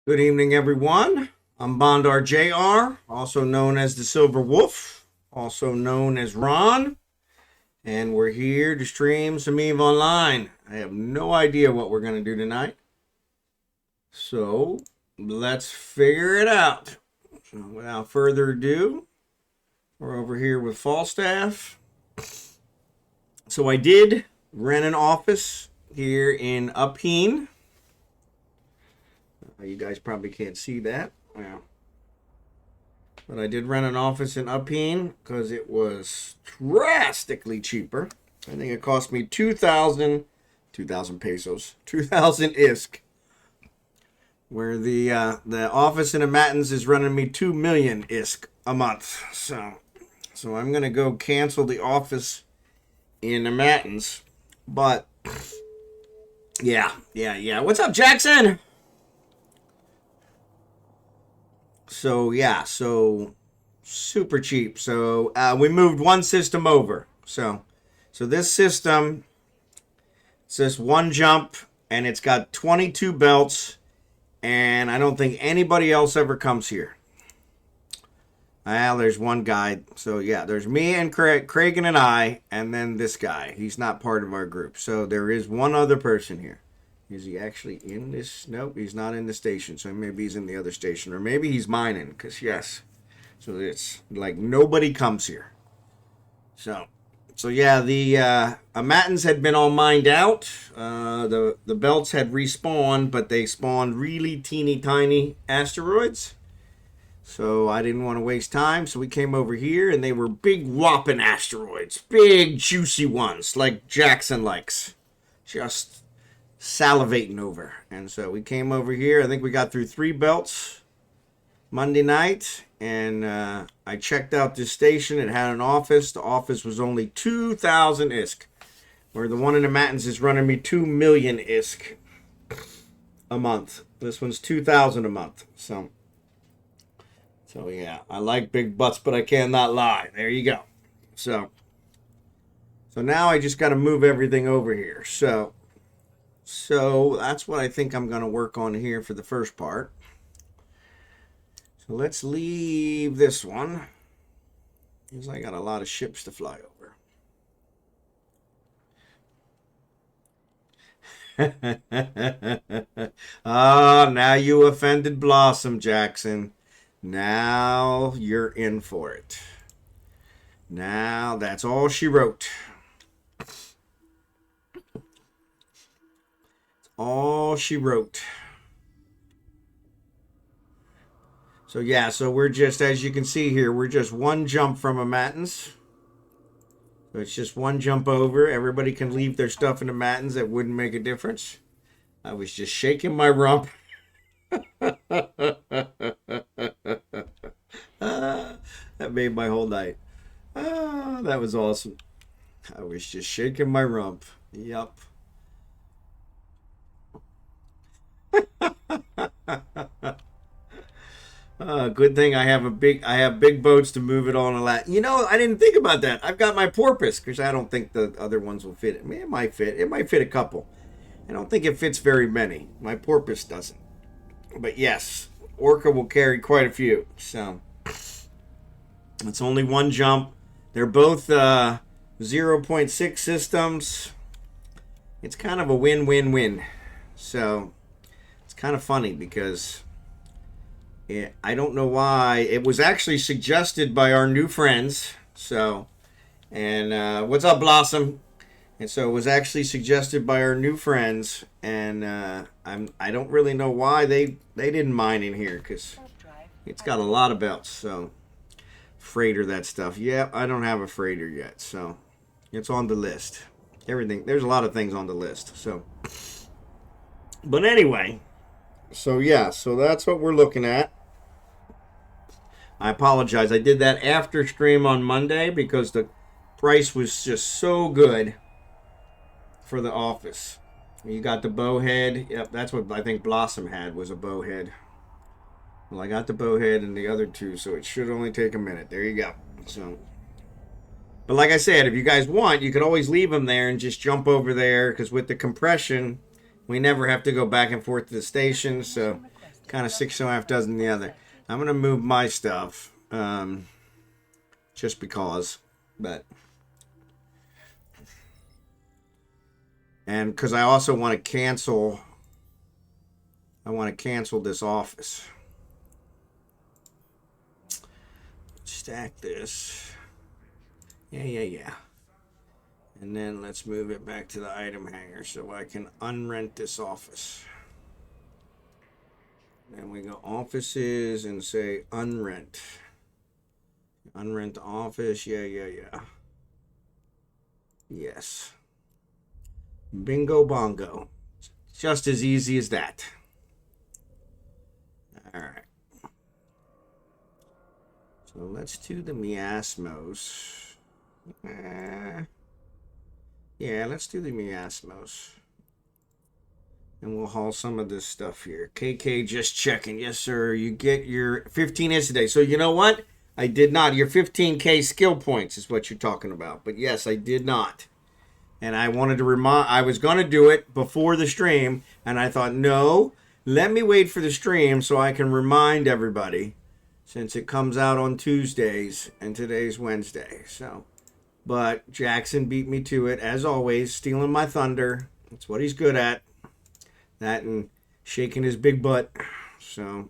Good evening, everyone. I'm Bondar JR, also known as the Silver Wolf, also known as Ron, and we're here to stream some EveOnline. I have no idea what we're going to do tonight, so let's figure it out. So without further ado, we're over here with Falstaff. So I did rent an office here in Upeen. You guys probably can't see that. Yeah. But I did rent an office in Upeen because it was drastically cheaper. I think it cost me 2,000 pesos, 2,000 ISK. Where the office in the Matins is running me 2 million ISK a month. So I'm gonna go cancel the office in the Matins. But yeah. What's up, Jackson? So super cheap. So we moved one system over. So this system, it's this one jump, and it's got 22 belts, and I don't think anybody else ever comes here. Well, there's one guy. So yeah, there's me and Craig and I, and then this guy. He's not part of our group. So there is one other person here. Is he actually in this? Nope, he's not in the station. So maybe he's in the other station. Or maybe he's mining. Because, yes. So it's like nobody comes here. So yeah, the Matins had been all mined out. The belts had respawned, but they spawned really teeny tiny asteroids. So I didn't want to waste time. So we came over here, and they were big whopping asteroids. Big juicy ones, like Jackson likes. Just salivating over. And so we came over here. I think we got through 3 belts Monday night, and I checked out this station. It had an office. The office was only 2,000 ISK, where the one in the Matins is running me 2 million ISK a month. This one's 2,000 a month. So yeah, I like big butts, but I cannot lie. There you go. So now I just got to move everything over here. So that's what I think I'm going to work on here for the first part. So let's leave this one, because I got a lot of ships to fly over. Now you offended Blossom, Jackson. Now you're in for it. Now that's all she wrote. All she wrote. So yeah, so we're just, as you can see here, we're just one jump from a Matins. So it's just one jump over. Everybody can leave their stuff in the Matins. That wouldn't make a difference. I was just shaking my rump. That made my whole night. That was awesome. I was just shaking my rump. Yup. Good thing I have big boats to move it on a lot. You know, I didn't think about that. I've got my porpoise, because I don't think the other ones will fit. I mean, it might fit. It might fit a couple. I don't think it fits very many. My porpoise doesn't. But yes, Orca will carry quite a few. So it's only one jump. They're both 0.6 systems. It's kind of a win-win-win. So it's kind of funny because I don't know why. It was actually suggested by our new friends. So, and what's up, Blossom? And so it was actually suggested by our new friends, and I don't really know why they didn't mine in here, because it's got a lot of belts. So freighter, that stuff. Yeah, I don't have a freighter yet, so it's on the list. Everything, there's a lot of things on the list. So, but anyway, so yeah, so that's what we're looking at. I apologize. I did that after stream on Monday because the price was just so good for the office. You got the bowhead. Yep, that's what I think Blossom had, was a bowhead. Well, I got the bowhead and the other two, so it should only take a minute. There you go. So, but like I said, if you guys want, you could always leave them there and just jump over there, because with the compression, we never have to go back and forth to the station. So kind of six and a half dozen the other. I'm gonna move my stuff, just because, but and because I also want to cancel. I want to cancel this office. Stack this. Yeah. And then let's move it back to the item hanger so I can unrent this office. Then we go offices and say unrent. Unrent office. Yeah. Yes. Bingo bongo. Just as easy as that. All right. So let's do the miasmos. Yeah, let's do the miasmos. And we'll haul some of this stuff here. KK just checking. Yes, sir. You get your 15 hits today. So you know what? I did not. Your 15K skill points is what you're talking about. But yes, I did not. And I wanted to remind, I was going to do it before the stream. And I thought, no, let me wait for the stream so I can remind everybody. Since it comes out on Tuesdays and today's Wednesday. So, but Jackson beat me to it, as always, stealing my thunder. That's what he's good at. That and shaking his big butt. So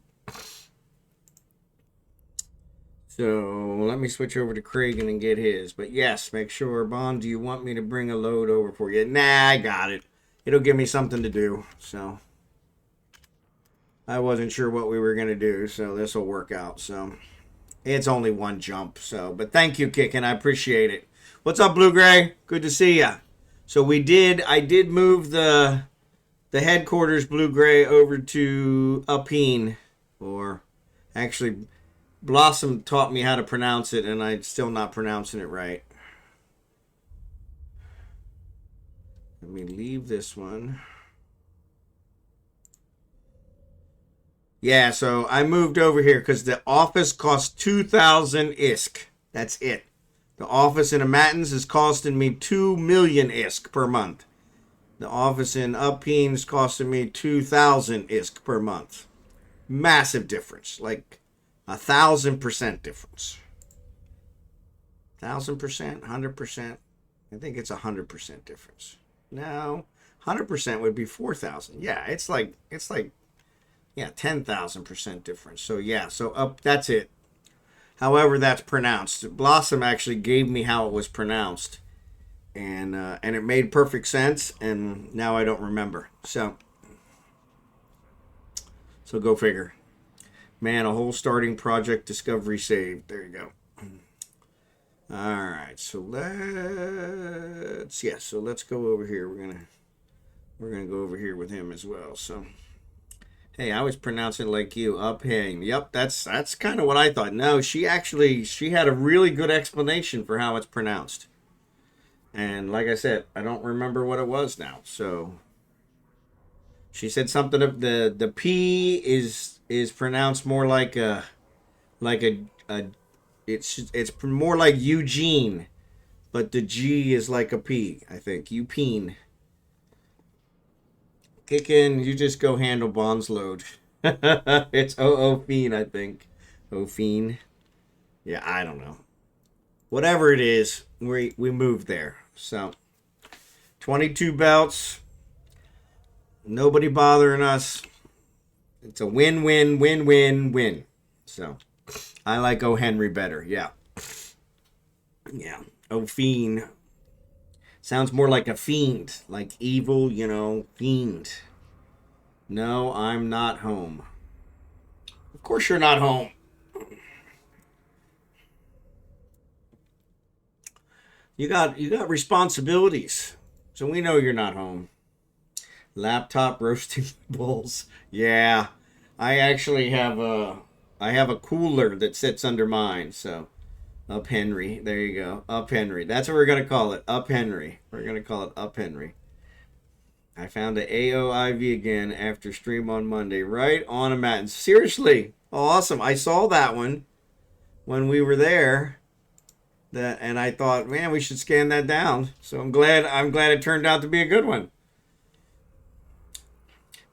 let me switch over to Cragen and get his. But yes, make sure, Bond, do you want me to bring a load over for you? Nah, I got it. It'll give me something to do. So I wasn't sure what we were going to do, so this will work out. So it's only one jump. So, but thank you, Kickin'. I appreciate it. What's up, Blue Gray? Good to see ya. So I did move the headquarters, Blue Gray, over to Upeen, or actually Blossom taught me how to pronounce it, and I'm still not pronouncing it right. Let me leave this one. Yeah, so I moved over here because the office costs 2,000 ISK. That's it. The office in Amatins is costing me 2 million ISK per month. The office in Upeen is costing me 2,000 ISK per month. Massive difference, like 1,000% difference. 1,000%, 100%. I think it's 100% difference. No, 100% would be 4,000. Yeah, it's like. Yeah, 10,000% difference. So yeah, so up. That's it. However, that's pronounced. Blossom actually gave me how it was pronounced, and it made perfect sense. And now I don't remember. So go figure. Man, a whole starting project discovery saved. There you go. All right, so let's go over here. We're gonna go over here with him as well. So. Hey, I was pronouncing it like you. Uphang. Yep, that's kind of what I thought. No, she had a really good explanation for how it's pronounced. And like I said, I don't remember what it was now. So she said something of the P is pronounced more like it's more like Eugene, but the G is like a P, I think. Upeen. Kick in, you just go handle Bond's load. It's Fiend, I think. Fiend. Yeah, I don't know. Whatever it is, we moved there. So 22 belts. Nobody bothering us. It's a win-win-win-win-win. So I like O. Henry better. Yeah. Yeah. O. Fiend. Sounds more like a fiend, like evil, fiend. No, I'm not home. Of course you're not home. You got responsibilities, so we know you're not home. Laptop roasting bowls. Yeah, I actually have a cooler that sits under mine, so. Up Henry. There you go. Up Henry. That's what we're going to call it. Up Henry. We're going to call it Up Henry. I found the AOIV again after stream on Monday. Right on a mat. Seriously. Awesome. I saw that one when we were there. And I thought, man, we should scan that down. So I'm glad it turned out to be a good one.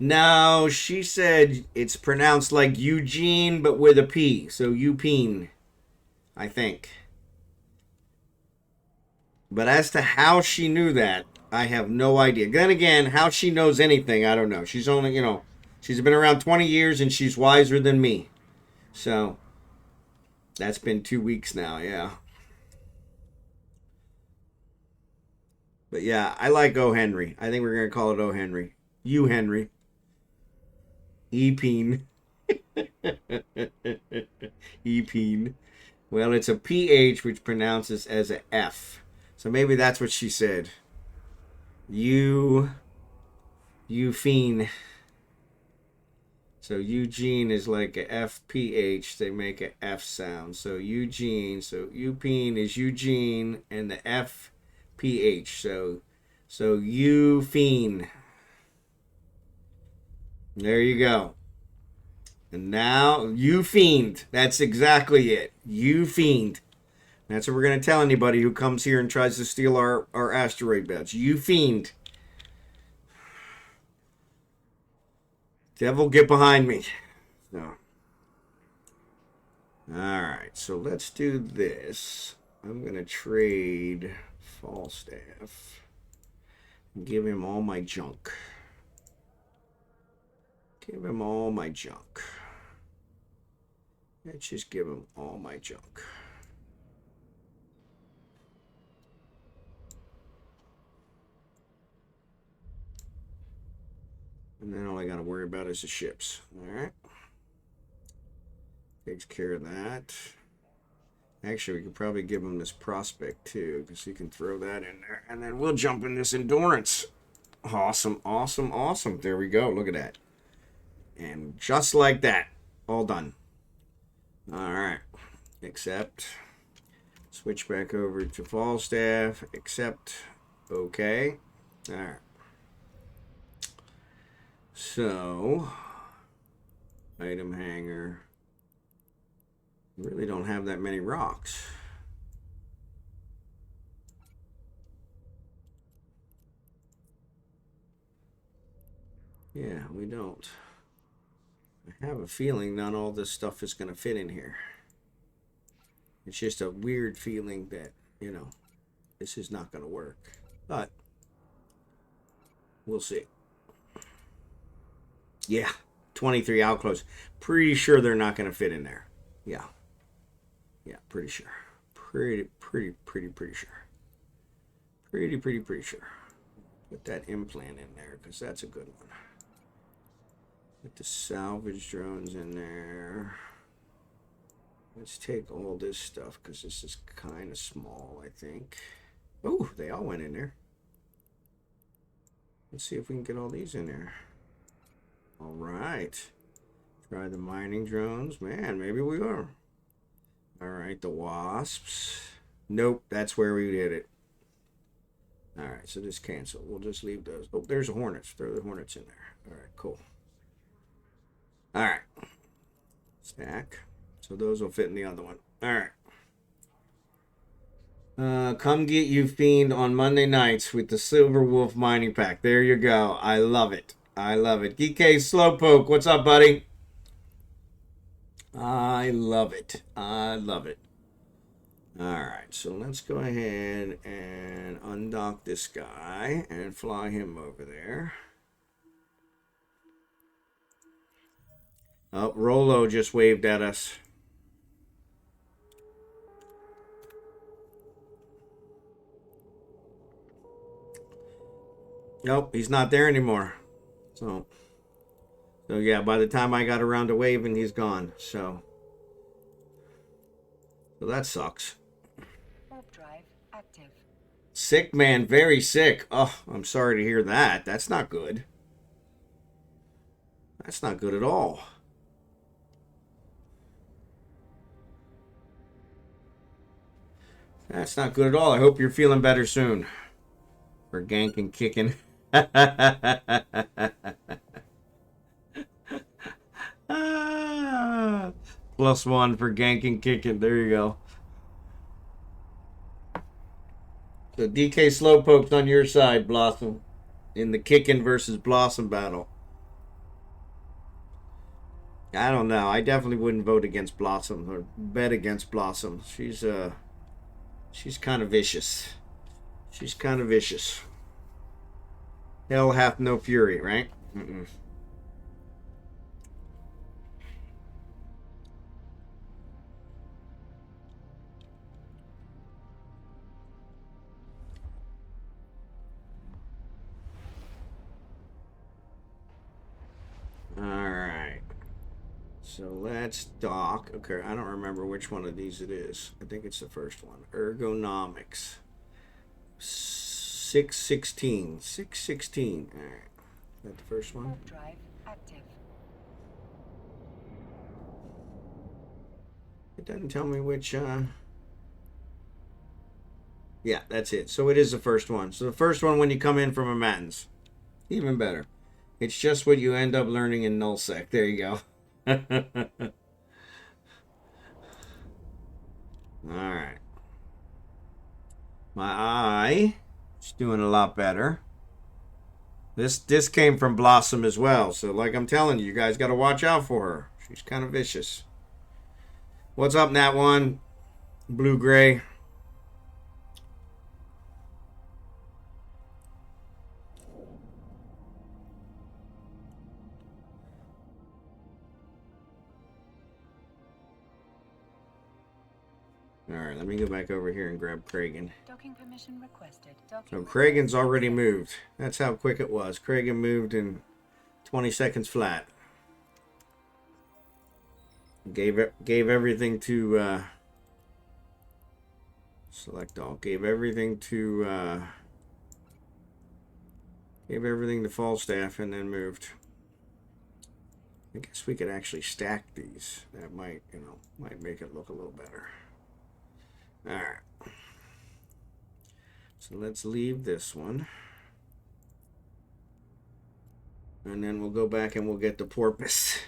No, she said it's pronounced like Eugene, but with a P. So Eupine, I think. But as to how she knew that, I have no idea. Then again, how she knows anything, I don't know. She's only, she's been around 20 years and she's wiser than me. So that's been 2 weeks now, yeah. But yeah, I like O. Henry. I think we're going to call it O. Henry. You, Henry. Epine. Epine. Well, it's a PH which pronounces as a F. So maybe that's what she said. You fiend. So Eugene is like a FPH. They make a F sound. So Eugene. So Eupine is Eugene and the FPH. So you fiend. There you go. And now you fiend. That's exactly it. You fiend. That's what we're going to tell anybody who comes here and tries to steal our asteroid beds. You fiend. Devil, get behind me. No. Alright, so let's do this. I'm going to trade Falstaff and give him all my junk. Give him all my junk. Let's just give him all my junk. And then all I got to worry about is the ships. Alright. Takes care of that. Actually, we could probably give him this prospect too, because he can throw that in there. And then we'll jump in this endurance. Awesome, awesome, awesome. There we go. Look at that. And just like that, all done. Alright. Accept. Switch back over to Falstaff. Accept. Okay. Alright. So, item hanger. Really don't have that many rocks. Yeah, we don't. I have a feeling not all this stuff is going to fit in here. It's just a weird feeling that, this is not going to work. But, we'll see. Yeah, 23 outclose. Pretty sure they're not going to fit in there. Yeah. Yeah, pretty sure. Pretty sure. Pretty sure. Put that implant in there, because that's a good one. Put the salvage drones in there. Let's take all this stuff, because this is kind of small, I think. Oh, they all went in there. Let's see if we can get all these in there. All right. Try the mining drones. Man, maybe we are. All right, the wasps. Nope, that's where we did it. All right, so just cancel. We'll just leave those. Oh, there's the hornets. Throw the hornets in there. All right, cool. All right. Stack. So those will fit in the other one. All right. Come get you fiend on Monday nights with the Silverwolf mining pack. There you go. I love it. I love it. dkslowpoke, what's up, buddy? I love it. I love it. Alright, so let's go ahead and undock this guy and fly him over there. Oh, Rolo just waved at us. Nope, he's not there anymore. So yeah, by the time I got around to waving, he's gone. So that sucks. Warp drive active. Sick man, very sick. Oh, I'm sorry to hear that. That's not good. That's not good at all. That's not good at all. I hope you're feeling better soon. For ganking, kicking. +1 for ganking, kicking. There you go. So DK Slowpoke's on your side, Blossom. In the kicking versus Blossom battle. I don't know. I definitely wouldn't vote against Blossom or bet against Blossom. She's kind of vicious. She's kind of vicious. Hell hath no fury, right? Mm-mm. All right. So let's dock. Okay, I don't remember which one of these it is. I think it's the first one. Ergonomics. 616. 616. All right. Is that the first one? Warp drive active. It doesn't tell me which. Yeah, that's it. So it is the first one. So the first one when you come in from a matins. Even better. It's just what you end up learning in nullsec. There you go. Alright. My eye is doing a lot better. This came from Blossom as well. So like I'm telling you, you guys got to watch out for her. She's kind of vicious. What's up, Nat One? Blue Gray. Alright, let me go back over here and grab Kragan. Docking permission requested. So Kragan's already moved. That's how quick it was. Kragan moved in 20 seconds flat. Gave everything to select all. Gave everything to Falstaff and then moved. I guess we could actually stack these. That might make it look a little better. All right. So let's leave this one. And then we'll go back and we'll get the porpoise.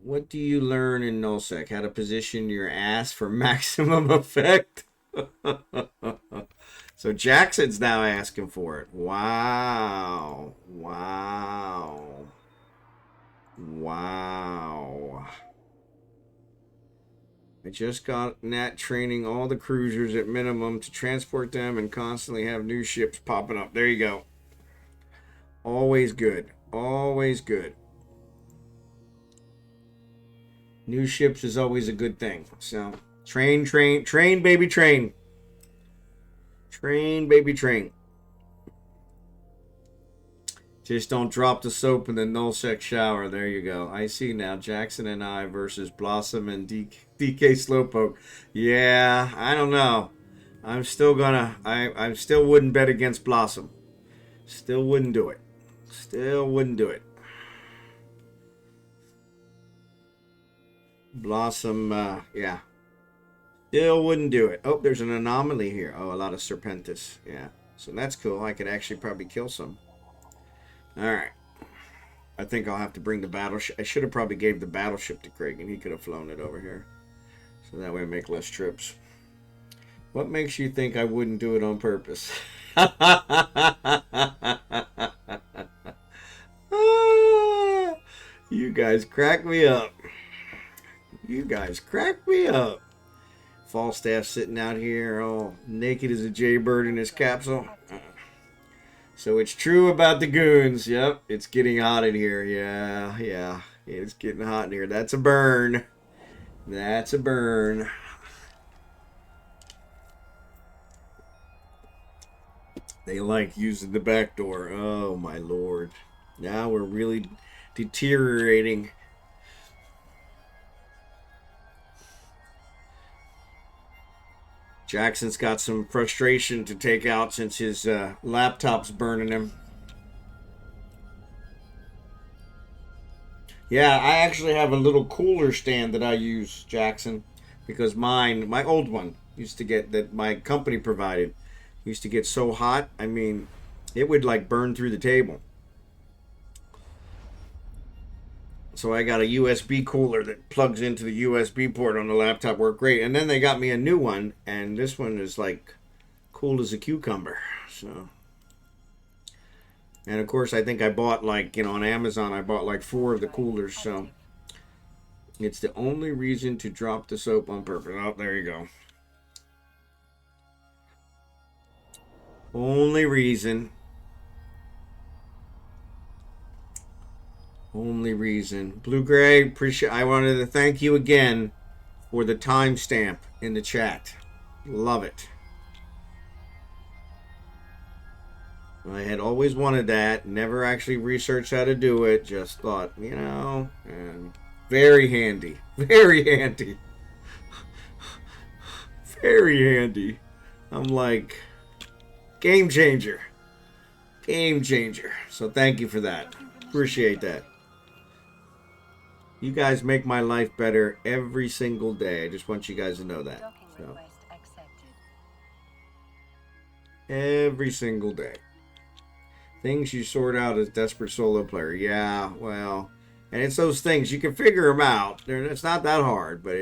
What do you learn in nullsec? How to position your ass for maximum effect? So Jackson's now asking for it. Wow. Wow. Wow. I just got Nat training all the cruisers at minimum to transport them and constantly have new ships popping up. There you go. Always good. Always good. New ships is always a good thing. So, train, baby, train. Train, baby, train. Just don't drop the soap in the nullsec shower. There you go. I see now. Jackson and I versus Blossom and DK Slowpoke. Yeah, I don't know. I'm still gonna... I still wouldn't bet against Blossom. Still wouldn't do it. Still wouldn't do it. Blossom, yeah. Still wouldn't do it. Oh, there's an anomaly here. Oh, a lot of Serpentis. Yeah. So that's cool. I could actually probably kill some. Alright. I think I'll have to bring the battleship. I should have probably gave the battleship to Craig, and he could have flown it over here. So that way I make less trips. What makes you think I wouldn't do it on purpose? You guys crack me up. You guys crack me up. Falstaff sitting out here all naked as a jaybird in his capsule. So it's true about the goons. Yep, it's getting hot in here. Yeah. It's getting hot in here. That's a burn. That's a burn. They like using the back door. Oh, my lord. Now we're really deteriorating. Jackson's got some frustration to take out since his laptop's burning him. Yeah, I actually have a little cooler stand that I use, Jackson, because mine, my old one, used to get, that my company provided, used to get so hot, I mean, it would like burn through the table. So I got a USB cooler that plugs into the USB port on the laptop. Worked great. And then they got me a new one, and this one is like cool as a cucumber. So And of course, I think I bought like, on Amazon, I bought like 4 of the coolers. So it's the only reason to drop the soap on purpose. Oh, there you go. Only reason. Only reason. Blue Gray, appreciate. I wanted to thank you again for the timestamp in the chat. Love it. I had always wanted that. Never actually researched how to do it. Just thought, and very handy. Very handy. Very handy. I'm like, game changer. Game changer. So thank you for that. Appreciate that. You guys make my life better every single day. I just want you guys to know that. So, every single day. Things you sort out as desperate solo player. Yeah, well, and it's those things you can figure them out. It's not that hard, but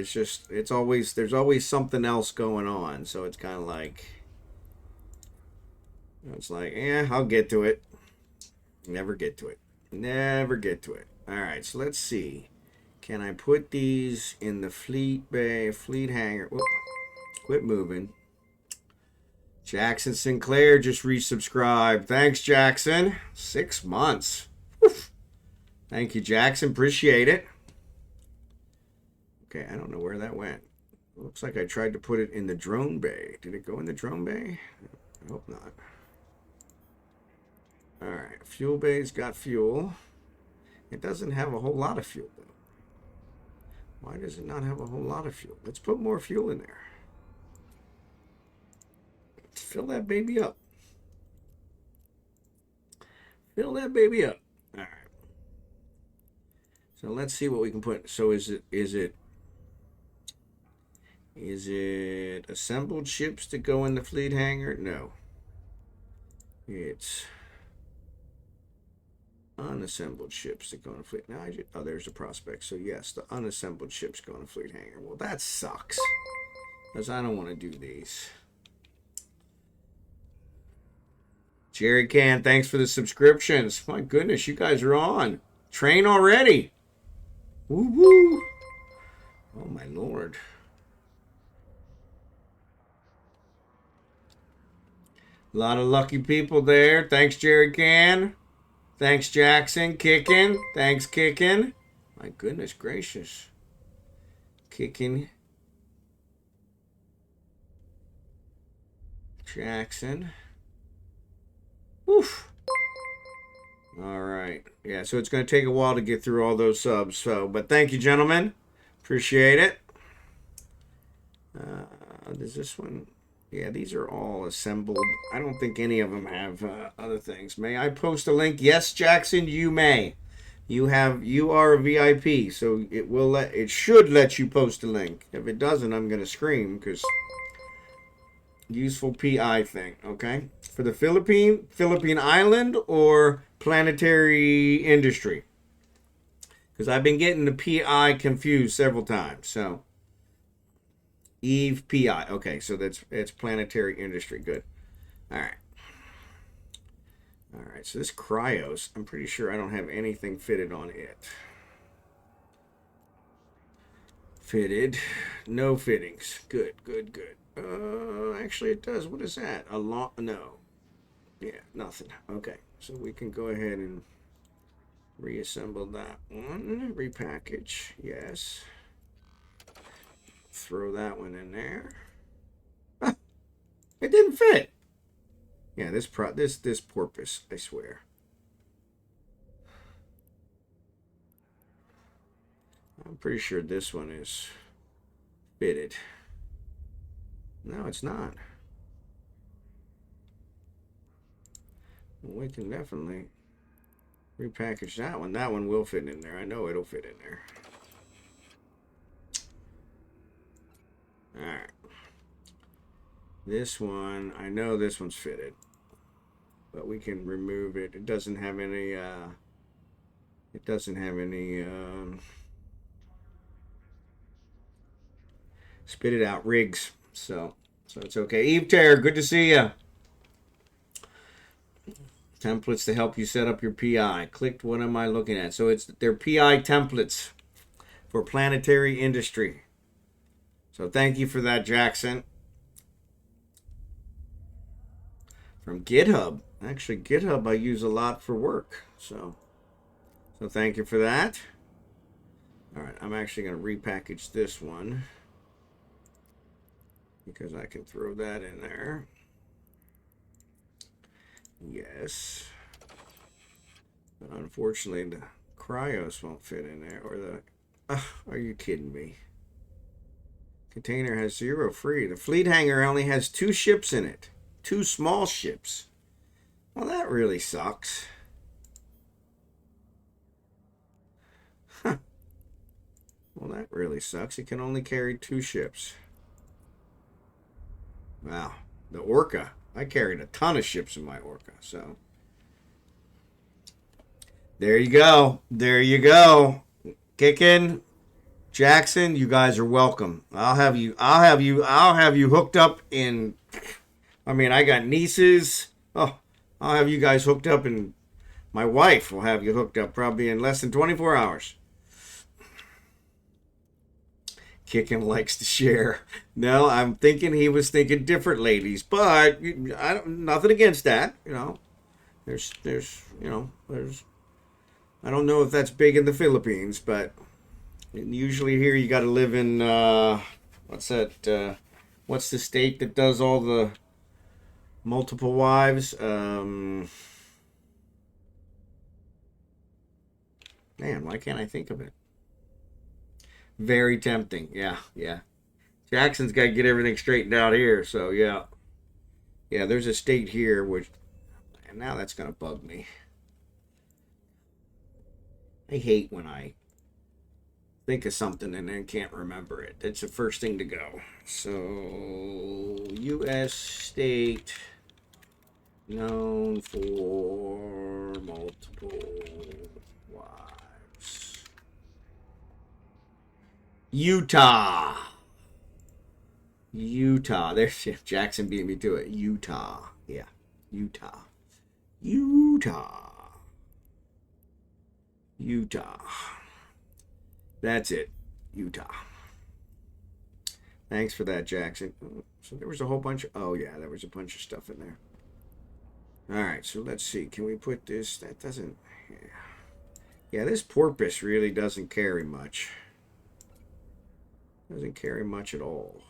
there's always something else going on. So it's kind of like, I'll get to it. Never get to it. Never get to it. All right, so let's see. Can I put these in the fleet hanger? Whoop. Quit moving. Jackson Sinclair just resubscribed. Thanks, Jackson. 6 months. Oof. Thank you, Jackson. Appreciate it. Okay, I don't know where that went. Looks like I tried to put it in the drone bay. Did it go in the drone bay? I hope not. All right, fuel bay's got fuel. It doesn't have a whole lot of fuel, though. Why does it not have a whole lot of fuel? Let's put more fuel in there. Let's fill that baby up. Fill that baby up. All right. So let's see what we can put. So is it assembled ships to go in the fleet hangar? No. It's unassembled ships that go in the fleet. Now, there's a prospect. So yes, the unassembled ships go in the fleet hangar. Well, that sucks. Because I don't want to do these. Jerry Can, thanks for the subscriptions. My goodness, you guys are on. Train already. Woo woo. Oh my lord. A lot of lucky people there. Thanks, Jerry Can. Thanks, Jackson. Kicking. Thanks, Kicking. My goodness gracious. Kicking. Jackson. Oof. All right. Yeah, so it's going to take a while to get through all those subs. So, but thank you, gentlemen. Appreciate it. Does this one? Yeah, these are all assembled. I don't think any of them have other things. May I post a link? Yes, Jackson, you may. You are a VIP, so it should let you post a link. If it doesn't, I'm going to scream because useful PI thing, okay? For the Philippine island or planetary industry? Because I've been getting the PI confused several times. So Eve PI. Okay, so it's planetary industry. Good. All right. All right, so this Cryos, I'm pretty sure I don't have anything fitted on it. Fitted. No fittings. Good, good, good. Actually it does. What is that? No. Yeah, nothing. Okay, so we can go ahead and reassemble that one. Repackage. Yes. Throw that one in there. Ah, it didn't fit. Yeah, this porpoise, I swear. I'm pretty sure this one is fitted. No, it's not. Well, we can definitely repackage that one. That one will fit in there. I know it'll fit in there. All right. This one, I know this one's fitted, but we can remove it. It doesn't have any. Spit it out rigs. So it's okay. EveTare, good to see you. Templates to help you set up your PI. Clicked, what am I looking at? So it's their PI templates for planetary industry. So thank you for that, Jackson. From GitHub. Actually, GitHub I use a lot for work. So thank you for that. All right, I'm actually going to repackage this one because I can throw that in there. Yes. But unfortunately, the cryos won't fit in there. Or the... are you kidding me? Container has 0 free. The fleet hangar only has 2 ships in it. 2 small ships. Well, that really sucks. Huh. Well, that really sucks. It can only carry 2 ships. Wow. The Orca. I carried a ton of ships in my Orca, so... There you go. There you go. Kicking. Jackson, you guys are welcome. I'll have you hooked up in... I mean, I got nieces. Oh, I'll have you guys hooked up, and my wife will have you hooked up probably in less than 24 hours. Kicking likes to share. No, I'm thinking he was thinking different ladies, but I don't, nothing against that. You know, there's I don't know if that's big in the Philippines, but usually here you got to live in what's that? What's the state that does all the multiple wives? Man, why can't I think of it? Very tempting. Yeah. Jackson's got to get everything straightened out here. So yeah, there's a state here which, and now that's gonna bug me. I hate when I think of something and then can't remember it. It's the first thing to go. So, U.S. state known for multiple wives. Utah. There's Jackson beat me to it. Utah. Yeah. Utah. That's it. Utah. Thanks for that, Jackson. So there was a whole bunch of... Oh, yeah, there was a bunch of stuff in there. All right, so let's see. Can we put this... That doesn't... Yeah, this porpoise really doesn't carry much. Doesn't carry much at all.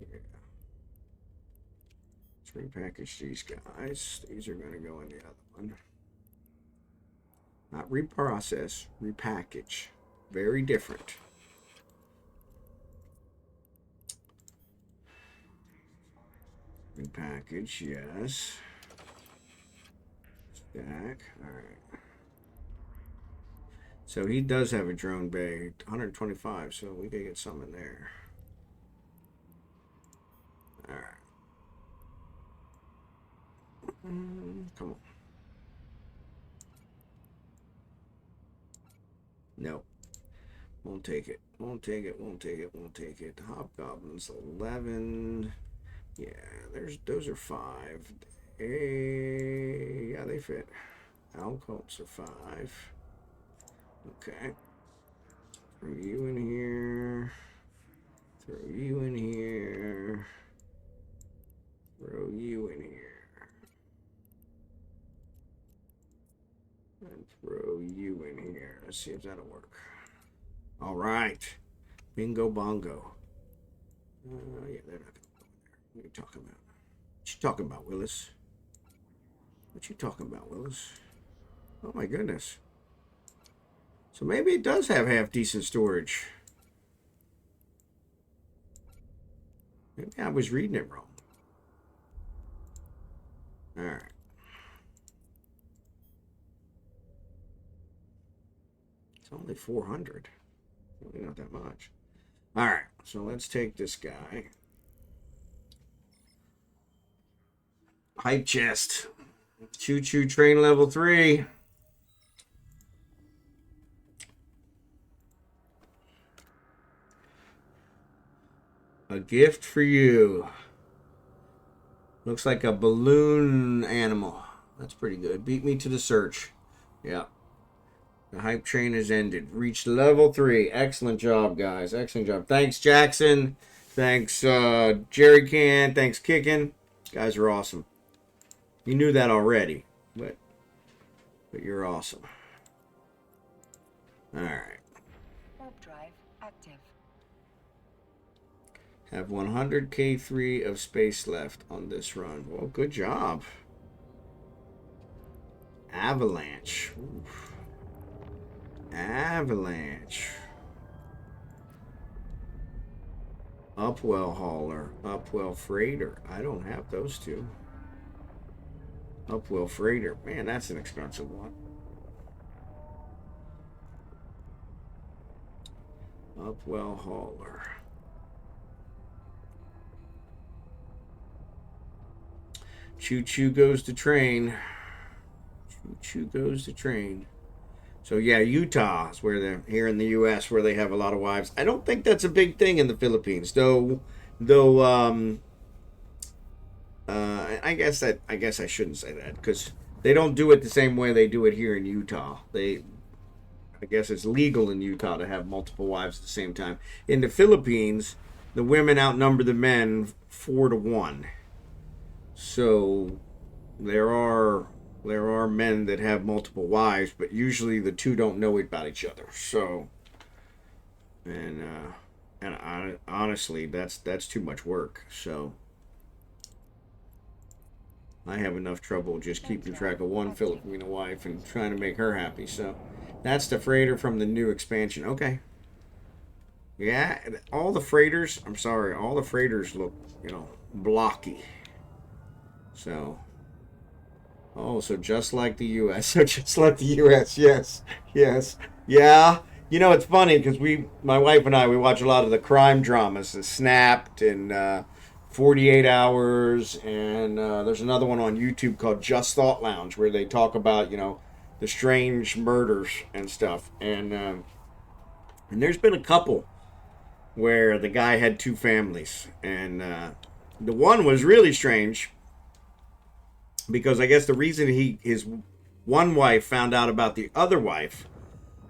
Yeah. Let's repackage these guys. These are going to go in the other one. Not reprocess, repackage. Very different. Repackage, yes. Stack, alright. So he does have a drone bay, 125, so we can get some in there. Alright. Come on. Nope. Won't take it. Hobgoblins 11. Yeah, those are 5. Yeah, they fit. Alcops are 5. Okay. Throw you in here. Throw you in here. Throw you in here. And throw you in here. Let's see if that'll work. All right. Bingo bongo. Yeah, they're not going to go in there. What are you talking about? What you talking about, Willis? What you talking about, Willis? Oh, my goodness. So maybe it does have half decent storage. Maybe I was reading it wrong. All right. It's only 400. Really not that much. All right. So let's take this guy. Hype chest. Choo-choo train level 3. A gift for you. Looks like a balloon animal. That's pretty good. Beat me to the search. Yeah. The hype train has ended. Reached level 3. Excellent job, guys. Excellent job. Thanks, Jackson. Thanks, Jerry Can. Thanks, Kickin. Guys are awesome. You knew that already, but you're awesome. All right. Warp drive active. Have 100K3 of space left on this run. Well, good job. Avalanche. Oof. Avalanche. Upwell hauler. Upwell freighter. I don't have those two. Upwell freighter. Man, that's an expensive one. Upwell hauler. Choo-choo goes the train. Choo-choo goes the train. So yeah, Utah is where they're here in the U.S. where they have a lot of wives. I don't think that's a big thing in the Philippines, though. I guess I shouldn't say that because they don't do it the same way they do it here in Utah. I guess it's legal in Utah to have multiple wives at the same time. In the Philippines, the women outnumber the men 4-1. So there are men that have multiple wives, but usually the two don't know about each other. So, and honestly, that's too much work. So I have enough trouble just keeping track of one Filipino wife and trying to make her happy. So that's the freighter from the new expansion. Okay. Yeah, all the freighters. I'm sorry, all the freighters look, blocky. So. Oh, so just like the U.S. So just like the U.S. Yes, yes, yeah. It's funny because my wife and I, we watch a lot of the crime dramas, the Snapped and 48 Hours, and there's another one on YouTube called Just Thought Lounge where they talk about the strange murders and stuff. And there's been a couple where the guy had two families, and the one was really strange. Because I guess the reason his one wife found out about the other wife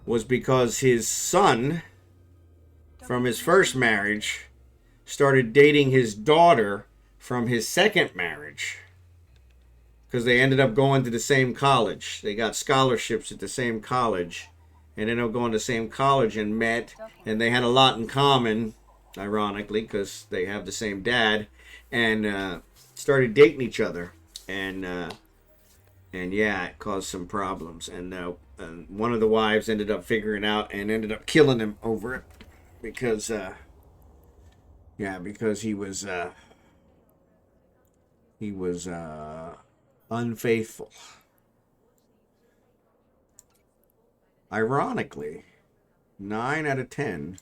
was because his son from his first marriage started dating his daughter from his second marriage. Because they ended up going to the same college. They got scholarships at the same college. And ended up going to the same college and met. And they had a lot in common, ironically, because they have the same dad. And started dating each other. And yeah, it caused some problems. And one of the wives ended up figuring out and ended up killing him over it because he was unfaithful. Ironically, 9 out of 10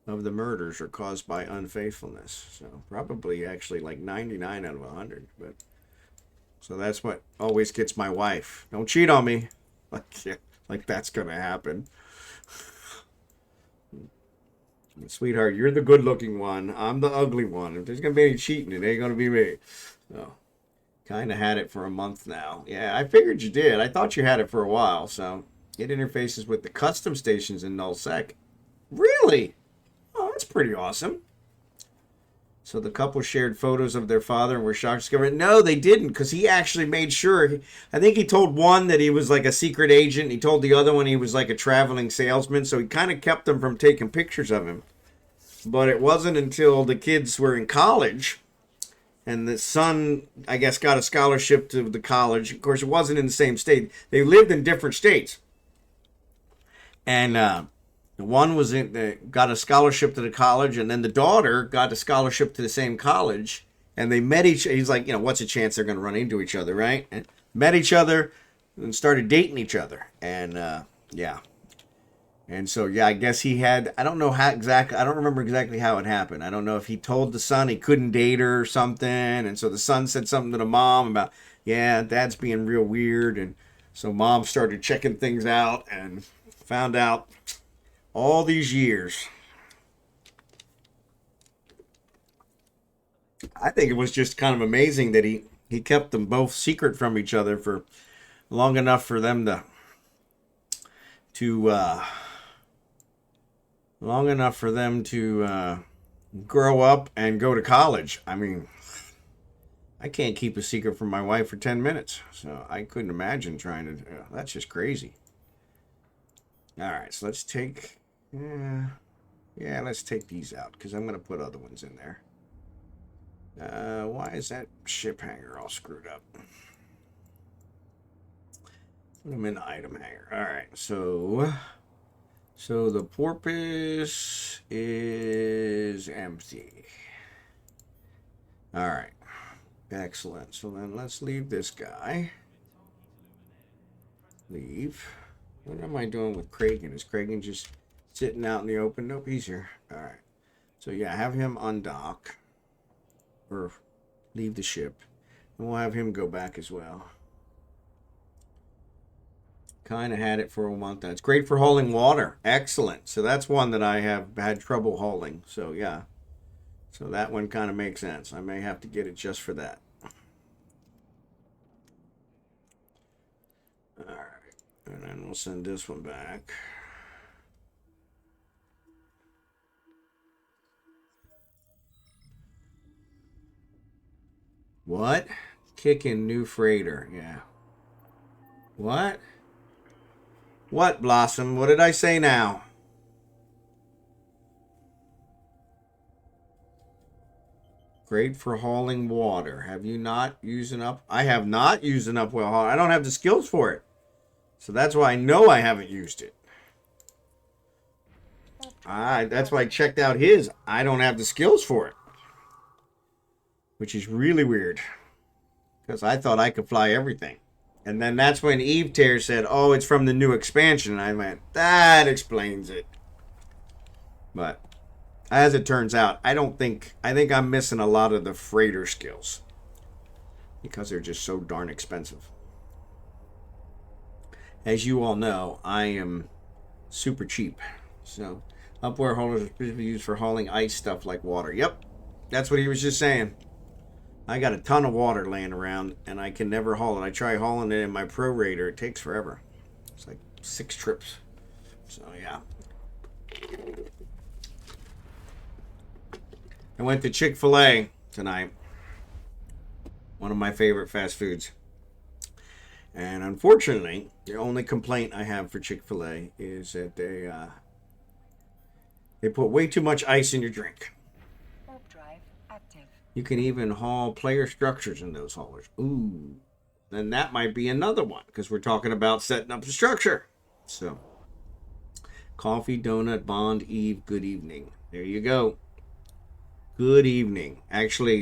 of the murders are caused by unfaithfulness. So probably actually like 99 out of 100, but. So that's what always gets my wife. Don't cheat on me. Like that's going to happen. Sweetheart, you're the good looking one. I'm the ugly one. If there's going to be any cheating, it ain't going to be me. So, kind of had it for a month now. Yeah, I figured you did. I thought you had it for a while. So, it interfaces with the custom stations in nullsec. Really? Oh, that's pretty awesome. So the couple shared photos of their father and were shocked to discover no, they didn't, because he actually made sure. I think he told one that he was like a secret agent. He told the other one he was like a traveling salesman. So he kind of kept them from taking pictures of him. But it wasn't until the kids were in college and the son, I guess, got a scholarship to the college. Of course, it wasn't in the same state. They lived in different states. And one was got a scholarship to the college, and then the daughter got a scholarship to the same college, and they met each. He's like, what's the chance they're going to run into each other, right? And met each other and started dating each other, and yeah. And so I guess he had. I don't know how exactly. I don't remember exactly how it happened. I don't know if he told the son he couldn't date her or something, and so the son said something to the mom about, Dad's being real weird, and so mom started checking things out and found out. All these years, I think it was just kind of amazing that he kept them both secret from each other for long enough for them to long enough for them to grow up and go to college. I mean, I can't keep a secret from my wife for 10 minutes, so I couldn't imagine trying to. That's just crazy. All right, so let's take. Yeah, let's take these out because I'm going to put other ones in there. Why is that ship hanger all screwed up? Put them in the item hanger. All right, so the porpoise is empty. All right, excellent. So then let's leave this guy. Leave. What am I doing with Kragen? Is Kragen just sitting out in the open? Nope, he's here. All right. So yeah, have him undock or leave the ship, and we'll have him go back as well. Kind of had it for a month. That's great for hauling water. Excellent. So that's one that I have had trouble hauling. So yeah. So that one kind of makes sense. I may have to get it just for that. All right. And then we'll send this one back. What? Kicking new freighter. Yeah. What? What, Blossom? What did I say now? Great for hauling water. Have you not using up? I have not using up well haul. I don't have the skills for it. So that's why I know I haven't used it. That's why I checked out his. I don't have the skills for it. Which is really weird. Because I thought I could fly everything. And then that's when EveTare said, oh, it's from the new expansion. And I went, that explains it. But as it turns out, I think I'm missing a lot of the freighter skills. Because they're just so darn expensive. As you all know, I am super cheap. So, upwear holders are supposed to be used for hauling ice stuff like water. Yep, that's what he was just saying. I got a ton of water laying around, and I can never haul it. I try hauling it in my Pro Raider. It takes forever. It's like 6 trips. So, yeah. I went to Chick-fil-A tonight. One of my favorite fast foods. And unfortunately, the only complaint I have for Chick-fil-A is that they put way too much ice in your drink. Warp drive active. You can even haul player structures in those haulers. Ooh, then that might be another one because we're talking about setting up the structure. So, coffee, donut, bond, Eve, good evening. There you go. Good evening. Actually,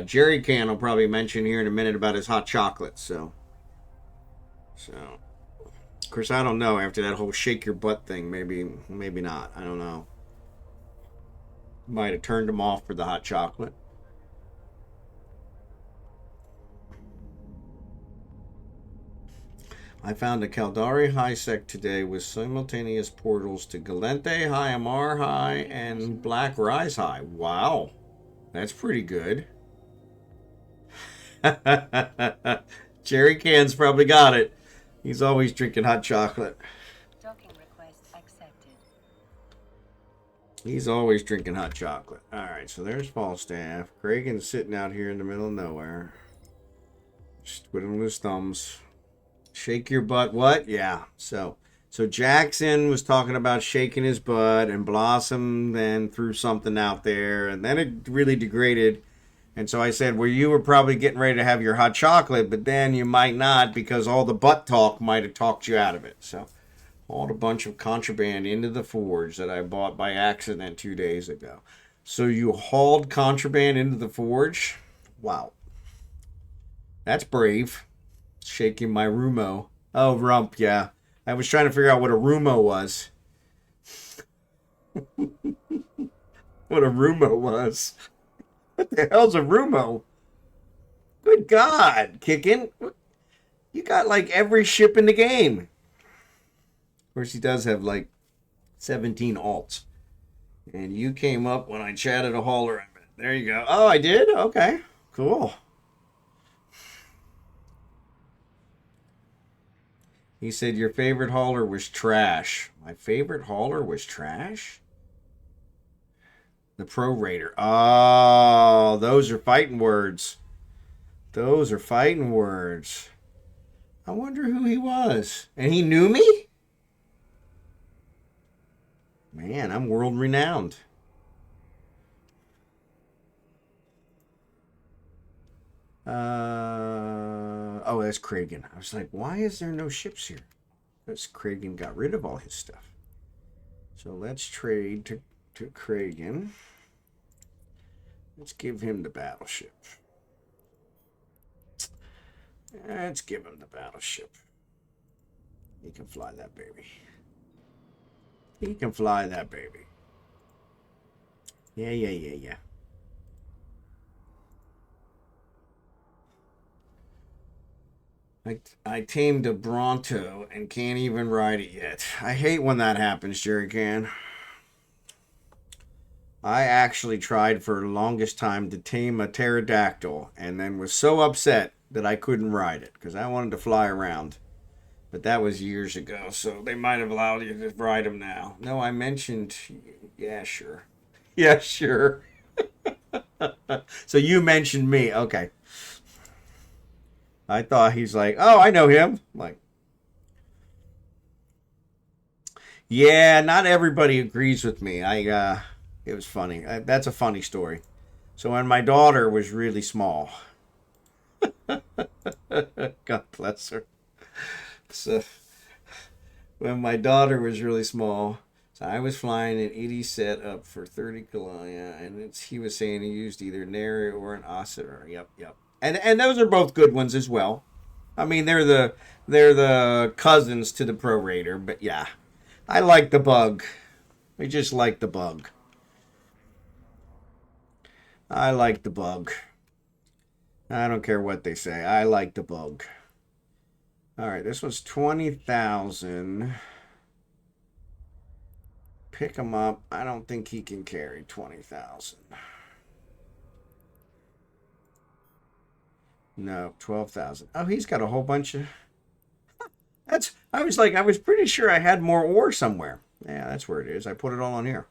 Jerry Can will probably mention here in a minute about his hot chocolate. So, of course, I don't know. After that whole shake your butt thing, maybe not. I don't know. Might have turned him off for the hot chocolate. I found a Caldari High Sec today with simultaneous portals to Galente High, Amar High, and Black Rise High. Wow. That's pretty good. Jerry Can's probably got it. He's always drinking hot chocolate. Docking request accepted. He's always drinking hot chocolate. Alright, so there's Falstaff. Kragen's sitting out here in the middle of nowhere. Just twiddling his thumbs. Shake your butt. What? Yeah. So Jackson was talking about shaking his butt, and Blossom then threw something out there, and then it really degraded. And so I said, well, you were probably getting ready to have your hot chocolate, but then you might not because all the butt talk might have talked you out of it. So hauled a bunch of contraband into the forge that I bought by accident 2 days ago. So you hauled contraband into the forge? Wow. That's brave. Shaking my Rumo. Oh, rump, yeah. I was trying to figure out what a Rumo was. What a Rumo was. What the hell's a Rumo? Good God, Kickin'. You got like every ship in the game. Of course, he does have like 17 alts. And you came up when I chatted a hauler. There you go. Oh, I did? Okay. Cool. He said your favorite hauler was trash. My favorite hauler was trash? The Pro Raider. Oh, those are fighting words. Those are fighting words. I wonder who he was. And he knew me? Man, I'm world renowned. Oh, that's Kragan. I was like, why is there no ships here? Because Kragan got rid of all his stuff. So let's trade to Kragan. Let's give him the battleship. Let's give him the battleship. He can fly that baby. He can fly that baby. Yeah. I tamed a Bronto and can't even ride it yet. I hate when that happens, Jerry Can. I actually tried for the longest time to tame a pterodactyl and then was so upset that I couldn't ride it because I wanted to fly around. But that was years ago, so they might have allowed you to ride them now. No, I mentioned, yeah, sure. Yeah, sure. So you mentioned me. Okay. I thought he's like, oh, I know him. I'm like, yeah, not everybody agrees with me. It was funny. That's a funny story. So when my daughter was really small, God bless her. So when my daughter was really small, so I was flying an 80 set up for 30 kilometer, and he was saying he used either Nary or an Oscillator. Yep. And those are both good ones as well. I mean, they're the cousins to the Pro Raider, but yeah, I like the Bug. I just like the Bug. I like the Bug. I don't care what they say. I like the Bug. All right, this was 20,000. Pick him up. I don't think he can carry 20,000. No, 12,000. Oh, he's got a whole bunch of. I was pretty sure I had more ore somewhere. Yeah, that's where it is. I put it all on here.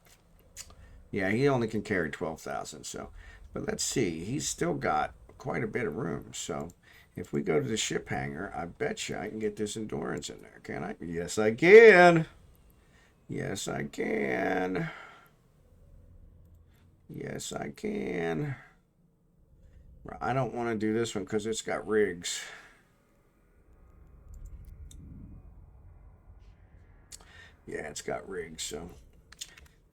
Yeah, he only can carry 12,000. So, but let's see. He's still got quite a bit of room. So, if we go to the ship hangar, I bet you I can get this endurance in there. Can I? Yes, I can. Yes, I can. Yes, I can. I don't want to do this one because it's got rigs. Yeah, it's got rigs, so.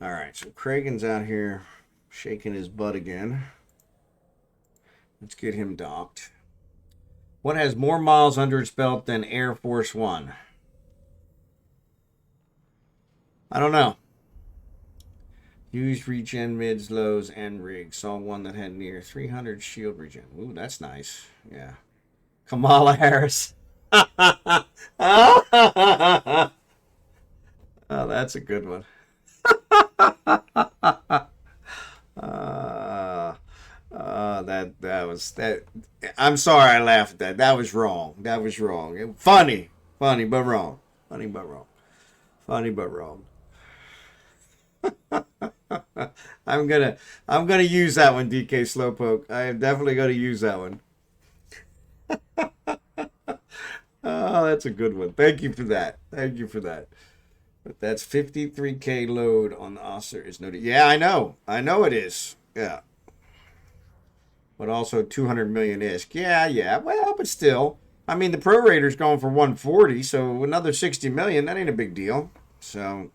All right, so Kragan's out here shaking his butt again. Let's get him docked. What has more miles under its belt than Air Force One? I don't know. Used regen mids, lows, and rigs. Saw one that had near 300 shield regen. Ooh, that's nice. Yeah. Kamala Harris. Oh, that's a good one. That was that. I'm sorry I laughed at that. That was wrong. That was wrong. Funny, but wrong. Funny but wrong. Funny but wrong. I'm gonna use that one, DK Slowpoke. I am definitely gonna use that one. Oh, that's a good one. Thank you for that. Thank you for that. But that's 53K load on the Oscillator is noted. Yeah, I know. I know it is. Yeah. But also 200 million isk. Yeah. Well, but still. I mean, the Pro Raider's going for 140, so another 60 million, that ain't a big deal. So,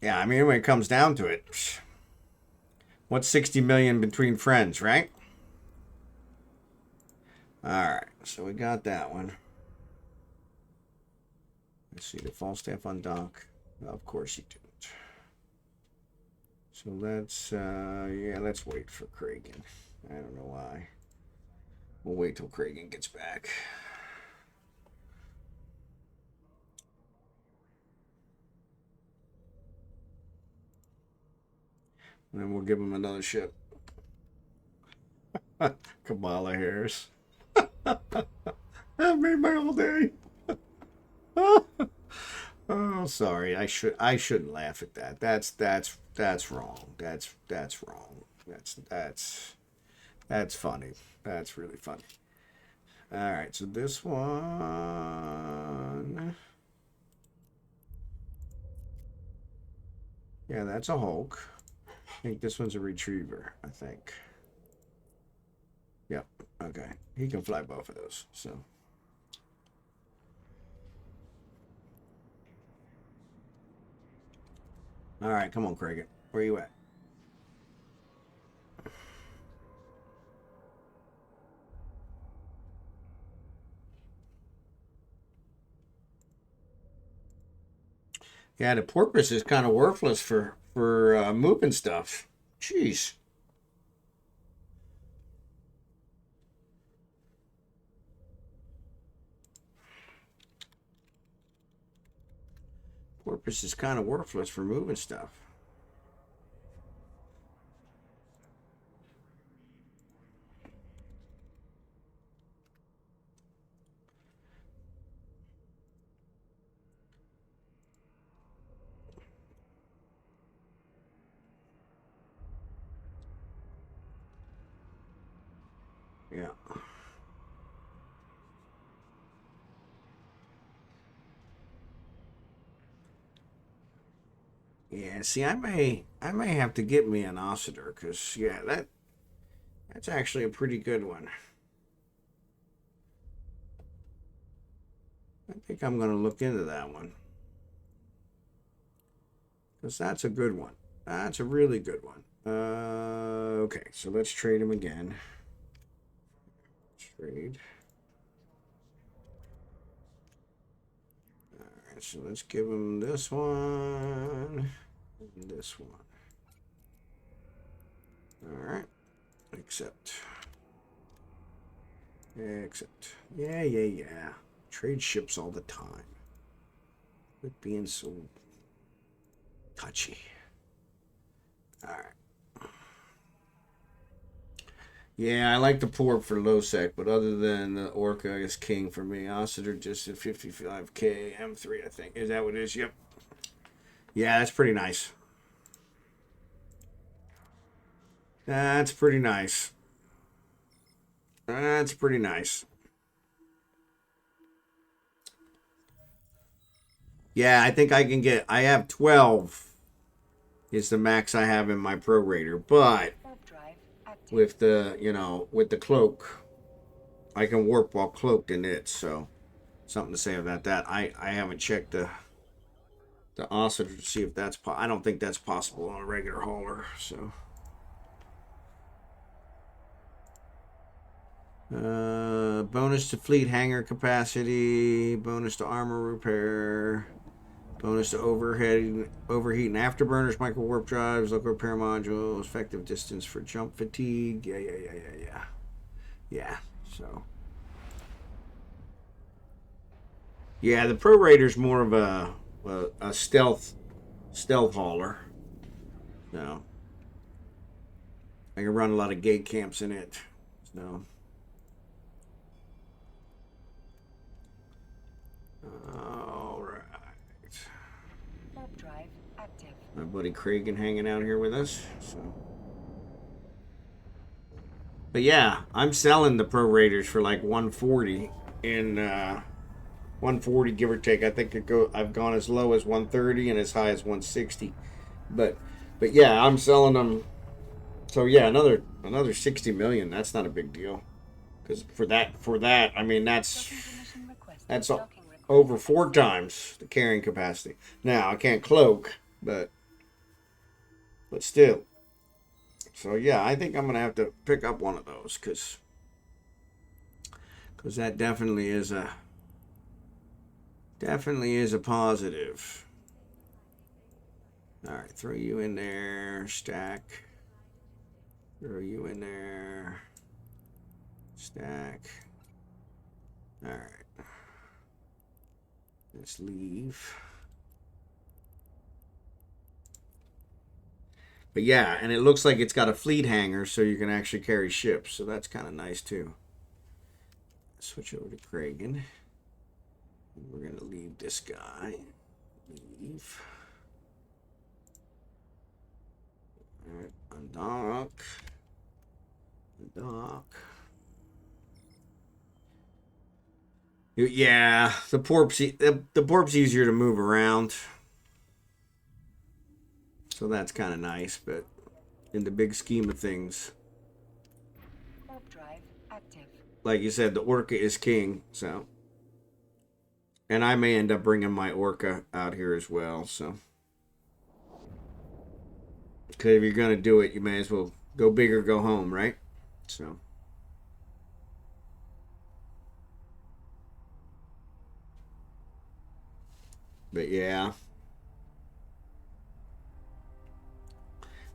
yeah, I mean, when it comes down to it, what's 60 million between friends, right? All right, so we got that one. Let's see, the Falstaff on dock. Of course you didn't. So let's wait for Kragan. I don't know why. We'll wait till Kragan gets back. And then we'll give him another ship. Kamala Harris. That made my whole day. Oh, sorry. I shouldn't laugh at that. That's wrong. That's wrong. That's funny. That's really funny. All right, so this one. Yeah, that's a Hulk. I think this one's a Retriever, I think. Yep. Okay. He can fly both of those. So. All right, come on, Craig. Where you at? Yeah, the porpoise is kind of worthless for moving stuff. Jeez. Porpoise is kind of worthless for moving stuff. Yeah. Yeah, see, I may have to get me an Ossitor, because yeah, that's actually a pretty good one. I think I'm gonna look into that one. Because that's a good one. That's a really good one. Okay, so let's trade him again. Trade. Alright, so let's give him this one and this one. Alright. Accept. Accept. Yeah. Trade ships all the time. Quit being so touchy. Alright. Yeah, I like the port for low sec, but other than the Orca is king for me. Ossitor just at 55k, M3, I think. Is that what it is? Yep. Yeah, that's pretty nice. That's pretty nice. That's pretty nice. Yeah, I think I can get. I have 12 is the max I have in my prorator, but with with the cloak, I can warp while cloaked in it. So something to say about that. I haven't checked the Ossitor to see if that's. I don't think that's possible on a regular hauler. So. Bonus to fleet hangar capacity. Bonus to armor repair. Bonus to overheat and afterburners, micro warp drives, local repair modules, effective distance for jump fatigue. Yeah. So. Yeah, the Pro Raider's more of a stealth hauler. So. I can run a lot of gate camps in it. So. All right. Warp drive active. My buddy Cragen hanging out here with us. So. But yeah, I'm selling the Pro Raiders for like 140 in 140 give or take. I think I've gone as low as 130 and as high as 160. But yeah, I'm selling them. So yeah, another 60 million. That's not a big deal. Because for that, I mean that's over 4 times the carrying capacity. Now I can't cloak, but still. So yeah, I think I'm gonna have to pick up one of those because that definitely is a positive. All right, throw you in there, stack. Throw you in there, stack. All right, let's leave. But yeah, and it looks like it's got a fleet hangar, so you can actually carry ships. So that's kind of nice too. Switch over to Kragan. We're gonna leave this guy. Leave. All right, undock. Undock. Yeah, the porp's easier to move around, so that's kind of nice. But in the big scheme of things, Warp drive active. like you said, the orca is king. So, and I may end up bringing my orca out here as well. So, because if you're gonna do it, you may as well go big or go home, right? So. But yeah.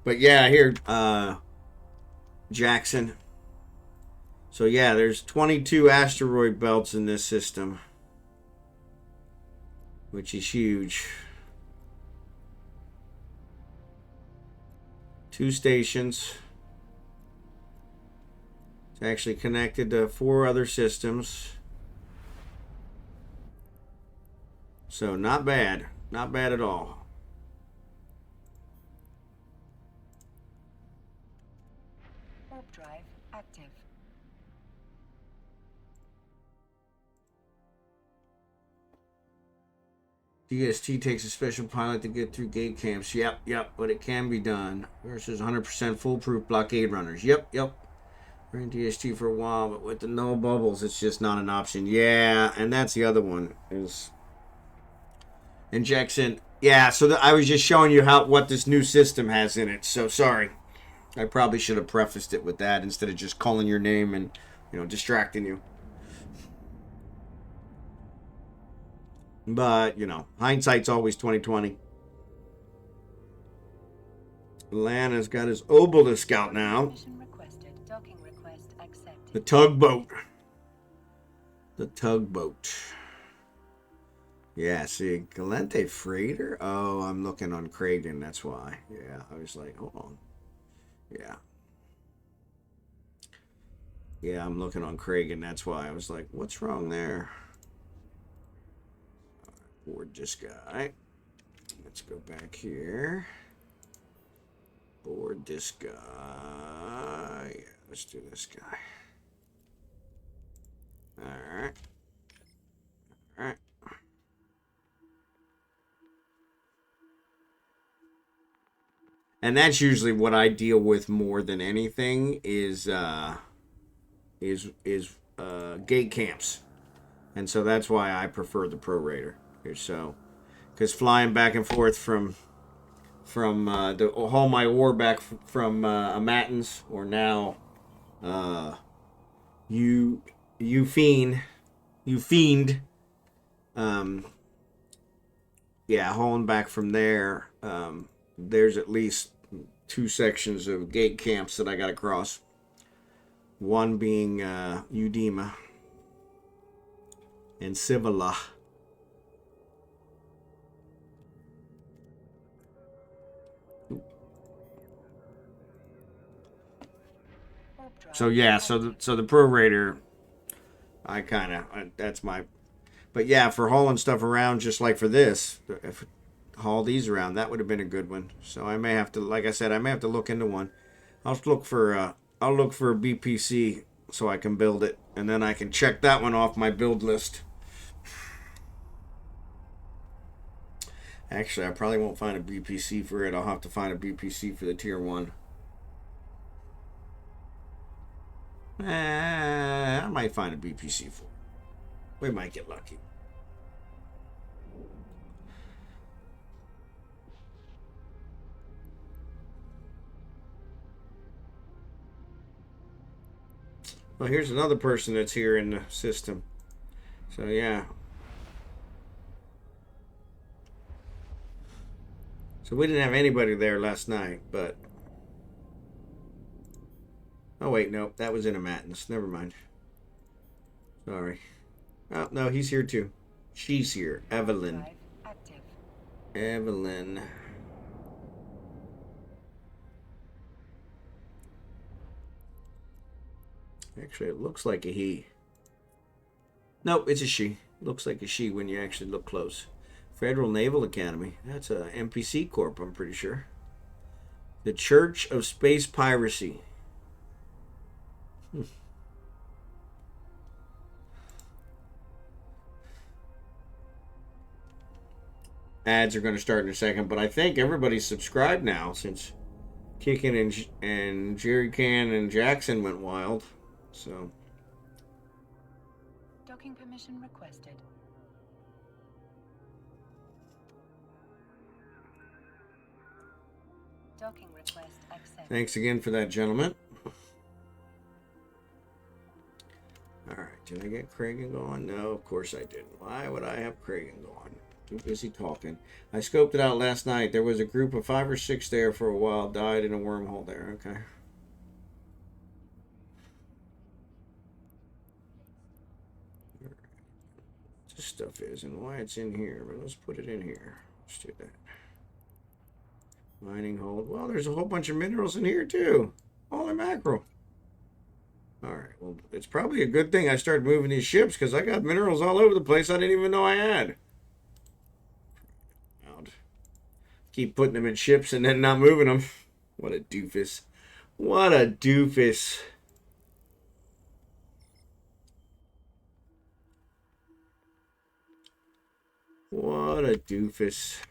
But yeah, here, Jackson. So yeah, there's 22 asteroid belts in this system, which is huge. 2 stations. It's actually connected to 4 other systems. So not bad. Not bad at all. Warp drive active. DST takes a special pilot to get through gate camps. Yep, but it can be done. Versus 100% foolproof blockade runners. Yep. We're in DST for a while, but with the no bubbles, it's just not an option. Yeah, and that's the other one is injection. Yeah, so I was just showing you what this new system has in it. So sorry, I probably should have prefaced it with that instead of just calling your name and distracting you. But hindsight's always 2020. Lana's got his obelisk out now. Mission requested. Docking request accepted. The tugboat. The tugboat. Yeah, see, Galente Freighter? Oh, I'm looking on Kragan, that's why. Yeah, I was like, hold on. Yeah. Yeah, I'm looking on Kragan, that's why. I was like, what's wrong there? Board this guy. Let's go back here. Board this guy. Yeah, let's do this guy. Alright. Alright. And that's usually what I deal with more than anything is gate camps. And so that's why I prefer the Pro Raider. So, because flying back and forth from to haul my ore back from Amatins or now you fiend yeah, hauling back from there, there's at least 2 sections of gate camps that I got to cross. One being Udima and Civila. So yeah, so the Pro Raider, I kind of that's my, but yeah, for hauling stuff around, just like for this, if haul these around, that would have been a good one. So I may have to, like I said, I may have to look into one. I'll look for a BPC so I can build it, and then I can check that one off my build list. Actually, I probably won't find a BPC for it. I'll have to find a BPC for the tier 1. I might find a BPC for it. We might get lucky. Well, here's another person that's here in the system. So, yeah. So, we didn't have anybody there last night, but... Oh, wait, no. That was in a Matins. Never mind. Sorry. Oh, no, he's here too. She's here. Evelyn. Evelyn. Actually, it looks like a he. Nope, it's a she. Looks like a she when you actually look close. Federal Naval Academy. That's a NPC Corp, I'm pretty sure. The Church of Space Piracy. Ads are going to start in a second, but I think everybody's subscribed now since Kickin and Jerry Can and Jackson went wild. So. Docking permission requested. Docking request accepted. Thanks again for that, gentlemen. Alright, did I get Kragan going? No, of course I didn't. Why would I have Kragan going? Too busy talking. I scoped it out last night. There was a group of 5 or 6 there for a while. Died in a wormhole there. Okay. What this stuff is and why it's in here. But let's put it in here. Let's do that. Mining hold. Well, there's a whole bunch of minerals in here too. Holy mackerel. Alright, well, it's probably a good thing I started moving these ships because I got minerals all over the place I didn't even know I had. Keep putting them in ships and then not moving them. What a doofus. What a doofus. What a doofus.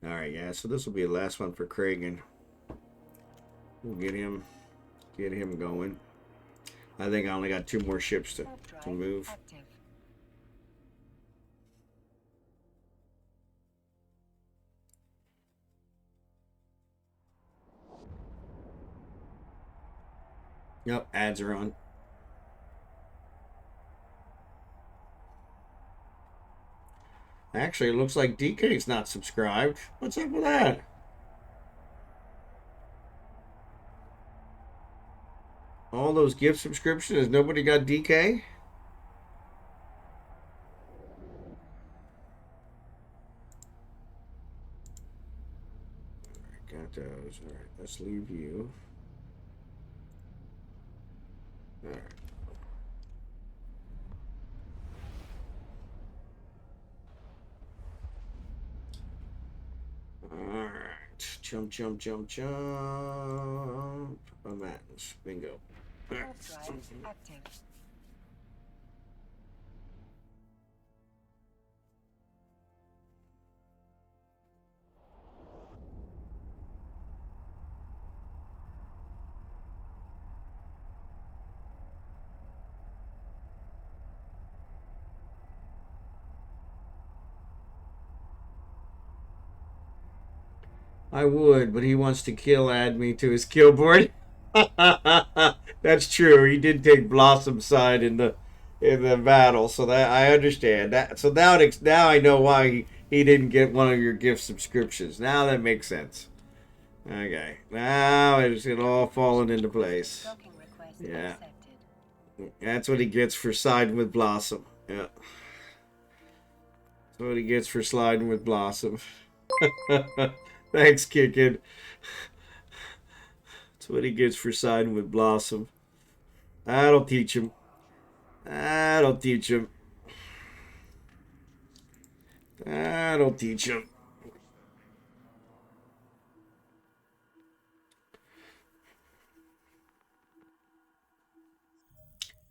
Alright, yeah, so this will be the last one for Kragan. We'll get him going. I think I only got 2 more ships to move. Active. Yep, ads are on. Actually, it looks like DK's not subscribed. What's up with that? All those gift subscriptions, nobody got DK? Got those. All right, let's leave you. All right. All right. Jump, jump, jump, jump. I'm at bingo. All right. Drive active. I would, but he wants to add me to his kill board. That's true. He did take Blossom's side in the battle, so that I understand that. So now I know why he didn't get one of your gift subscriptions. Now that makes sense. Okay, now it's all falling into place. Yeah, that's what he gets for siding with Blossom. Yeah, that's what he gets for sliding with Blossom. Thanks, Kickin. That's what he gets for siding with Blossom. That'll teach him. That'll teach him. That'll teach him.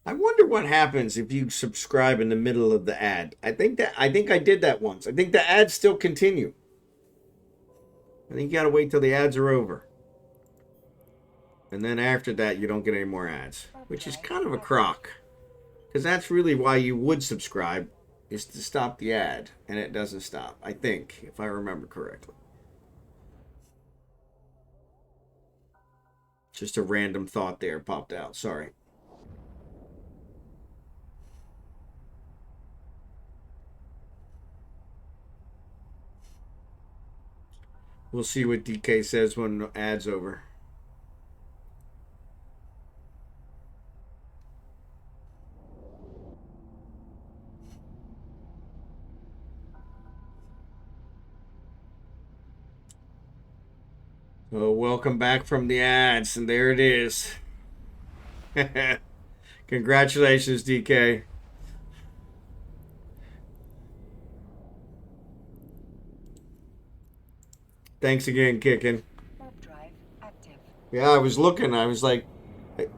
I wonder what happens if you subscribe in the middle of the ad. I think I did that once. I think the ads still continue. I think you gotta wait till the ads are over. And then after that, you don't get any more ads. Which is kind of a crock. Because that's really why you would subscribe, is to stop the ad. And it doesn't stop, I think, if I remember correctly. Just a random thought there popped out. Sorry. We'll see what DK says when the ad's over. So welcome back from the ads, and there it is. Congratulations, DK. Thanks again, Kicking. Warp drive active. Yeah, I was looking. I was like,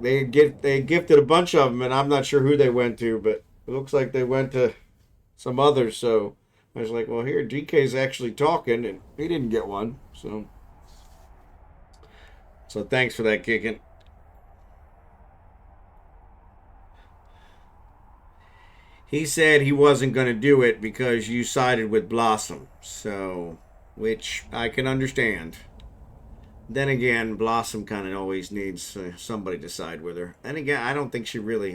they gifted a bunch of them, and I'm not sure who they went to, but it looks like they went to some others. So I was like, well, here DK's actually talking, and he didn't get one. So thanks for that, Kicking. He said he wasn't going to do it because you sided with Blossom. So, which I can understand. Then again, Blossom kind of always needs somebody to side with her. And again, I don't think she really.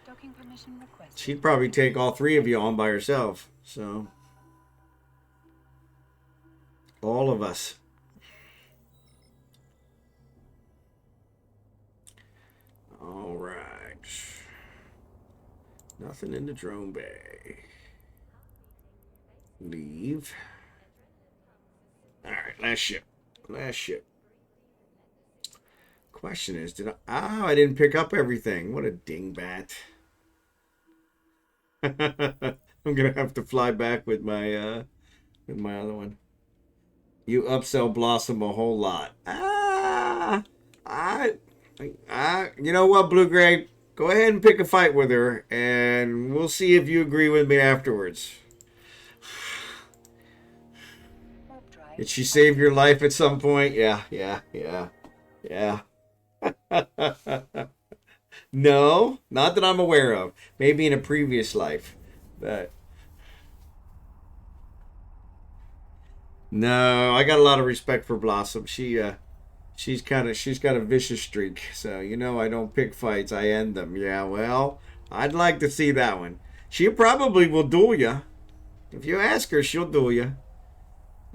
Docking permission requested. She'd probably take all three of you on by herself. So, all of us. All right. Nothing in the drone bay. Leave. All right, last ship. Last ship. Question is, did I? Oh, I didn't pick up everything. What a dingbat. I'm gonna have to fly back with my other one. You upsell Blossom a whole lot. You know what, Blue Gray? Go ahead and pick a fight with her, and we'll see if you agree with me afterwards. Did she save your life at some point? Yeah. No, not that I'm aware of. Maybe in a previous life, but no, I got a lot of respect for Blossom. She's got a vicious streak. So I don't pick fights, I end them. Yeah, well, I'd like to see that one. She probably will duel you. If you ask her, she'll duel you.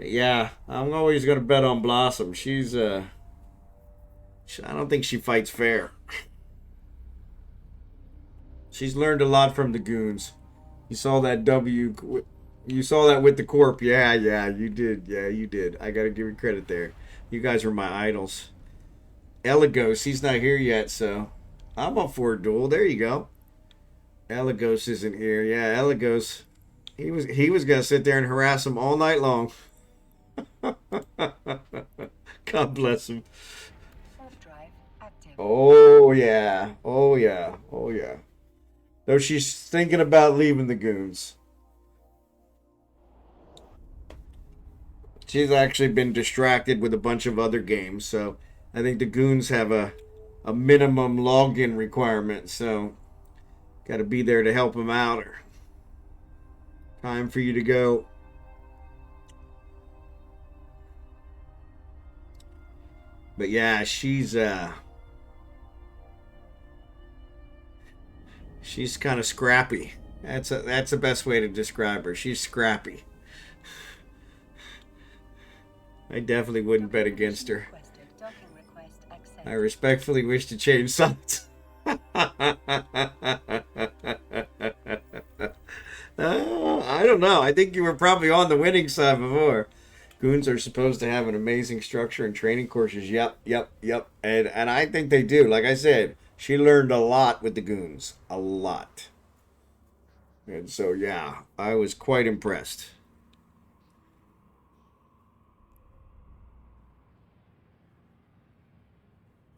Yeah, I'm always gonna bet on Blossom. I don't think she fights fair. She's learned a lot from the goons. You saw that You saw that with the corp. Yeah, you did. Yeah, you did. I gotta give you credit there. You guys were my idols. Elagos, he's not here yet, so I'm up for a duel. There you go. Elagos isn't here. Yeah, Elagos. He was gonna sit there and harass him all night long. God bless him. Drive active. Oh yeah. Though she's thinking about leaving the goons. She's actually been distracted with a bunch of other games, so I think the goons have a minimum login requirement, so got to be there to help them out. Or time for you to go. But yeah, she's kind of scrappy. That's the best way to describe her. She's scrappy. I definitely wouldn't bet against her. I respectfully wish to change sides. I don't know. I think you were probably on the winning side before. Goons are supposed to have an amazing structure and training courses. Yep. And I think they do. Like I said, she learned a lot with the goons. A lot. And so, yeah, I was quite impressed.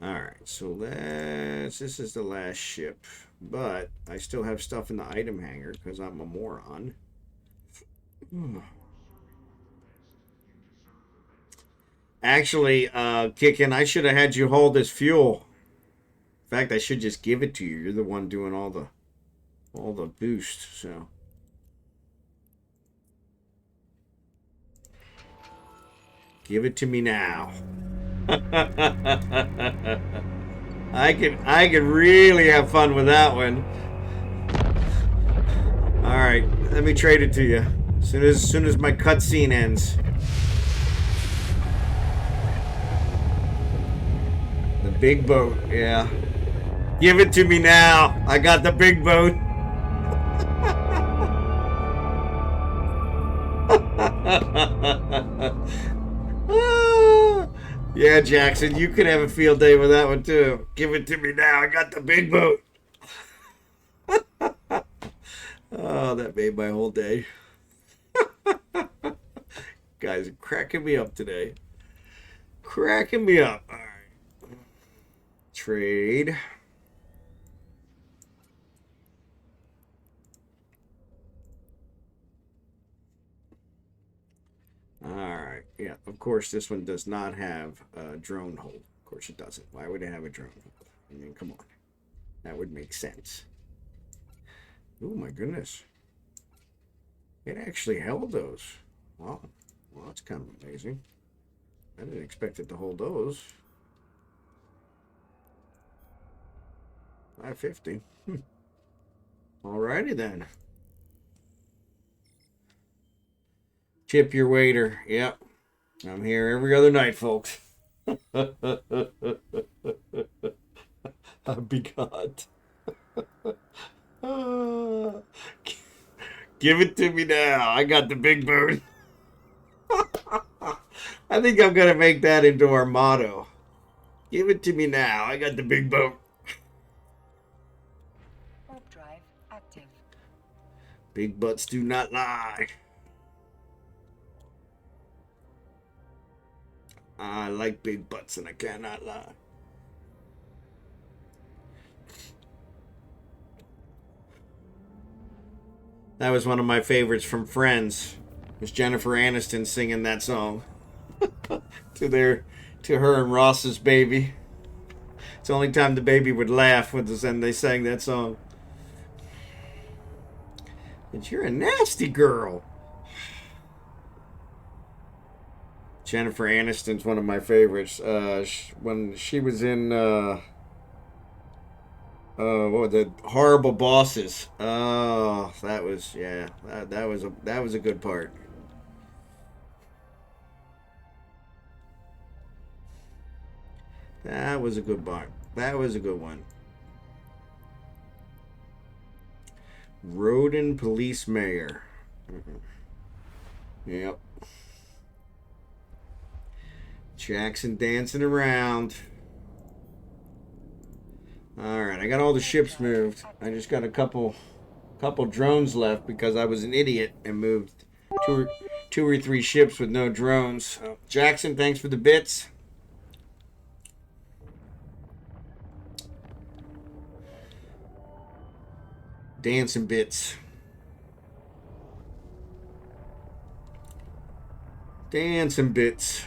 Alright, so this is the last ship. But I still have stuff in the item hanger because I'm a moron. Actually, Kickin', I should have had you haul this fuel. In fact, I should just give it to you. You're the one doing all the boost, so. Give it to me now. I could really have fun with that one. All right, let me trade it to you. As soon as my cutscene ends. The big boat, yeah. Give it to me now. I got the big boat. Yeah, Jackson, you could have a field day with that one too. Give it to me now. I got the big boat. Oh, that made my whole day. Guys are cracking me up today. Cracking me up. All right. Trade. All right. Yeah, of course, this one does not have a drone hold. Of course, it doesn't. Why would it have a drone hold? I mean, come on. That would make sense. Oh, my goodness. It actually held those. Wow. Well, that's kind of amazing. I didn't expect it to hold those. 550. Alrighty then. Tip your waiter. Yep. I'm here every other night, folks. I'll be God. Give it to me now. I got the big bird. I think I'm going to make that into our motto. Give it to me now. I got the big boat. Warp drive active. Big butts do not lie. I like big butts and I cannot lie. That was one of my favorites from Friends. It was Jennifer Aniston singing that song to her and Ross's baby. It's the only time the baby would laugh when they sang that song. But you're a nasty girl. Jennifer Aniston's one of my favorites. When she was in what was the Horrible Bosses? Oh, that was that was a good part. That was a good part. That was a good one. Rodin Police Mayor. Yep. Jackson dancing around. Alright, I got all the ships moved. I just got a couple drones left because I was an idiot and moved two or three ships with no drones. Jackson, thanks for the bits. Dancing bits. Dancing bits.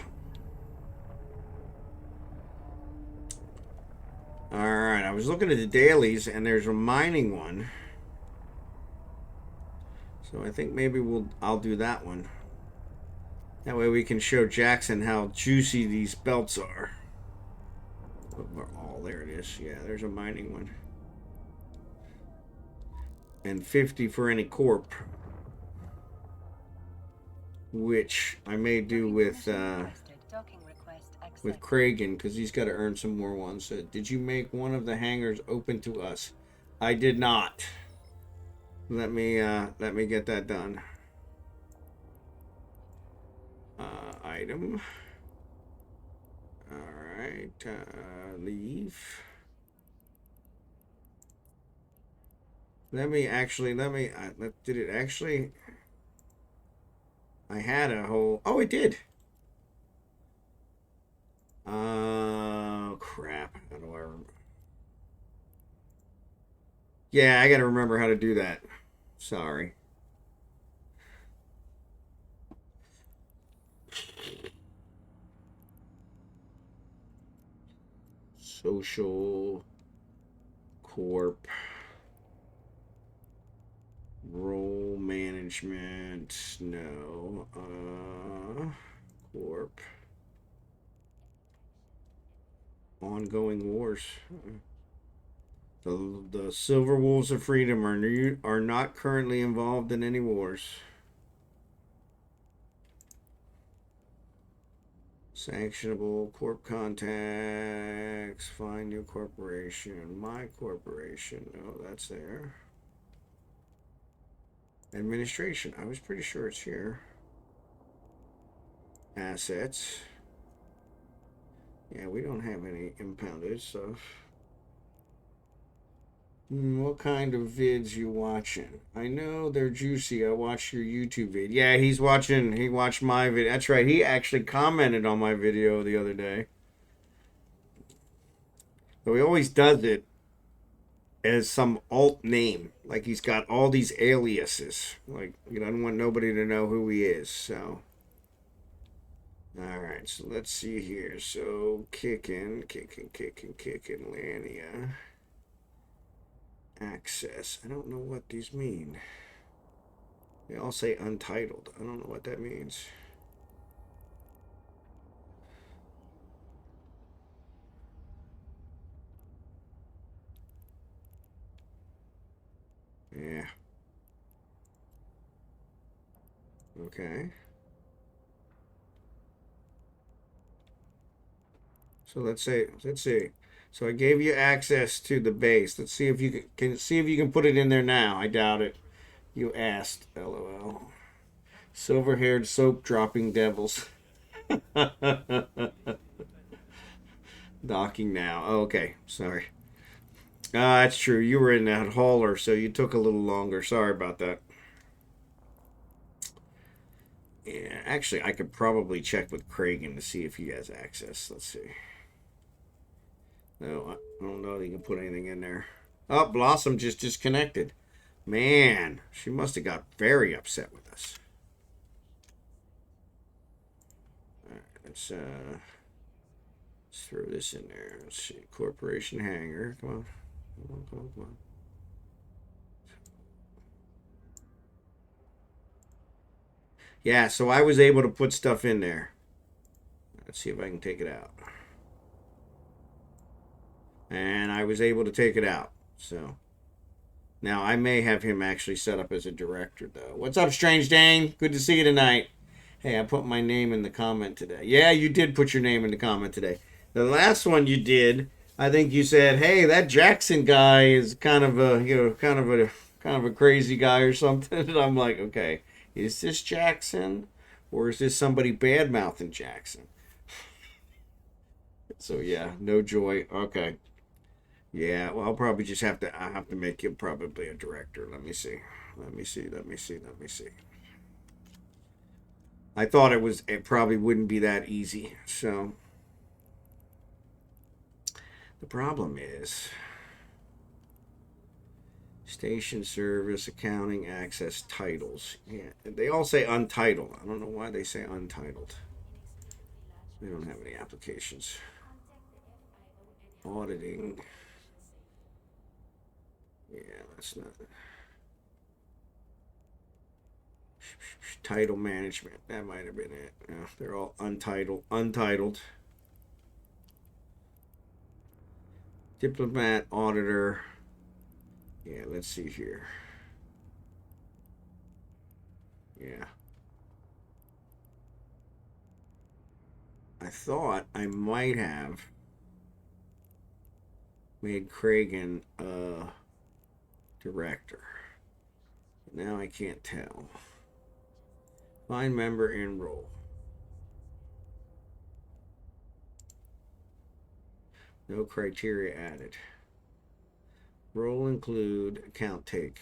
Alright, I was looking at the dailies and there's a mining one. So I think maybe I'll do that one. That way we can show Jackson how juicy these belts are. Oh, there it is. Yeah, there's a mining one. And 50 for any corp. Which I may do with Kragan, because he's got to earn some more ones. Did you make one of the hangars open to us? I did not. Let me get that done. Item. All right. Leave. Did it actually? I had a whole. Oh, it did. Crap. How do I remember? Yeah, I gotta remember how to do that. Sorry. Social Corp. Role management. No. Corp. Ongoing wars. The Silver Wolves of Freedom are not currently involved in any wars. Sanctionable corp contacts. Find new corporation. My corporation. Oh, that's there. Administration. I was pretty sure it's here. Assets. Yeah, we don't have any impounded stuff. What kind of vids you watching? I know they're juicy. I watched your YouTube vid. Yeah, he watched my video. That's right. He actually commented on my video the other day. So he always does it as some alt name. Like he's got all these aliases. Like, I don't want nobody to know who he is. So, all right. So let's see here. So kicking, Lania. Access. I don't know what these mean. They all say untitled. I don't know what that means. Yeah. Okay. So let's see. So I gave you access to the base. Let's see if you can see if you can put it in there now. I doubt it. You asked. LOL. Silver-haired soap dropping devils. Docking now. Oh, okay. Sorry. That's true. You were in that hauler, so you took a little longer. Sorry about that. Yeah, actually, I could probably check with Kragan to see if he has access. Let's see. No, I don't know if he can put anything in there. Oh, Blossom just disconnected. Man, she must have got very upset with us. All right, let's throw this in there. Let's see. Corporation hangar. Come on. Come on. Yeah, so I was able to put stuff in there. Let's see if I can take it out. And I was able to take it out. So now I may have him actually set up as a director, though. What's up, strangedane? Good to see you tonight. Hey, I put my name in the comment today. Yeah, you did put your name in the comment today. The last one you did, I think you said, "Hey, that Jackson guy is kind of a crazy guy or something." And I'm like, "Okay, is this Jackson, or is this somebody bad mouthing Jackson?" So yeah, no joy. Okay, yeah. Well, I have to make him probably a director. Let me see. Let me see. I thought it probably wouldn't be that easy. So the problem is station service, accounting, access, titles. Yeah, they all say untitled. I don't know why they say untitled. They don't have any applications. Auditing. Yeah, that's not. Title management. That might have been it. No, they're all untitled. Untitled. Diplomat, auditor. Yeah, let's see here. Yeah. I thought I might have made Kragan a director. Now I can't tell. Find member, enroll. No criteria added. Role include account take.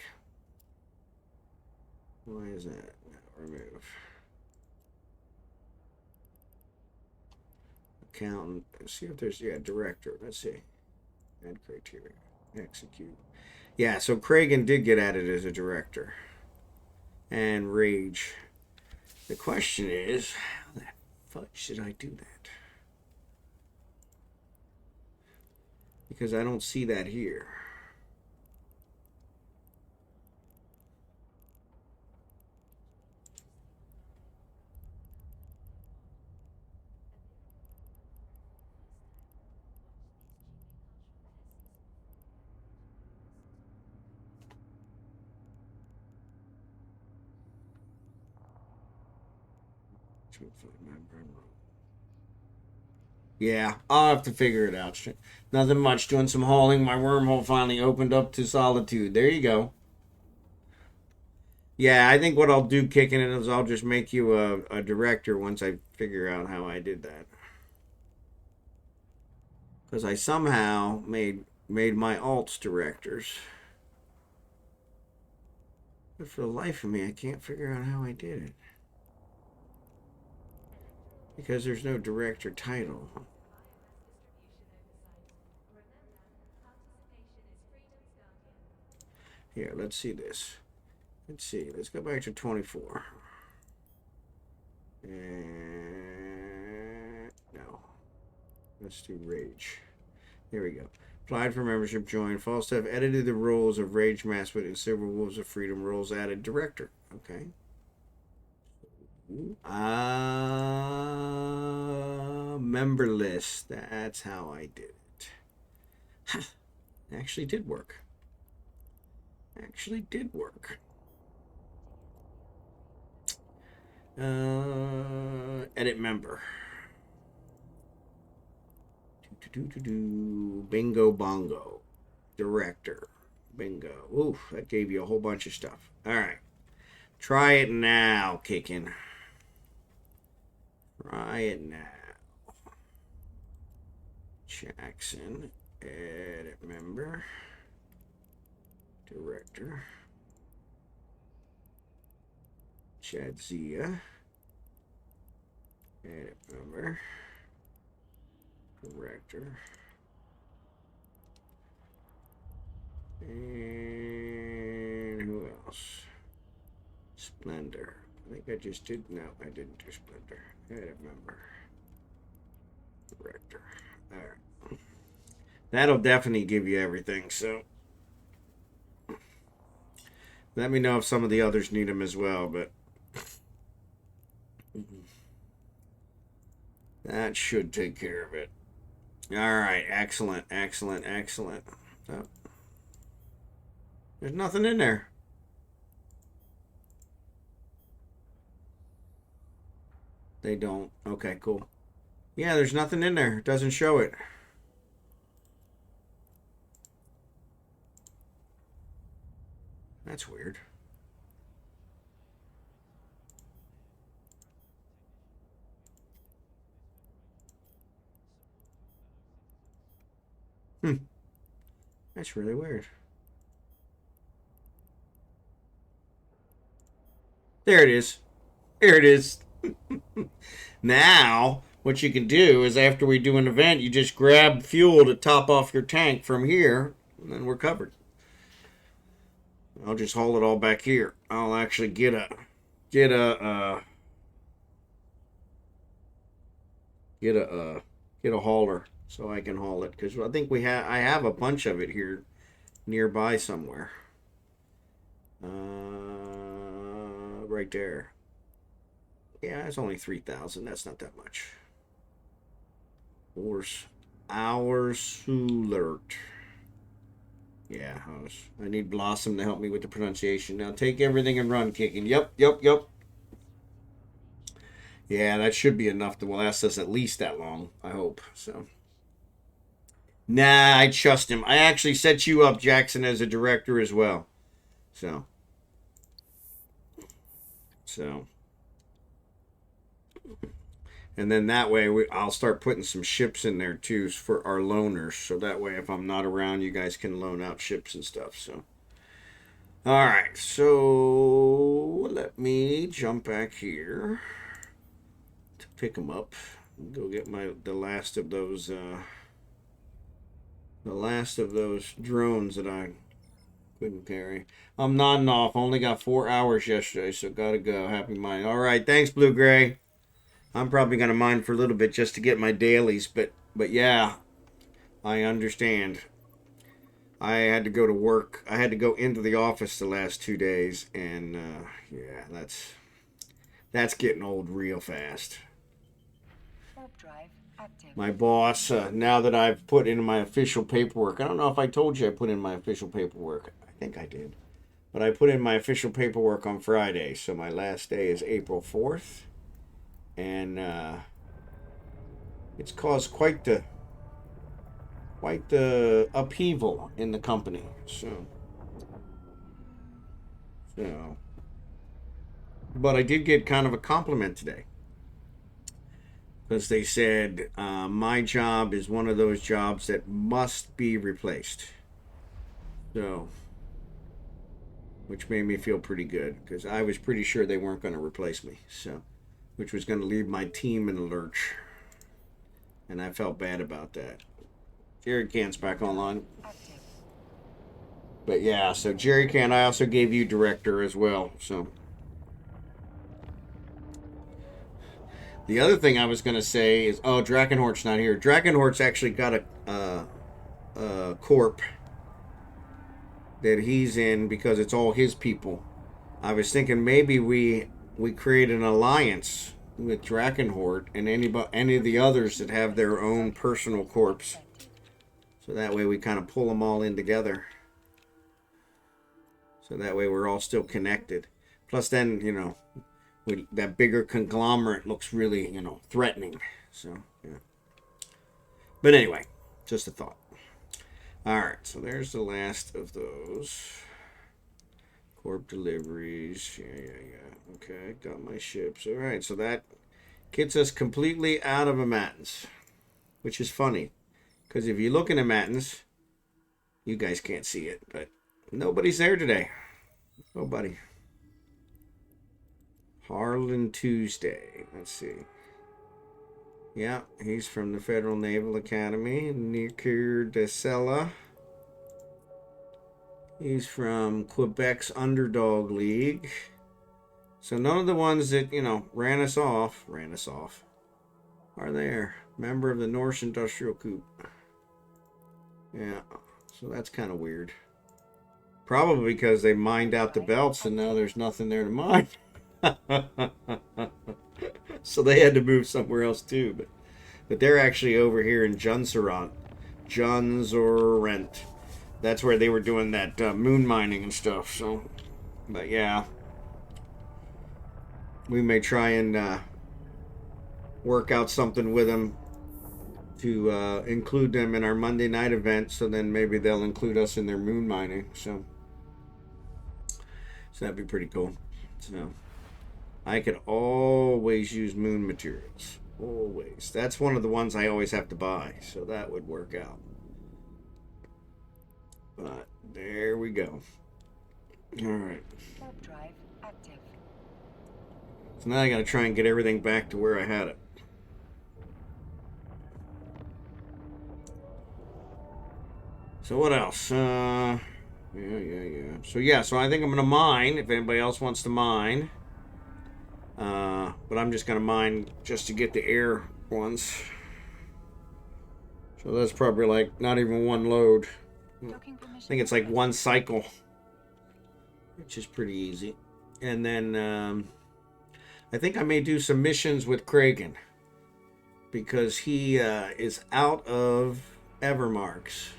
Why is that? Remove. Accountant. Let's see if there's, yeah, director. Let's see. Add criteria. Execute. Yeah, so Kragan did get added as a director. And Rage. The question is, how the fudge did I do that? Because I don't see that here. Yeah, I'll have to figure it out. Nothing much. Doing some hauling. My wormhole finally opened up to solitude. There you go. Yeah, I think what I'll do kicking it is I'll just make you a director once I figure out how I did that. because I somehow made my alts directors. But for the life of me, I can't figure out how I did it. Because there's no director title. Here, let's see this. Let's see. Let's go back to 24. And no. Let's do Rage. There we go. Applied for membership, joined. Falstaff edited the roles of Rage Master and Silverwolves of Freedom. Roles added. Director. Okay. Member list. That's how I did it. Huh. Actually did work. Actually did work. Edit member. Bingo bongo. Director. Bingo. Oof, that gave you a whole bunch of stuff. All right. Try it now, kicking. Try it now. Jackson. Edit member. Director. Chadzia. Edit member. Director. And who else? Splendor. I think I just did. No, I didn't do Splendor. Edit member. Director. Alright. That'll definitely give you everything, so. Let me know if some of the others need them as well, but. That should take care of it. Alright, excellent, excellent, excellent. Oh. There's nothing in there. They don't. Okay, cool. Yeah, there's nothing in there. It doesn't show it. That's weird. That's really weird. There it is. There it is. Now, what you can do is after we do an event, you just grab fuel to top off your tank from here, and then we're covered. I'll just haul it all back here. I'll actually get a hauler so I can haul it, because I think I have a bunch of it here nearby somewhere. Right there. Yeah, it's only 3,000. That's not that much. Hours alert. Yeah, I need Blossom to help me with the pronunciation. Now take everything and run, kicking. Yep. Yeah, that should be enough to last us at least that long, I hope. So. Nah, I trust him. I actually set you up, Jackson, as a director as well. So. And then that way, I'll start putting some ships in there too for our loaners. So that way, if I'm not around, you guys can loan out ships and stuff. So, all right. So let me jump back here to pick them up. Go get the last of those drones that I couldn't carry. I'm nodding off. Only got 4 hours yesterday, so gotta go. Happy mine. All right. Thanks, Blue Gray. I'm probably going to mine for a little bit just to get my dailies, but yeah, I understand. I had to go to work. I had to go into the office the last 2 days, and yeah, that's getting old real fast. Drive active. My boss, now that I've put in my official paperwork, I don't know if I told you I put in my official paperwork. I think I did. But I put in my official paperwork on Friday, so my last day is April 4th. And it's caused quite the upheaval in the company. So, but I did get kind of a compliment today, because they said my job is one of those jobs that must be replaced. So, which made me feel pretty good because I was pretty sure they weren't going to replace me. So, which was going to leave my team in a lurch, and I felt bad about that. Jerry Can's back online. But yeah, so Jerry Can, I also gave you director as well. So the other thing I was going to say is, oh, Drakenhort's not here. Drakenhort's actually got a corp that he's in because it's all his people. I was thinking maybe we create an alliance with Drakenhort and any of the others that have their own personal corps. So that way we kind of pull them all in together. So that way we're all still connected. Plus then, you know, that bigger conglomerate looks really, you know, threatening. So, yeah. But anyway, just a thought. All right, so there's the last of those. Corp deliveries. Yeah. Okay, got my ships. All right, so that gets us completely out of Amatens, which is funny. Because if you look in Amatens, you guys can't see it, but nobody's there today. Nobody. Harlan Tuesday. Let's see. Yeah, he's from the Federal Naval Academy. Nikir Desella. He's from Quebec's Underdog League. So none of the ones that, you know, ran us off, are there. Member of the Norse Industrial Coup. Yeah, so that's kind of weird. Probably because they mined out the belts and now there's nothing there to mine. So they had to move somewhere else too. But they're actually over here in Junsorant. That's where they were doing that moon mining and stuff. So, but yeah. We may try and work out something with them to include them in our Monday night event. So then maybe they'll include us in their moon mining. So that'd be pretty cool. So I could always use moon materials. Always. That's one of the ones I always have to buy. So that would work out. But there we go. All right. Warp drive active. So now I got to try and get everything back to where I had it. So what else? Yeah. So I think I'm gonna mine. If anybody else wants to mine, but I'm just gonna mine just to get the air ones. So that's probably like not even one load. I think it's like one cycle, which is pretty easy. And then I think I may do some missions with Kragan because he is out of Evermarks.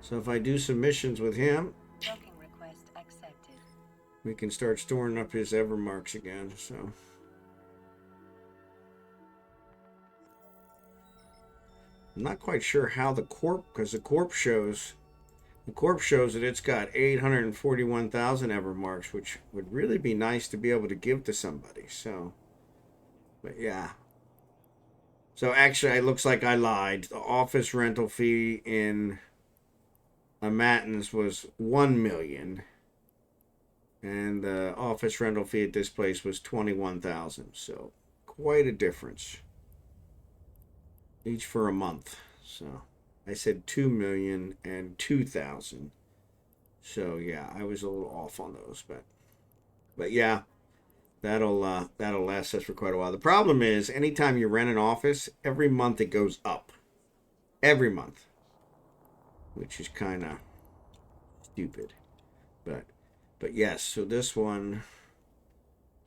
So if I do some missions with him, Docking request accepted. we can start storing up his Evermarks again. So I'm not quite sure how the corp, because the corp shows that it's got 841,000 Evermarks, which would really be nice to be able to give to somebody. So, but yeah. So actually, it looks like I lied. The office rental fee in Amatens was 1 million, and the office rental fee at this place was 21,000. So quite a difference. Each for a month. So I said 2 million and 2,000. So yeah, I was a little off on those, but yeah, that'll last us for quite a while. The problem is, anytime you rent an office, every month it goes up. Every month. Which is kind of stupid. But yes, so this one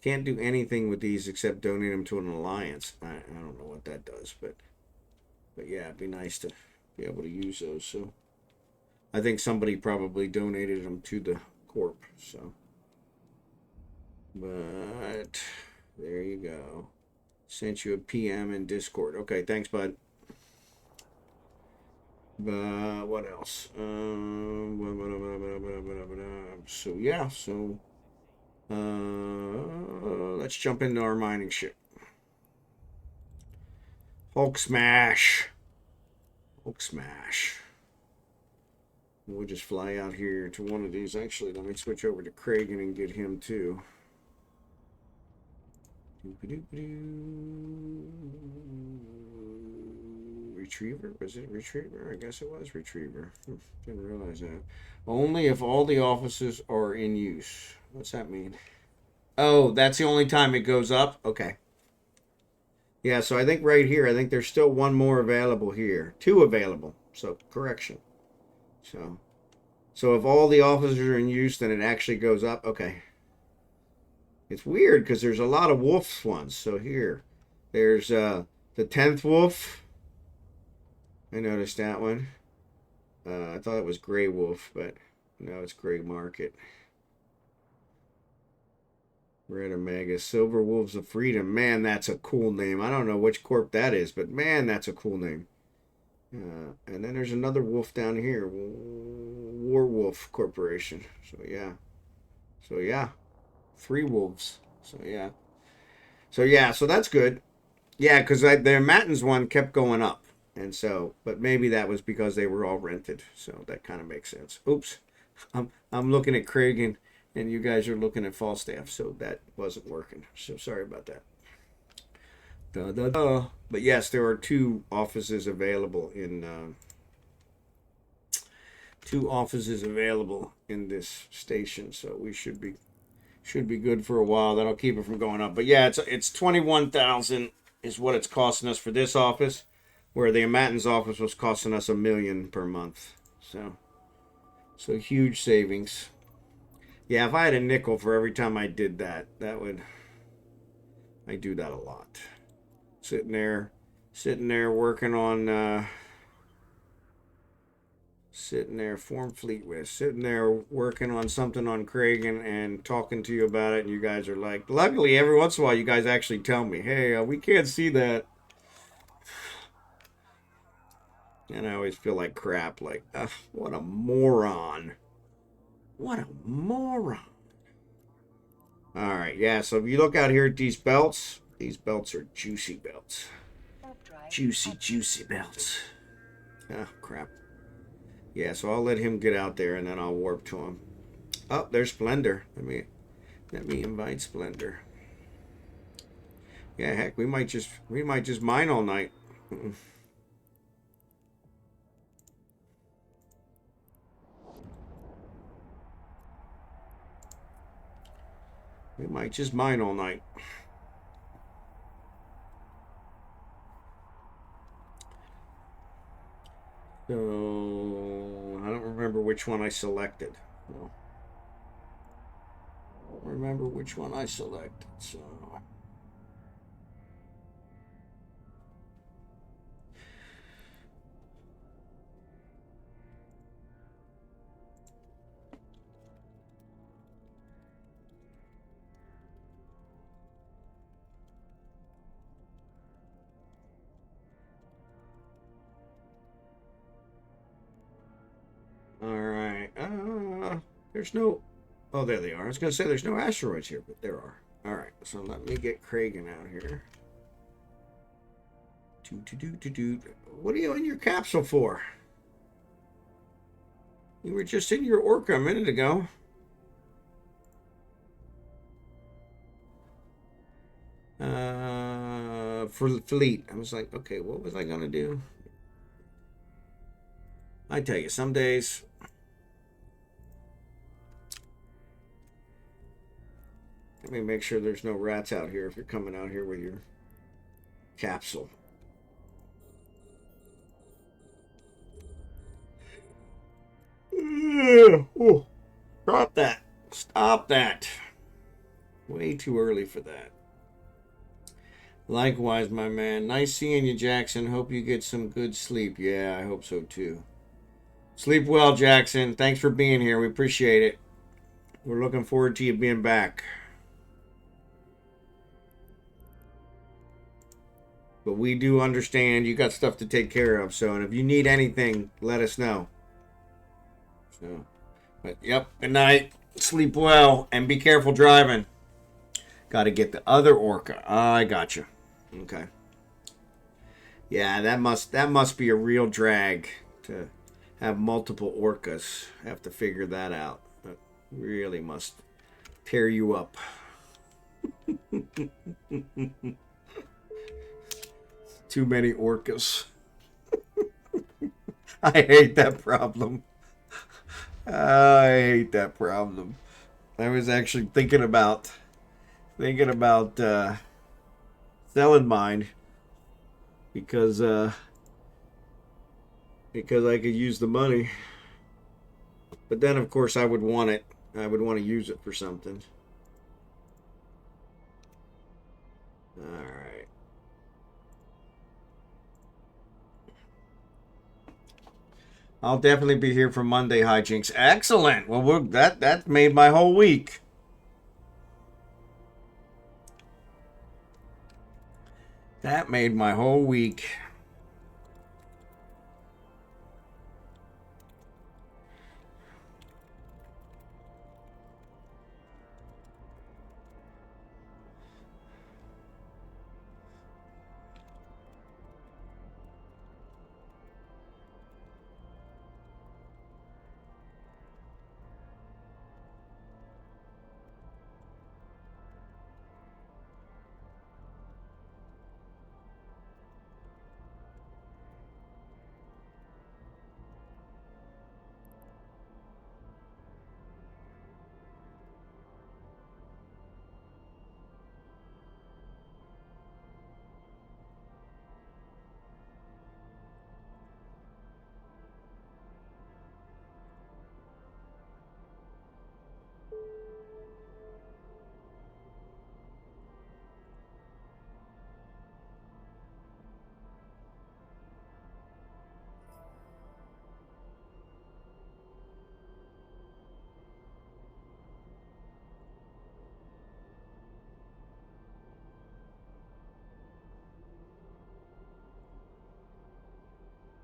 can't do anything with these except donate them to an alliance. I don't know what that does, but yeah, it'd be nice to be able to use those. So I think somebody probably donated them to the corp. So, but there you go. Sent you a PM in Discord. Okay, thanks, bud. But what else? So yeah, let's jump into our mining ship. Hulk smash. Hulk smash. We'll just fly out here to one of these. Actually, let me switch over to Kragan and get him too. Retriever? Was it Retriever? I guess it was Retriever. Didn't realize that. Only if all the offices are in use. What's that mean? Oh, that's the only time it goes up? Okay. Yeah, so I think right here, I think there's still one more available here. 2 available. So, correction. So if all the officers are in use, then it actually goes up. Okay. It's weird because there's a lot of wolf ones. So here, there's the 10th wolf. I noticed that one. I thought it was Gray Wolf, but no, it's Gray Market. Red Omega, Silver Wolves of Freedom. Man, that's a cool name. I don't know which corp that is, but man, that's a cool name. And then there's another wolf down here, Warwolf Corporation. So yeah, 3 wolves. So that's good. Yeah, because the Matins one kept going up, and so, but maybe that was because they were all rented. So that kind of makes sense. Oops, I'm looking at Kragan, and you guys are looking at Falstaff, so that wasn't working. So sorry about that. But yes, there are 2 offices available in 2 offices available in this station, so we should be good for a while. That'll keep it from going up. But yeah, it's 21,000 is what it's costing us for this office, where the Matins office was costing us $1 million per month. So huge savings. Yeah, if I had a nickel for every time I did that, I do that a lot. Sitting there working on Form Fleet with, sitting there working on something on Kragan and talking to you about it, and you guys are like, luckily every once in a while you guys actually tell me, hey, we can't see that. And I always feel like crap, like, what a moron. What a moron. Alright, yeah, so if you look out here at these belts are juicy belts. Juicy belts. Oh, crap. Yeah, so I'll let him get out there and then I'll warp to him. Oh, there's Splendor. Let me invite Splendor. Yeah, heck, we might just mine all night. We might just mine all night. So I don't remember which one I selected. No. I don't remember which one I selected. So all right. There's no. Oh, there they are. I was gonna say there's no asteroids here, but there are. All right. So let me get Kragan out here. What are you in your capsule for? You were just in your Orca a minute ago. For fleet. I was like, okay, what was I gonna do? I tell you, some days. Let me make sure there's no rats out here if you're coming out here with your capsule. Oh, stop that. Stop that. Way too early for that. Likewise, my man. Nice seeing you, Jackson. Hope you get some good sleep. Yeah, I hope so too. Sleep well, Jackson. Thanks for being here. We appreciate it. We're looking forward to you being back. But we do understand you got stuff to take care of. So, and if you need anything, let us know. So, but yep, good night. Sleep well and be careful driving. Got to get the other Orca. I got you. Okay. Yeah, that must be a real drag to have multiple orcas. Have to figure that out. That really must tear you up. Too many orcas. I hate that problem. I hate that problem. I was actually thinking about selling mine because because I could use the money. But then of course I would want it. I would want to use it for something. All right. I'll definitely be here for Monday hijinks. Excellent. Well, that made my whole week. That made my whole week.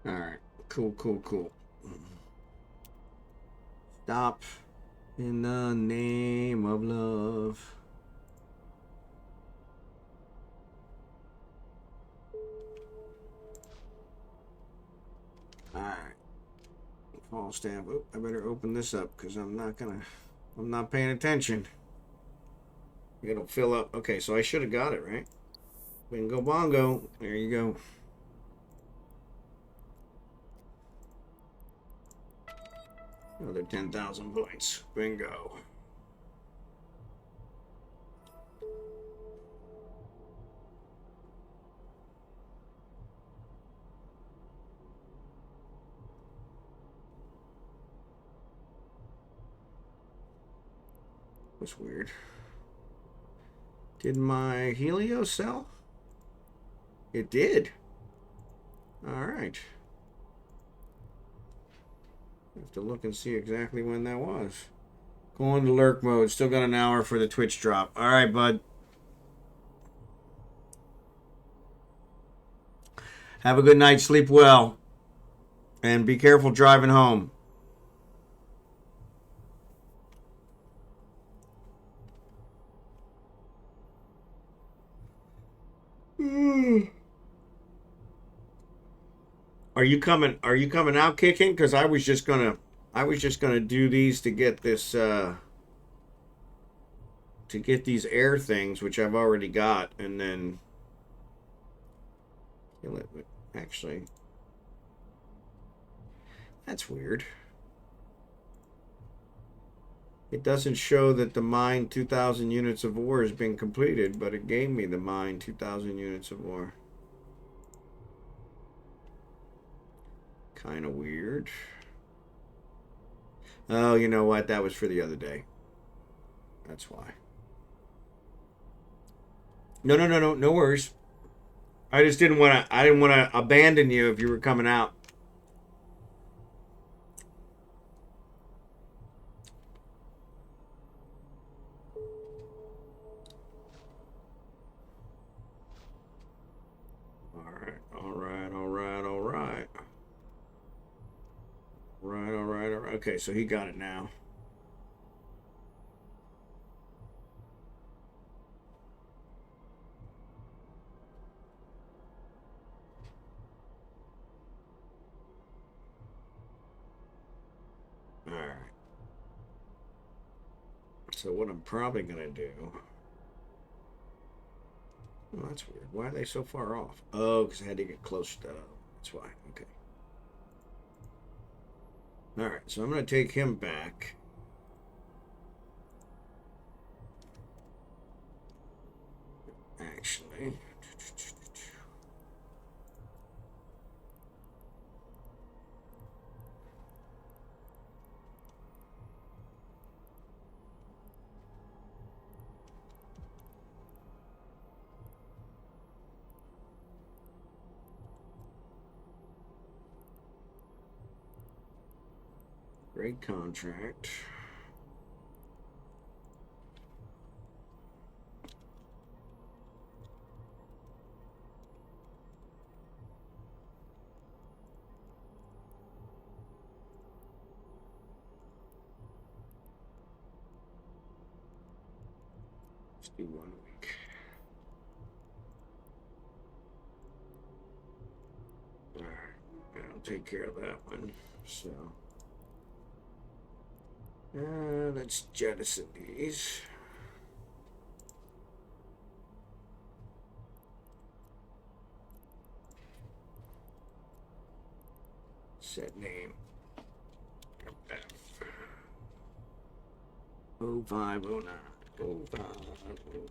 All right. Cool, cool, cool. Stop in the name of love. All right. Fall stamp. Oh, I better open this up because I'm not paying attention. It'll fill up. Okay, so I should have got it, right? Bingo bongo. There you go. Another 10,000 points. Bingo. That's weird. Did my Helio sell? It did. All right. Have to look and see exactly when that was. Going to lurk mode. Still got an hour for the Twitch drop. All right, bud. Have a good night. Sleep well. And be careful driving home. Are you coming out kicking? Because I was just gonna do these to get this to get these air things, which I've already got, and then kill it. But actually, that's weird. It doesn't show that the mine 2,000 units of ore has been completed, but it gave me the mine 2,000 units of ore. Kind of weird. Oh, you know what? That was for the other day. That's why. No worries. I just didn't want to abandon you if you were coming out. All right. Okay, so he got it now. So what I'm probably gonna do. Oh, that's weird. Why are they so far off? Oh, because I had to get close to. That's why. Okay. All right. So I'm gonna take him back. Actually. Great contract. Let's do 1 week. All right. I'll take care of that one. So. Let's jettison these. Set name. 0509. 0509.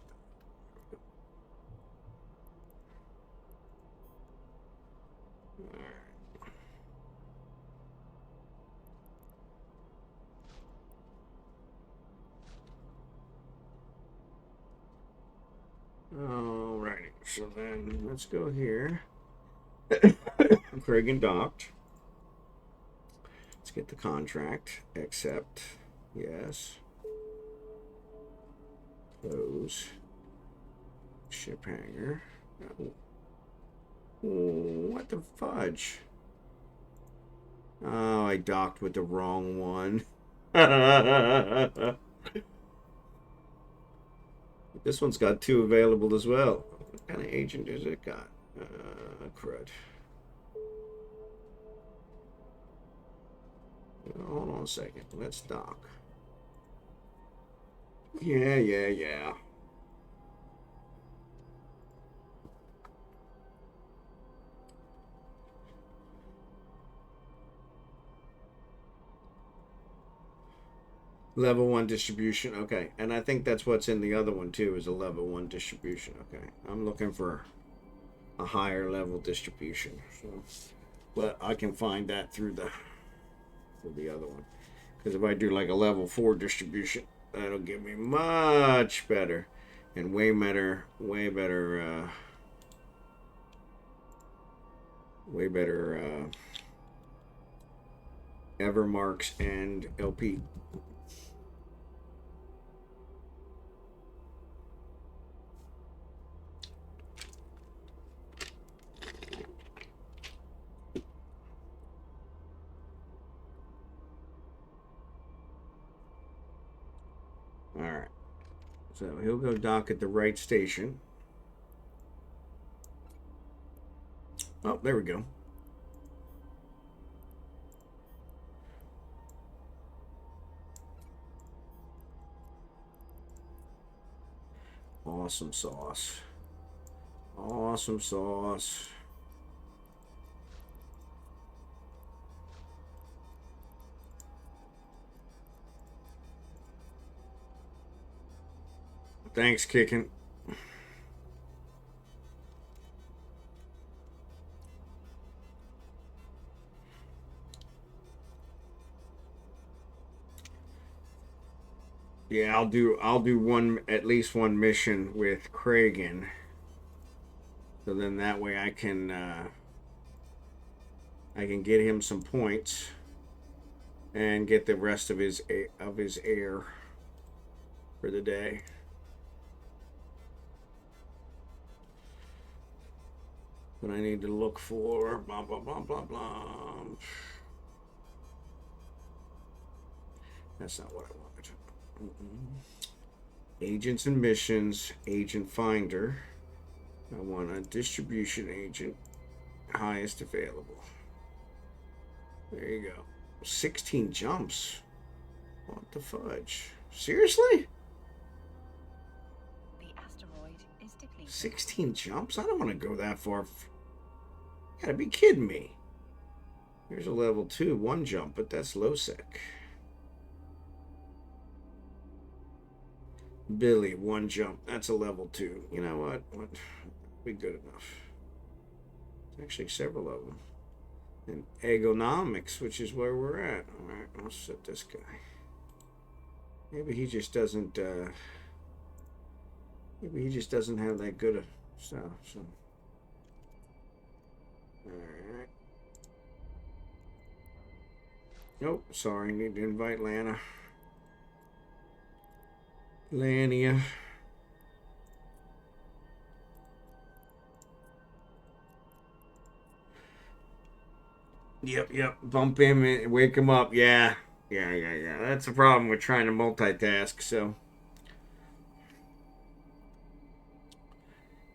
Alrighty, so then let's go here. Craig and docked. Let's get the contract. Accept. Yes. Close. Ship hanger. Oh. What the fudge? Oh, I docked with the wrong one. This one's got 2 available as well. What kind of agent is it got? Crud. Hold on a second. Let's dock. Yeah. Level 1 distribution. Okay. And I think that's what's in the other one too, is a level 1 distribution. Okay. I'm looking for a higher level distribution. So, but I can find that through the other one. Because if I do like a level 4 distribution, that'll give me much better and way better Evermarks and LP. Alright. So he'll go dock at the right station. Oh, there we go. Awesome sauce. Awesome sauce. Thanks, Kicking. Yeah, I'll do one, at least one mission with Kragan. So then that way I can get him some points and get the rest of his air for the day. But I need to look for blah blah blah blah blah. That's not what I wanted. Agents and missions, agent finder. I want a distribution agent, highest available. There you go. 16 jumps. What the fudge? Seriously? The asteroid is depleted. 16 jumps? I don't want to go that far. You gotta be kidding me. Here's a level 2, 1 jump, but that's low sec. Billy, 1 jump. That's a level 2. You know what? What? Be good enough. Actually, several of them. And ergonomics, which is where we're at. All right, I'll set this guy. Maybe he just doesn't. Maybe he just doesn't have that good a stuff. So, all right. Nope. Sorry, need to invite Lana. Lania. Yep. Bump him and wake him up. Yeah. That's the problem with trying to multitask, so.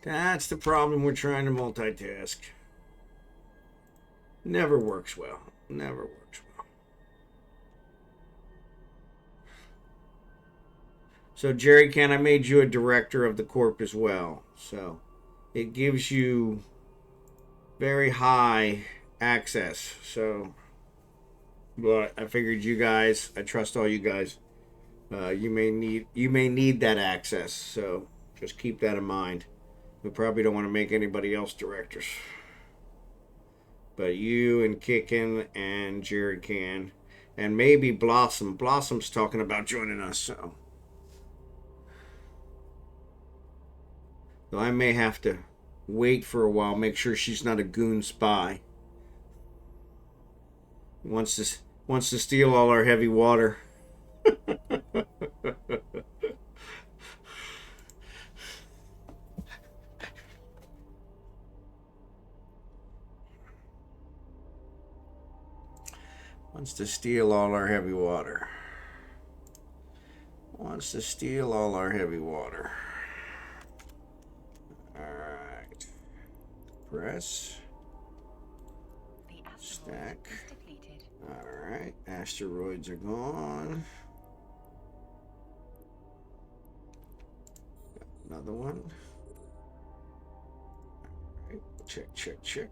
That's the problem with trying to multitask. Never works well. Never works well. So, Jerry Can, I made you a director of the corp as well. So, it gives you very high access. So, but I figured you guys, I trust all you guys. You may need that access. So, just keep that in mind. We probably don't want to make anybody else directors. But you and Kickin and Jerry Can. And maybe Blossom. Blossom's talking about joining us, so. So I may have to wait for a while, make sure she's not a goon spy. Wants to steal all our heavy water. Wants to steal all our heavy water. Wants to steal all our heavy water. Alright. Press. Stack. Alright. Asteroids are gone. Got another one. Alright. Check. Check.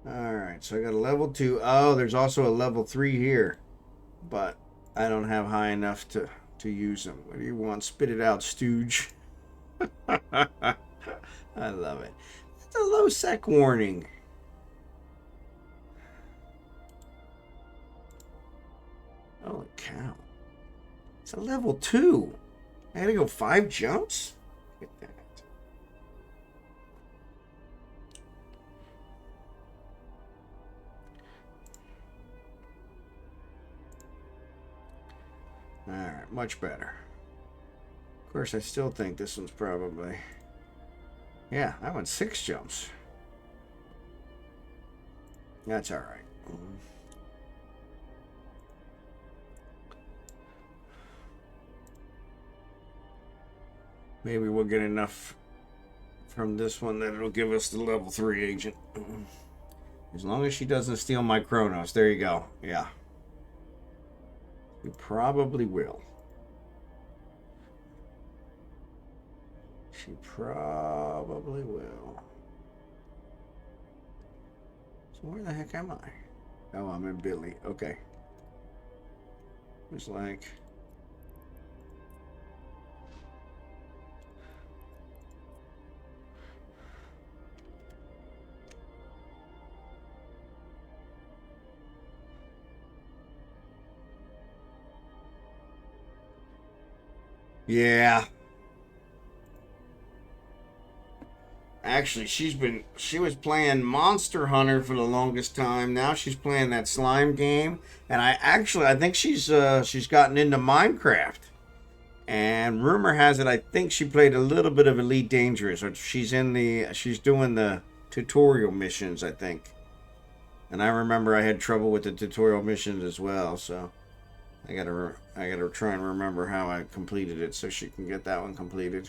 Alright, so I got a level 2. Oh, there's also a level 3 here. But I don't have high enough to use them. What do you want? Spit it out, stooge. I love it. It's a low sec warning. Holy cow. It's a level 2. I gotta go 5 jumps? Look at that. Alright, much better. Of course, I still think this one's probably... Yeah, I went 6 jumps. That's alright. Maybe we'll get enough from this one that it'll give us the level 3 agent. As long as she doesn't steal my Chronos. There you go. Yeah. We probably will. She probably will. So where the heck am I? Oh, I'm in Billy. Okay. It's like... Yeah. Actually, she was playing Monster Hunter for the longest time. Now she's playing that slime game. And I think she's gotten into Minecraft. And rumor has it, I think she played a little bit of Elite Dangerous. Or she's doing the tutorial missions, I think. And I remember I had trouble with the tutorial missions as well, so I gotta try and remember how I completed it so she can get that one completed.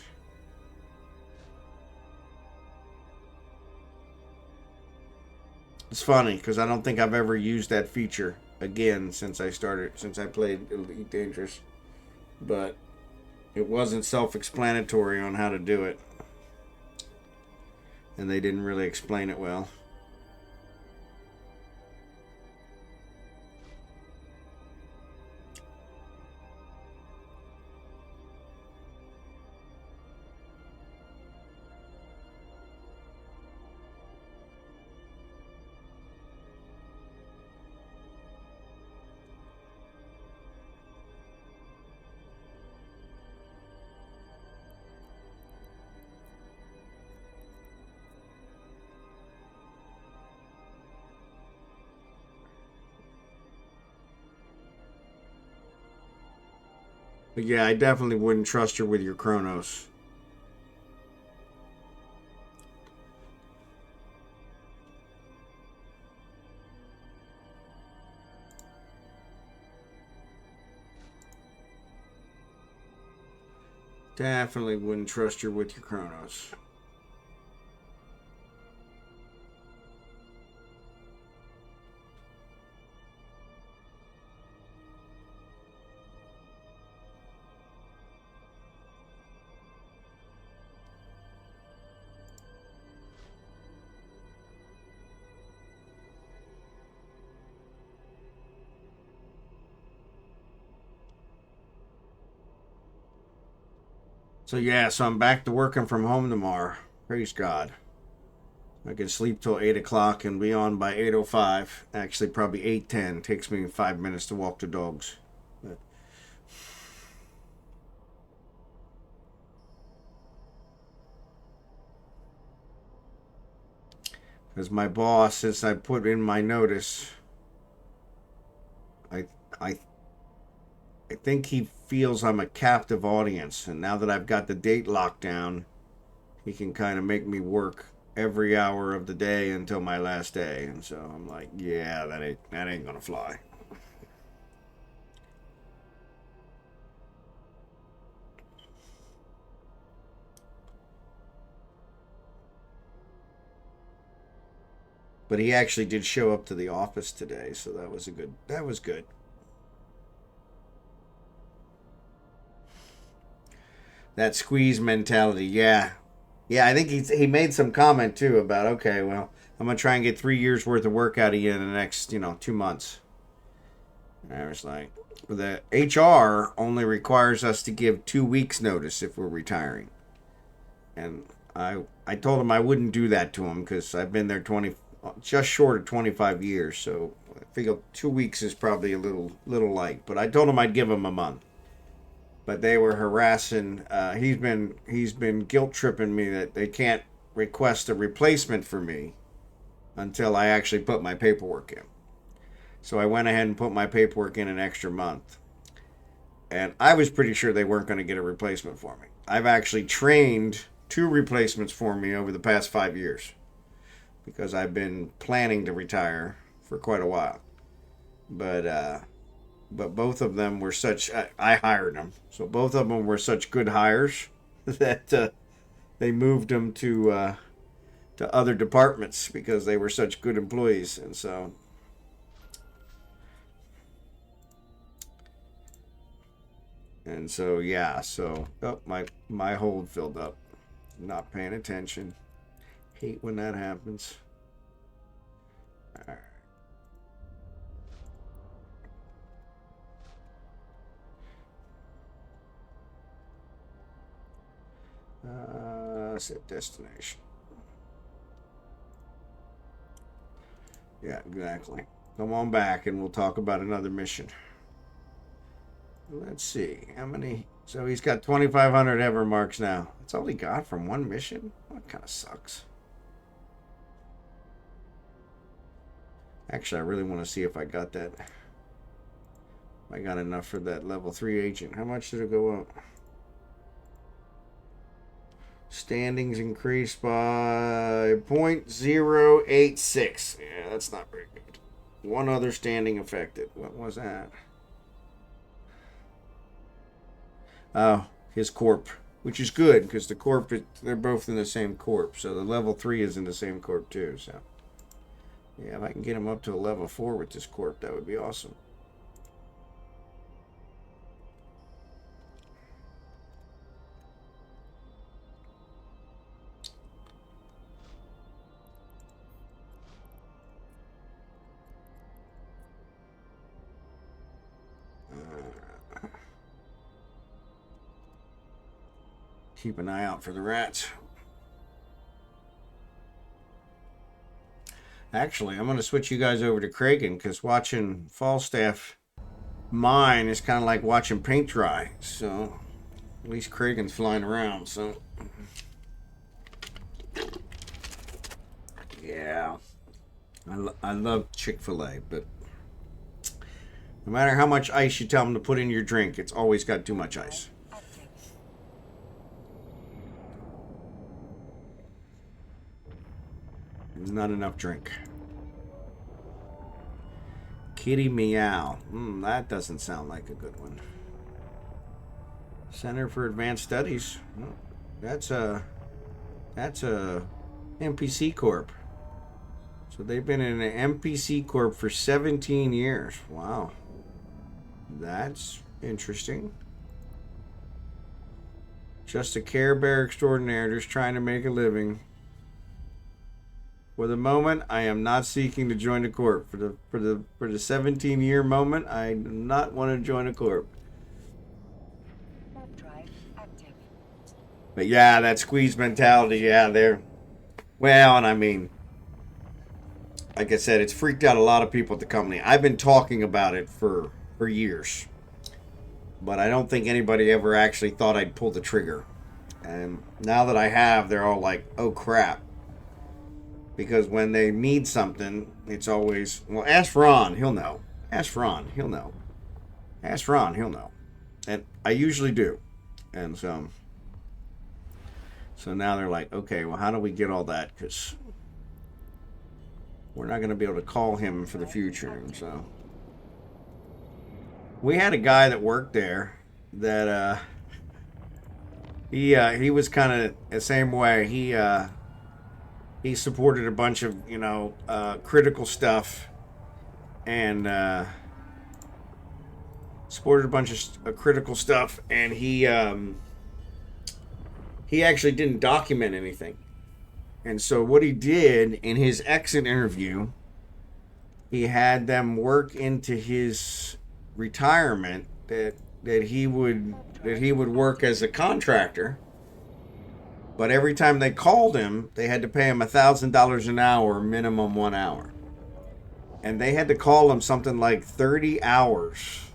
It's funny because I don't think I've ever used that feature again since I played Elite Dangerous. But it wasn't self-explanatory on how to do it. And they didn't really explain it well. But yeah, I definitely wouldn't trust her with your Chronos. Definitely wouldn't trust her with your Chronos. So yeah, so I'm back to working from home tomorrow. Praise God. I can sleep till 8 o'clock and be on by 8:05. Actually, probably 8:10. Takes me 5 minutes to walk the dogs. Because my boss, since I put in my notice, I, I, I think he feels I'm a captive audience. And now that I've got the date locked down, he can kind of make me work every hour of the day until my last day. And so I'm like, yeah, that ain't gonna fly. But he actually did show up to the office today, so that was good. That squeeze mentality, yeah. Yeah, I think he made some comment too about, okay, well, I'm gonna try and get 3 years worth of work out of you in the next, 2 months. And I was like, the HR only requires us to give 2 weeks notice if we're retiring. And I told him I wouldn't do that to him because I've been there just short of 25 years. So I figure 2 weeks is probably a little light. But I told him I'd give him a month. But they were harassing. He's been guilt tripping me that they can't request a replacement for me until I actually put my paperwork in. So I went ahead and put my paperwork in an extra month. And I was pretty sure they weren't going to get a replacement for me. I've actually trained 2 replacements for me over the past 5 years because I've been planning to retire for quite a while. But both of them were I hired them. So both of them were such good hires that they moved them to other departments because they were such good employees. And so yeah, oh, my hold filled up. Not paying attention. Hate when that happens. All right. Set destination. Yeah, exactly. Come on back and we'll talk about another mission. Let's see. How many? So he's got 2,500 ever marks now. That's all he got from one mission? That kind of sucks. Actually, I really want to see if I got that. I got enough for that level 3 agent. How much did it go up? Standings increased by 0.086. Yeah, that's not very good. One other standing affected. What was that? Oh, his corp, which is good because they're both in the same corp. So the level 3 is in the same corp too. So Yeah, if I can get him up to a level 4 with this corp, that would be awesome. Keep an eye out for the rats. Actually, I'm going to switch you guys over to Kragan, because watching Falstaff mine is kind of like watching paint dry. So, at least Kragan's flying around, so. Yeah. I love Chick-fil-A, but no matter how much ice you tell them to put in your drink, it's always got too much ice. Not enough drink. Kitty Meow. That doesn't sound like a good one. Center for Advanced Studies. That's a NPC Corp. So they've been in an NPC Corp for 17 years. Wow. That's interesting. Just a Care Bear extraordinaire, just trying to make a living. For the moment, I am not seeking to join a corp. For the 17-year moment, I do not want to join a corp. But yeah, that squeeze mentality, yeah, they're well, and I mean, like I said, it's freaked out a lot of people at the company. I've been talking about it for years, but I don't think anybody ever actually thought I'd pull the trigger. And now that I have, they're all like, "Oh crap." Because when they need something, it's always, well, ask Ron, he'll know. Ask Ron, he'll know. Ask Ron, he'll know. And I usually do. And so now they're like, okay, well, how do we get all that? Because we're not going to be able to call him for the future. And so we had a guy that worked there that he was kind of the same way. He supported a bunch of, critical stuff, and supported a bunch of critical stuff, and he actually didn't document anything. And so what he did in his exit interview, he had them work into his retirement that he would work as a contractor. But every time they called him, they had to pay him $1,000 an hour, minimum 1 hour. And they had to call him something like 30 hours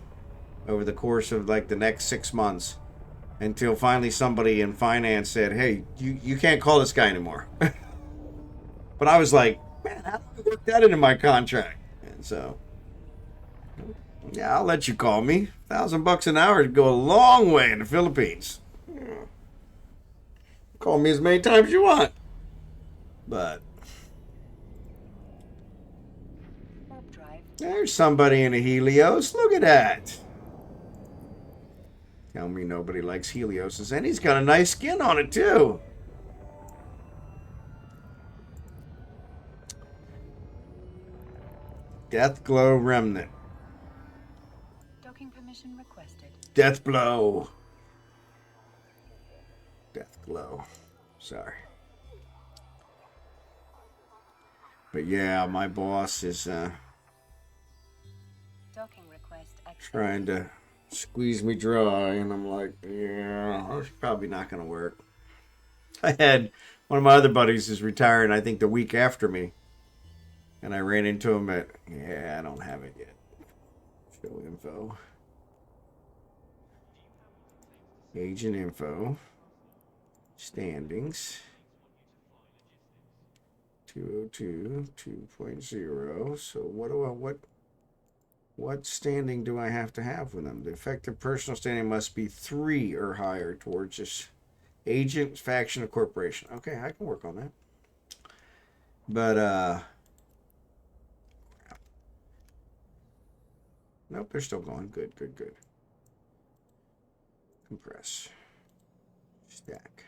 over the course of like the next 6 months, until finally somebody in finance said, "Hey, you can't call this guy anymore." But I was like, man, how do I work that into my contract? And so, yeah, I'll let you call me. $1,000 an hour would go a long way in the Philippines. Call me as many times as you want. But there's somebody in a Helios. Look at that. Tell me nobody likes Helioses. And he's got a nice skin on it, too. Deathglow Remnant. Docking permission requested. Deathblow. Deathglow. Sorry. But yeah, my boss is Docking request trying to squeeze me dry, and I'm like, yeah, it's probably not going to work. I had one of my other buddies is retiring, I think the week after me, and I ran into him at, I don't have it yet. Show info. Agent info. Standings. 202, 2.0. So what standing do I have to have with them? The effective personal standing must be 3 or higher towards this agent, faction, or corporation. Okay, I can work on that. But, nope, they're still going. Good. Compress. Stack.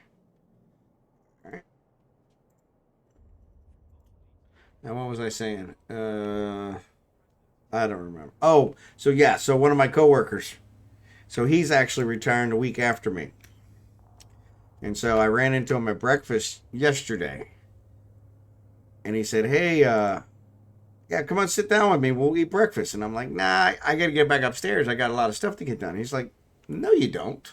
All right. And what was I saying? I don't remember. Oh, so yeah, so one of my coworkers. So he's actually retiring a week after me. And so I ran into him at breakfast yesterday. And he said, "Hey, yeah, come on, sit down with me. We'll eat breakfast." And I'm like, "Nah, I got to get back upstairs. I got a lot of stuff to get done." He's like, "No, you don't."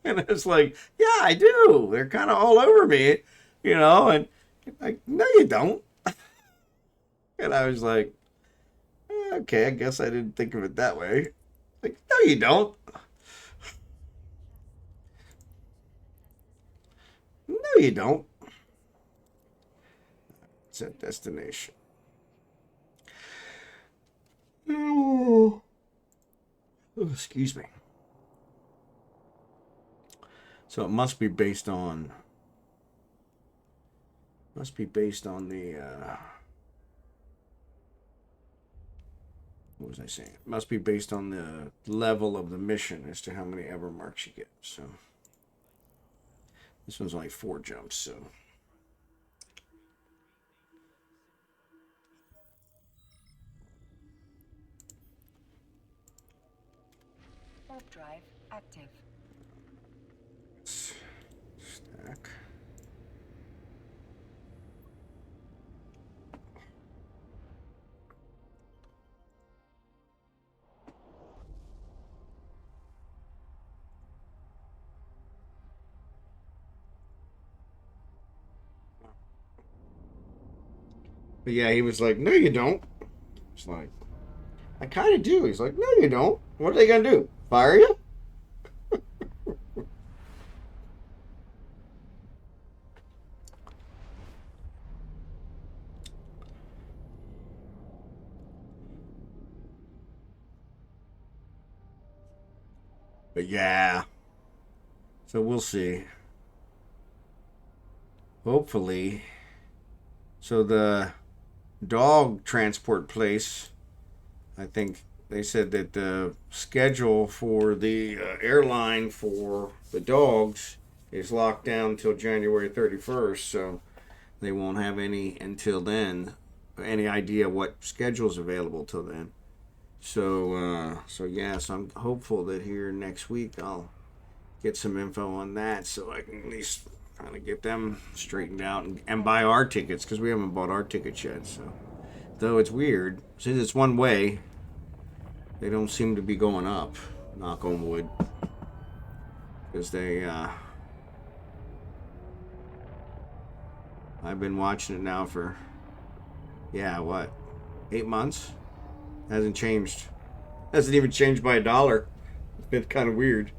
And it's like, "Yeah, I do. They're kind of all over me, you know." And like, "No, you don't." And I was like, "Okay, I guess I didn't think of it that way." Like, "No, you don't." "No, you don't." Set destination. Oh, excuse me. So it must be based on the what was I saying? It must be based on the level of the mission as to how many ever marks you get. So this one's only 4 jumps, so Warp drive active. stack. But yeah, he was like, "No, you don't." It's like, "I kind of do." He's like, "No, you don't. What are they gonna do? Fire you?" But yeah, so we'll see. Hopefully. So the dog transport place, I think they said that the schedule for the airline for the dogs is locked down until January 31st, so they won't have any until then, any idea what schedule's available till then. So yes, I'm hopeful that here next week I'll get some info on that, so I can at least kind of get them straightened out and buy our tickets because we haven't bought our tickets yet. So though it's weird, since it's one way, they don't seem to be going up. Knock on wood, because they. I've been watching it now for, yeah, what, 8 months? Hasn't changed. Hasn't even changed by $1. It's been kind of weird.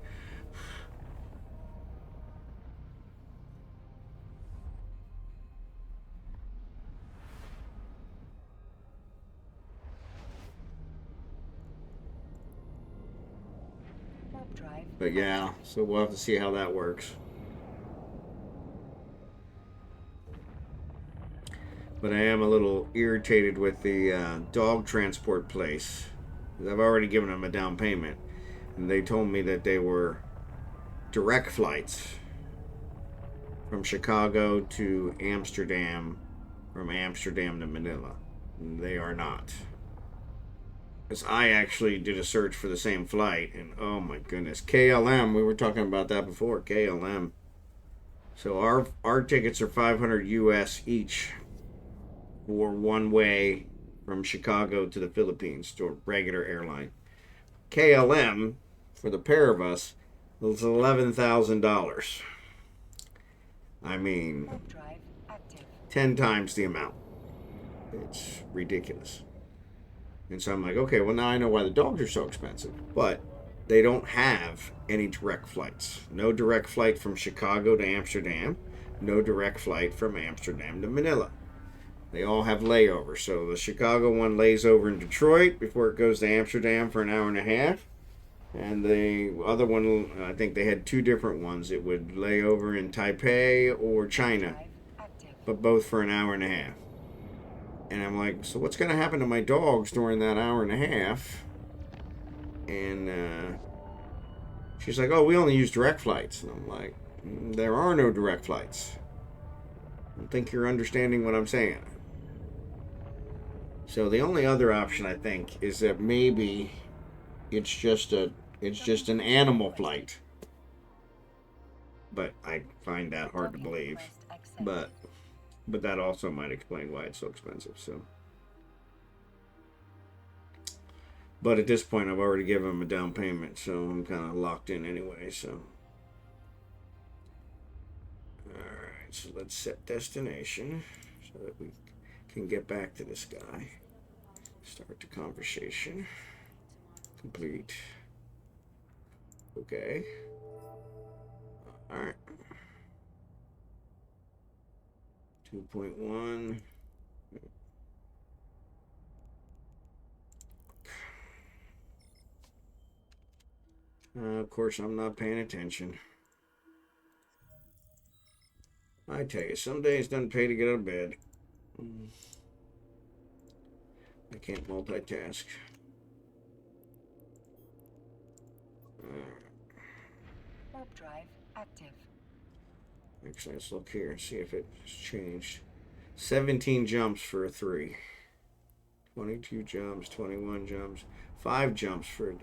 Warp drive. But yeah, so we'll have to see how that works. But I am a little irritated with the dog transport place. I've already given them a down payment, and they told me that they were direct flights from Chicago to Amsterdam, from Amsterdam to Manila. They are not. Because I actually did a search for the same flight, and oh my goodness, KLM. We were talking about that before. KLM. So our tickets are 500 US each for one way from Chicago to the Philippines to a regular airline. KLM for the pair of us was $11,000. I mean, Warp drive active. 10 times the amount. It's ridiculous. And so I'm like, okay, well, now I know why the dogs are so expensive. But they don't have any direct flights. No direct flight from Chicago to Amsterdam. No direct flight from Amsterdam to Manila. They all have layovers. So the Chicago one lays over in Detroit before it goes to Amsterdam for an hour and a half. And the other one, I think they had 2 different ones. It would lay over in Taipei or China, but both for an hour and a half. And I'm like, so what's going to happen to my dogs during that hour and a half? And she's like, oh, we only use direct flights. And I'm like, there are no direct flights. I don't think you're understanding what I'm saying. So the only other option I think is that maybe it's just an animal flight. But I find that hard to believe. But that also might explain why it's so expensive. So, but at this point, I've already given them a down payment, so I'm kind of locked in anyway. So, all right. So let's set destination so that we can get back to this guy. Start the conversation. Complete. Okay. All right. 2.1. Of course, I'm not paying attention. I tell you, some days it doesn't pay to get out of bed. I can't multitask. Warp drive active. Actually, let's look here and see if it's changed. 17 jumps for a 3. 22 jumps, 21 jumps, 5 jumps for a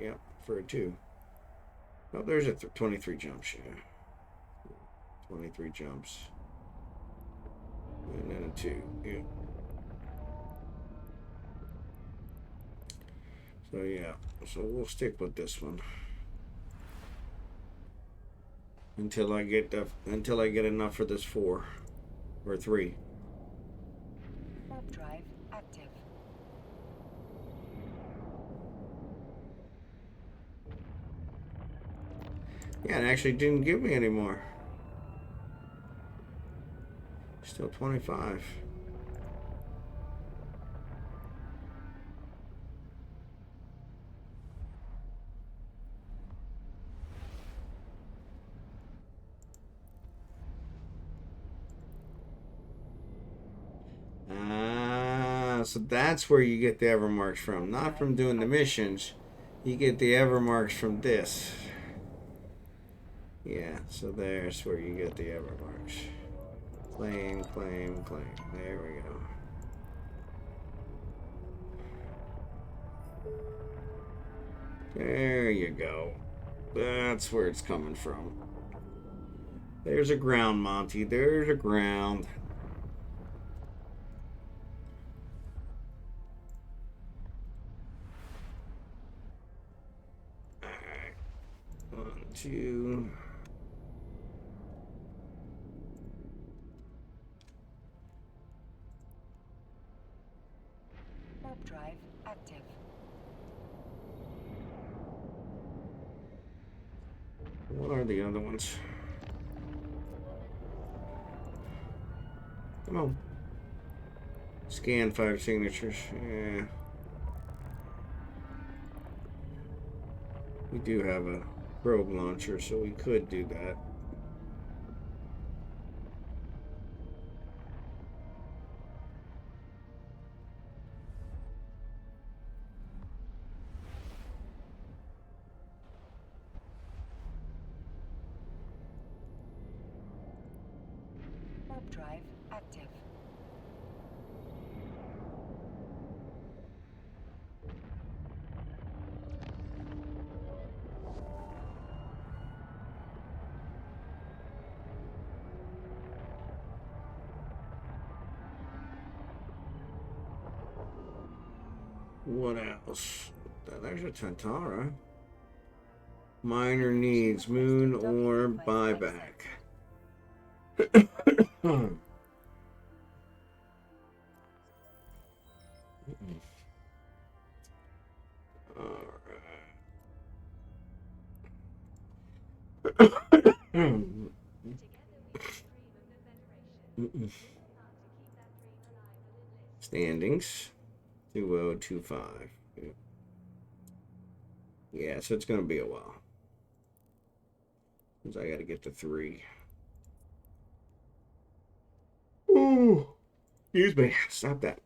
2. Oh, there's a 23 jumps, yeah. 23 jumps. And then a 2, yeah. So yeah, so we'll stick with this one until I get enough for this 4 or 3. Warp drive active. Yeah, it actually didn't give me any more. Still 25. So that's where you get the Evermarks from. Not from doing the missions. You get the Evermarks from this. Yeah, so there's where you get the Evermarks. Claim, claim, claim. There we go. There you go. That's where it's coming from. There's a ground, Monty. There's a ground. Alright. 1, 2. Warp drive active. What are the other ones? Come on. Scan 5 signatures. Yeah. We do have a probe launcher, so we could do that. Warp drive active. What else? There's a Tantara. Minor needs moon or buyback. Standings 2025. Yeah, so it's going to be a while. Because I got to get to 3. Ooh, excuse me. Stop that.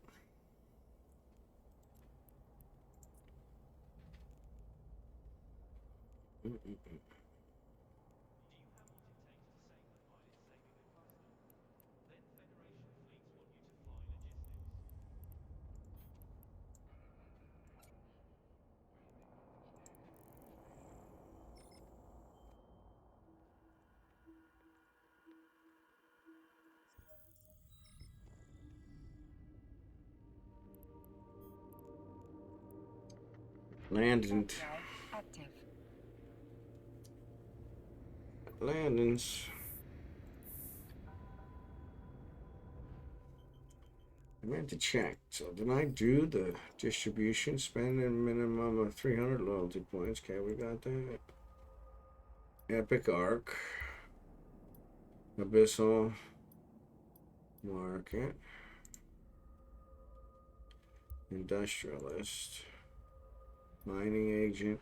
Landed. Drive active. Landings. I meant to check. So did I do the distribution? Spend a minimum of 300 loyalty points. Okay, we got that. Epic Arc. Abyssal. Market. Industrialist. Mining agent.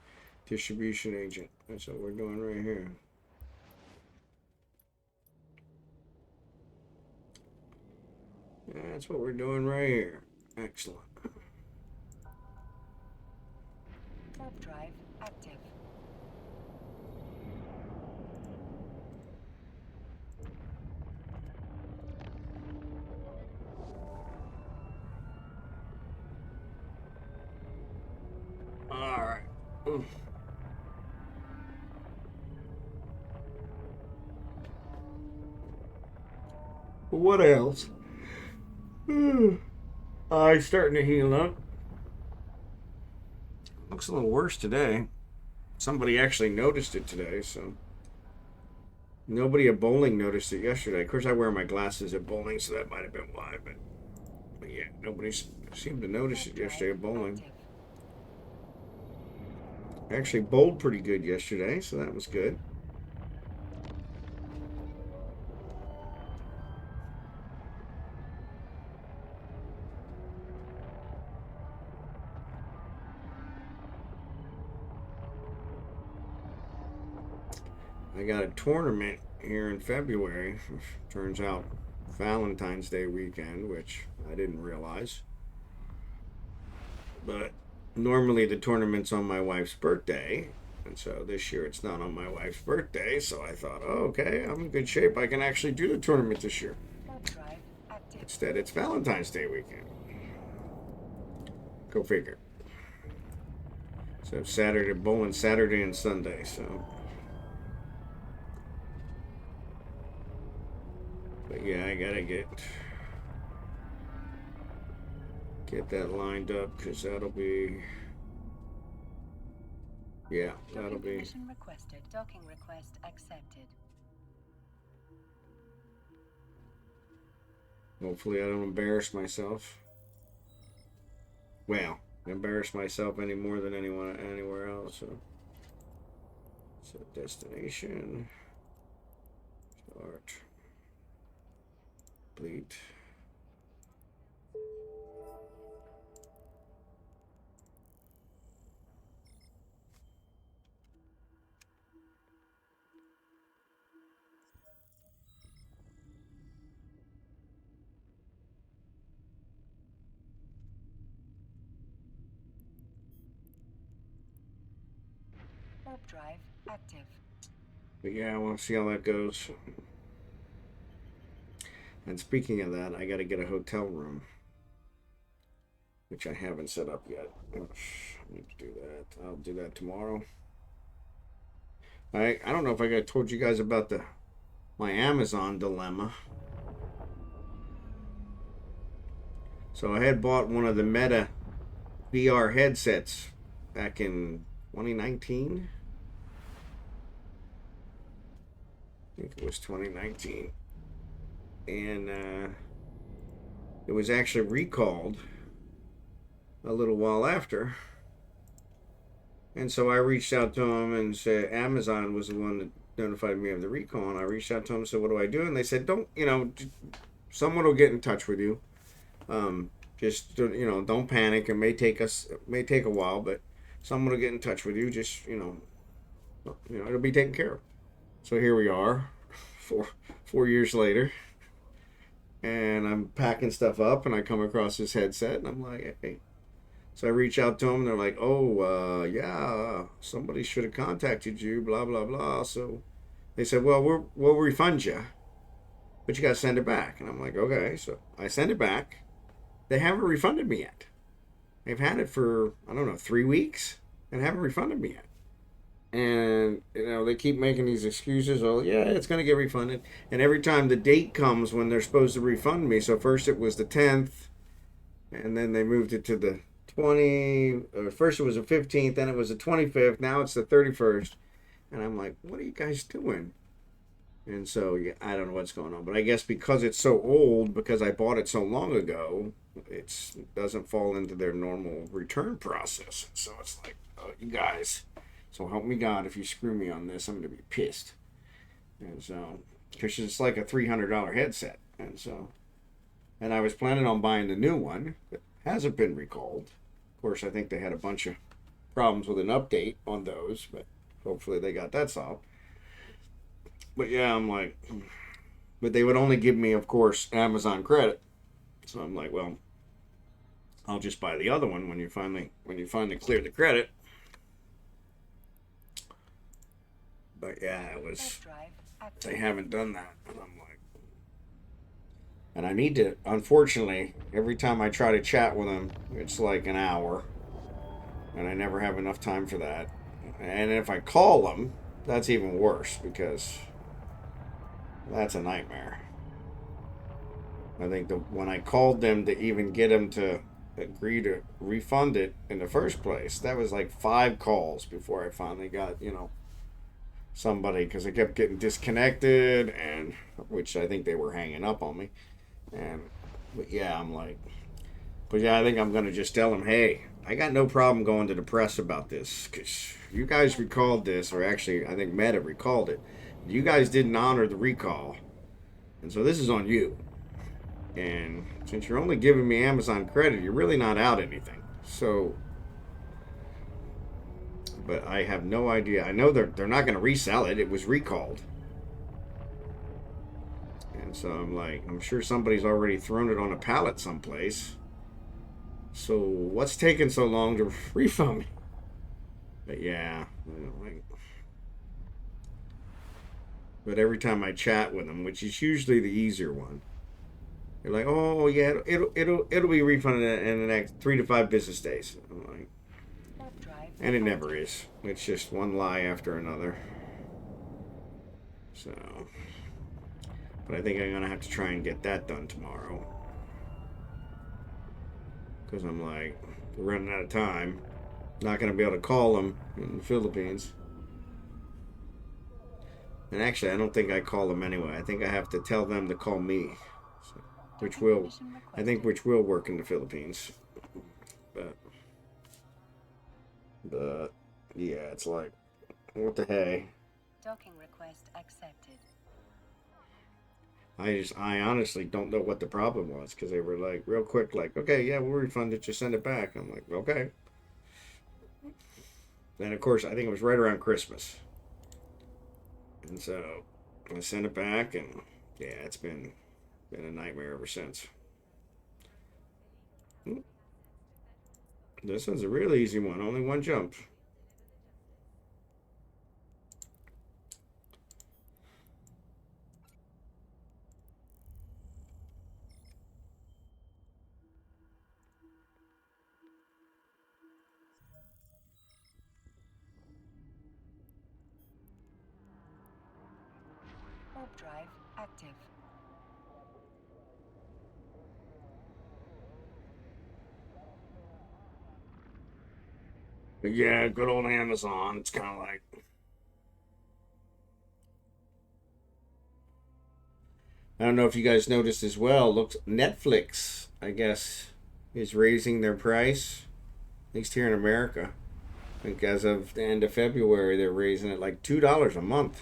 Distribution agent. That's what we're doing right here. That's what we're doing right here. Excellent. Warp drive active. Alright. What else? Eye's starting to heal up. Looks a little worse today. Somebody actually noticed it today, so. Nobody at bowling noticed it yesterday. Of course, I wear my glasses at bowling, so that might have been why, but yeah, nobody seemed to notice it yesterday at bowling. I actually bowled pretty good yesterday, so that was good. I got a tournament here in February. Turns out Valentine's Day weekend, which I didn't realize. But normally the tournament's on my wife's birthday. And so this year it's not on my wife's birthday. So I thought, oh, okay, I'm in good shape. I can actually do the tournament this year. Instead, it's Valentine's Day weekend. Go figure. So Saturday, bowling Saturday and Sunday. So. But yeah, I gotta get that lined up because that'll be, yeah, that'll be. Permission requested. Docking request accepted. Hopefully, I don't embarrass myself. Well, embarrass myself any more than anyone anywhere else. So destination. Start. Complete. Warp drive active. But yeah, I want to see how that goes. And speaking of that, I got to get a hotel room, which I haven't set up yet. I need to do that. I'll do that tomorrow. I don't know if I told you guys about my Amazon dilemma. So I had bought one of the Meta VR headsets back in 2019. I think it was 2019. And it was actually recalled a little while after. And so I reached out to them and said, Amazon was the one that notified me of the recall. And I reached out to them and said, what do I do? And they said, don't, someone will get in touch with you. Just, don't panic. It may take a while, but someone will get in touch with you. Just, it'll be taken care of. So here we are, 4 years later. And I'm packing stuff up, and I come across this headset, and I'm like, hey. So I reach out to them, and they're like, oh, yeah, somebody should have contacted you, blah, blah, blah. So they said, well, we'll refund you, but you got to send it back. And I'm like, okay. So I send it back. They haven't refunded me yet. They've had it for, 3 weeks, and haven't refunded me yet. And, they keep making these excuses. Oh, yeah, it's going to get refunded. And every time the date comes when they're supposed to refund me. So first it was the 10th. And then they moved it to first it was the 15th, then it was the 25th, now it's the 31st. And I'm like, what are you guys doing? And so, yeah, I don't know what's going on. But I guess because it's so old, because I bought it so long ago, it doesn't fall into their normal return process. So it's like, oh, you guys. So help me God, if you screw me on this, I'm going to be pissed. And so, because it's like a $300 headset. And I was planning on buying the new one. It hasn't been recalled. Of course, I think they had a bunch of problems with an update on those, but hopefully they got that solved. But yeah, I'm like, but they would only give me, of course, Amazon credit. So I'm like, well, I'll just buy the other one when you finally clear the credit. But yeah, it was, they haven't done that. And I'm like, and I need to, unfortunately, every time I try to chat with them, it's like an hour. And I never have enough time for that. And if I call them, that's even worse because that's a nightmare. I think when I called them to even get them to agree to refund it in the first place, that was like 5 calls before I finally got, somebody, because I kept getting disconnected, and which I think they were hanging up on me. But yeah, I'm like, but yeah, I think I'm gonna just tell them, hey, I got no problem going to the press about this, because you guys recalled this, or actually, I think Meta recalled it. You guys didn't honor the recall, and so this is on you. And since you're only giving me Amazon credit, you're really not out anything. So, but I have no idea. I know they're not going to resell it. It was recalled. And so I'm like, I'm sure somebody's already thrown it on a pallet someplace. So what's taking so long to refund me? But yeah, but every time I chat with them, which is usually the easier one, they're like, "Oh yeah, it'll be refunded in the next 3 to 5 business days." I'm like, and it never is. It's just one lie after another. So, but I think I'm gonna have to try and get that done tomorrow, because I'm like, we're running out of time. Not gonna be able to call them in the Philippines. And actually, I don't think I call them anyway. I think I have to tell them to call me, so, which will work in the Philippines. But yeah, it's like, what the hey? Docking request accepted. I honestly don't know what the problem was, because they were like real quick, like, okay, yeah, we'll refund it, just send it back. I'm like, okay. Then of course I think it was right around Christmas, and so I sent it back, and yeah, it's been a nightmare ever since. This one's a real easy one, only one jump. Warp drive active. But yeah, good old Amazon. It's kind of like, I don't know if you guys noticed as well. Looks Netflix, I guess, is raising their price, at least here in America. I think as of the end of February, they're raising it like $2 a month,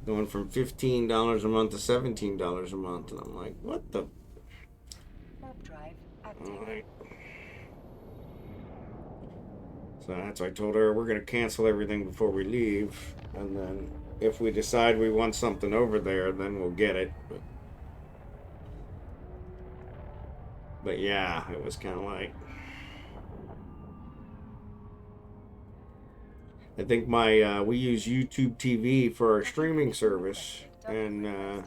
going from $15 a month to $17 a month. And I'm like, what the? Warp drive active. All right. So that's why I told her we're gonna cancel everything before we leave, and then if we decide we want something over there, then we'll get it. But yeah, it was kind of like, I think we use YouTube TV for our streaming service, and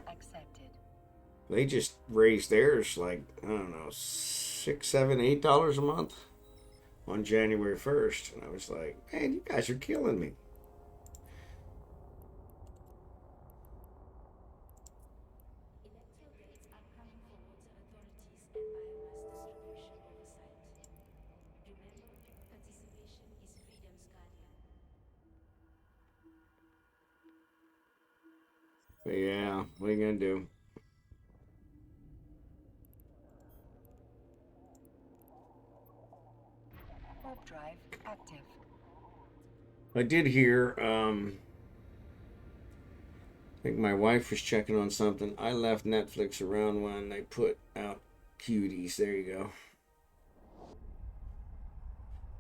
they just raised theirs like, I don't know, $6, $7, $8 a month on January 1st, and I was like, man, you guys are killing me. But yeah, what are you gonna do? Warp drive active. I did hear, I think my wife was checking on something. I left Netflix around when they put out Cuties. There you go.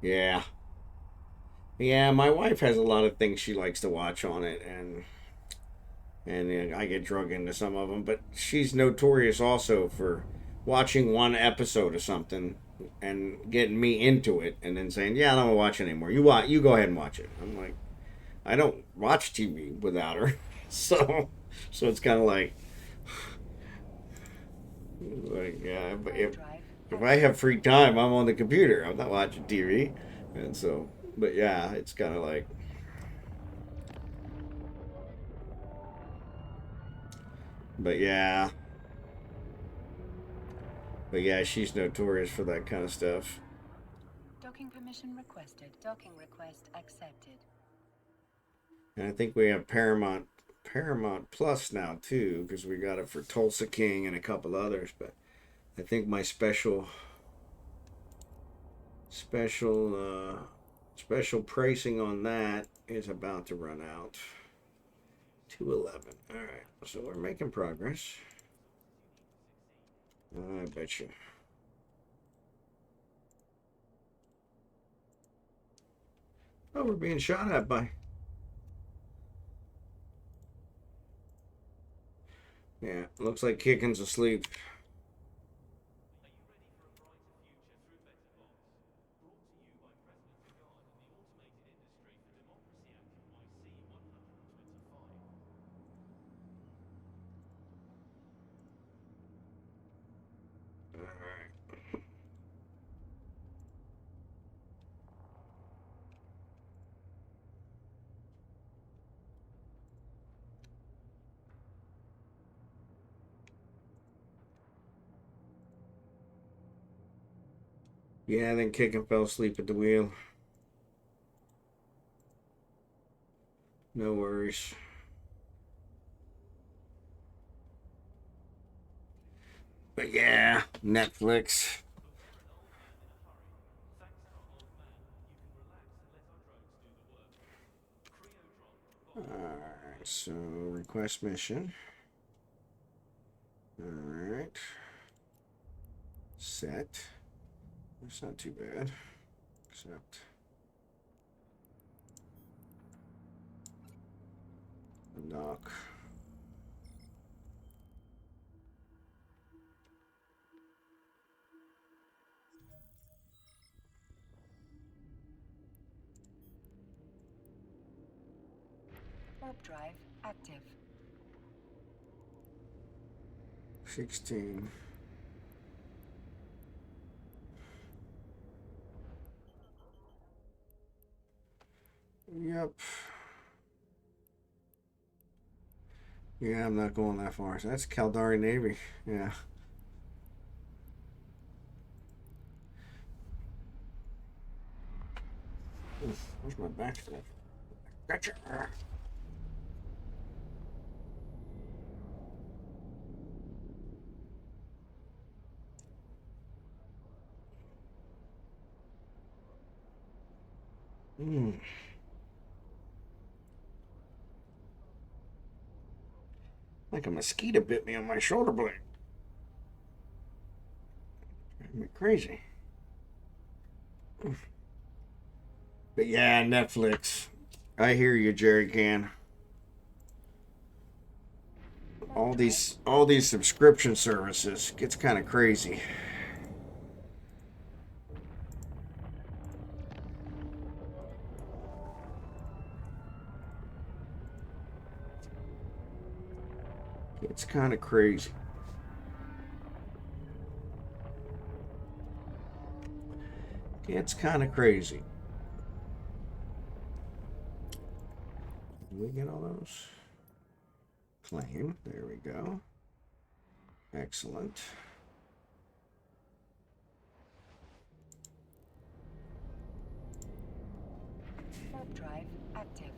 Yeah. Yeah, my wife has a lot of things she likes to watch on it, and I get drug into some of them. But she's notorious also for watching one episode of something and getting me into it, and then saying, "Yeah, I don't want to watch it anymore. You go ahead and watch it." I'm like, I don't watch TV without her, so it's kind of like yeah, Warp if drive if I active. have free time, I'm on the computer. I'm not watching TV, and so, but yeah, it's kind of like, but yeah, she's notorious for that kind of stuff. Docking permission requested. Docking request accepted. And I think we have Paramount Plus now too, because we got it for Tulsa King and a couple others. But I think my special special pricing on that is about to run out. 211. All right, so we're making progress. I bet you. Oh, we're being shot at by. Yeah, looks like Kicken's asleep. All right. Yeah, then Kicken fell asleep at the wheel. No worries. But yeah, Netflix. Alright, so request mission. Alright. Set. That's not too bad. Except the dock. Warp drive active. 16. Yep. Yeah, I'm not going that far. So that's Caldari Navy. Yeah. Oof, where's my backstep? Gotcha. Mm. Like a mosquito bit me on my shoulder blade. Drives me crazy. But yeah, Netflix. I hear you, Jerry Can. Warp drive All these active. subscription services gets kind of crazy. It's kind of crazy. It's kind of crazy. Did we get all those? Claim. There we go. Excellent. Warp drive active.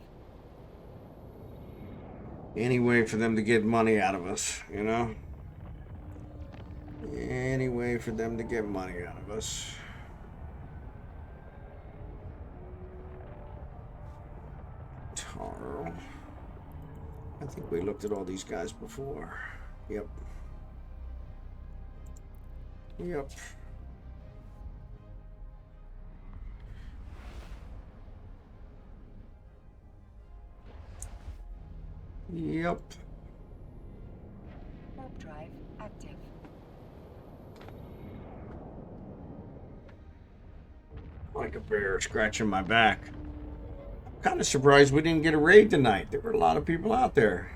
Any way for them to get money out of us, you know? Any way for them to get money out of us. Taro. I think we looked at all these guys before. Yep. Yep. Yep. Warp drive active. Like a bear scratching my back. Kind of surprised we didn't get a raid tonight. There were a lot of people out there.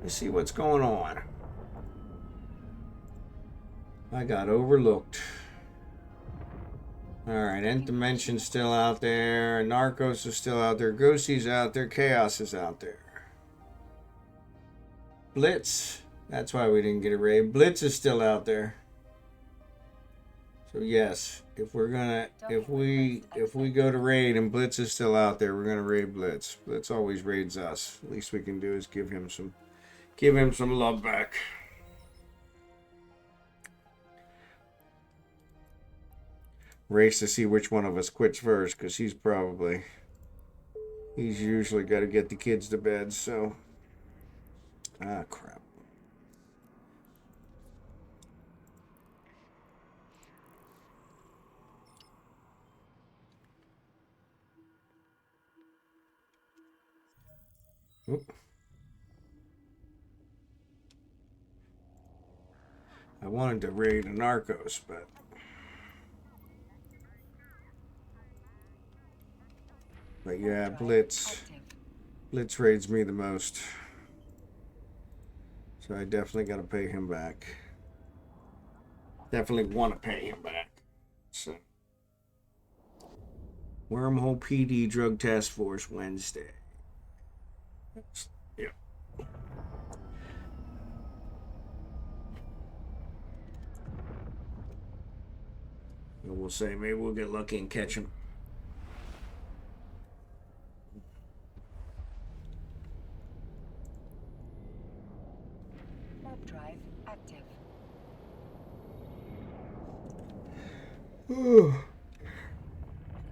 Let's see what's going on. I got overlooked. Alright, Nth Dimension's still out there. Narcos is still out there. Ghostie's out there. Chaos is out there. Blitz. That's why we didn't get a raid. Blitz is still out there. So yes, if we're gonna if we go to raid and Blitz is still out there, we're gonna raid Blitz. Blitz always raids us. Least we can do is give him some love back. Race to see which one of us quits first, because he's usually got to get the kids to bed. So crap. Oop. I wanted to raid a Narcos, but yeah, Blitz raids me the most. So I definitely got to pay him back. Definitely want to pay him back. So, Wormhole PD Drug Task Force Wednesday. Yeah. And we'll say maybe we'll get lucky and catch him. Warp drive active.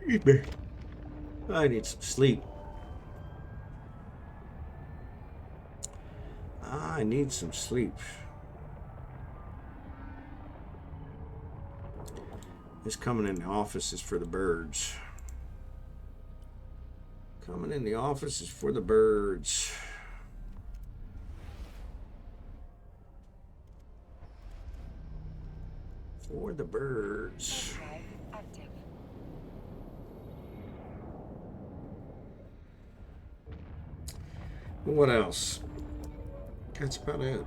Excuse me. I need some sleep. I need some sleep. This coming in the office is for the birds. Coming in the office is for the birds. For the birds. Warp drive active. What else? That's about it.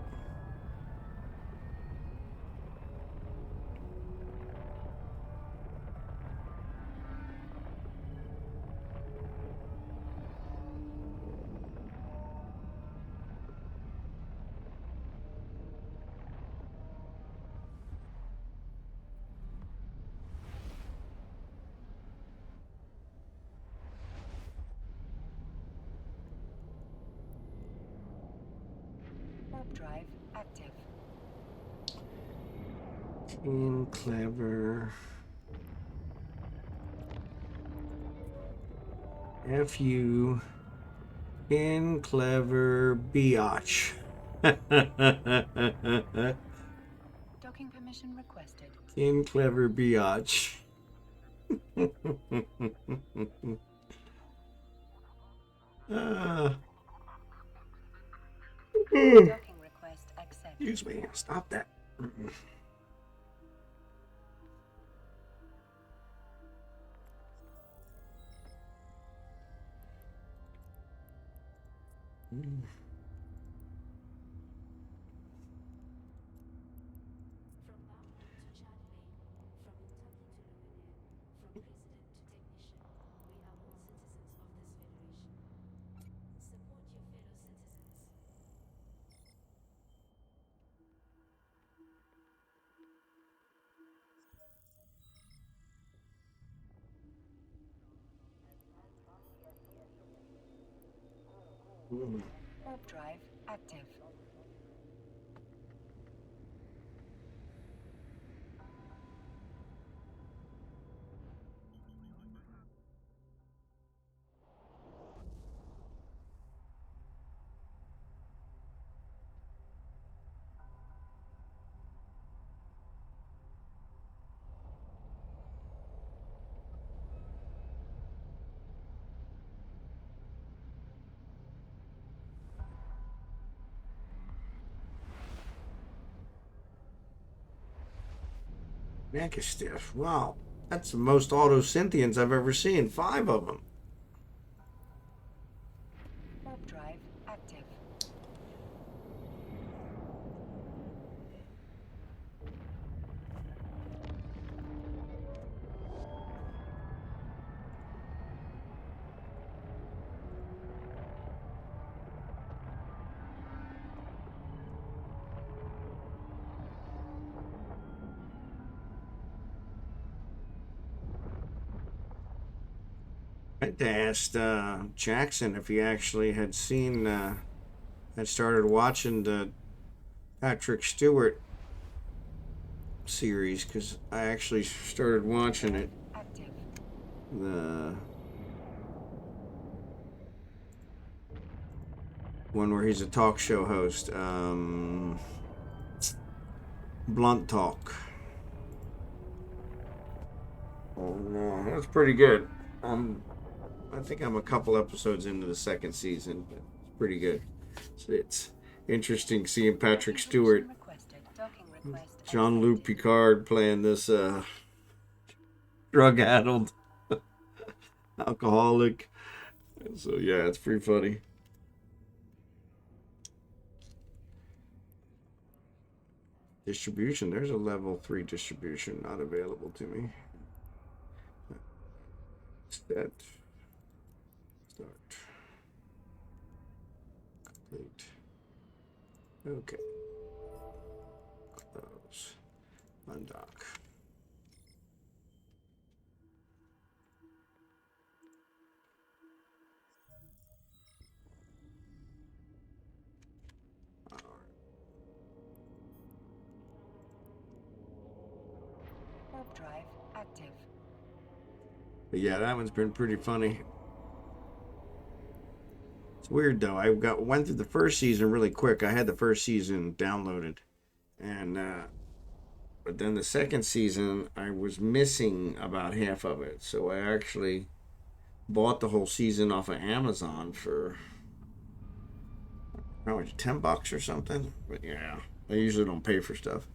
Warp drive active. Keen, clever. F-U. In clever biatch. Docking permission requested. In clever biatch. Docking request accepted. Excuse me. Stop that. Warp drive active. Neck is stiff. Wow. That's the most autocynthians I've ever seen. 5 of them. Warp drive active. I asked Jackson if he actually had seen, had started watching the Patrick Stewart series, because I actually started watching it. Active. The one where he's a talk show host. Blunt Talk. Oh no, that's pretty good. I think I'm a couple episodes into the 2nd season, but it's pretty good. So it's interesting seeing Patrick Stewart, Jean-Luc Picard playing this drug-addled alcoholic. So yeah, it's pretty funny. Distribution. There's a level 3 distribution not available to me. Set. Start. Complete. Okay. Close. Undock. Warp drive active. But yeah, that one's been pretty funny. It's weird though. I went through the first season really quick. I had the first season downloaded, and but then the 2nd season I was missing about half of it. So I actually bought the whole season off of Amazon for how much, $10 or something. But yeah, I usually don't pay for stuff.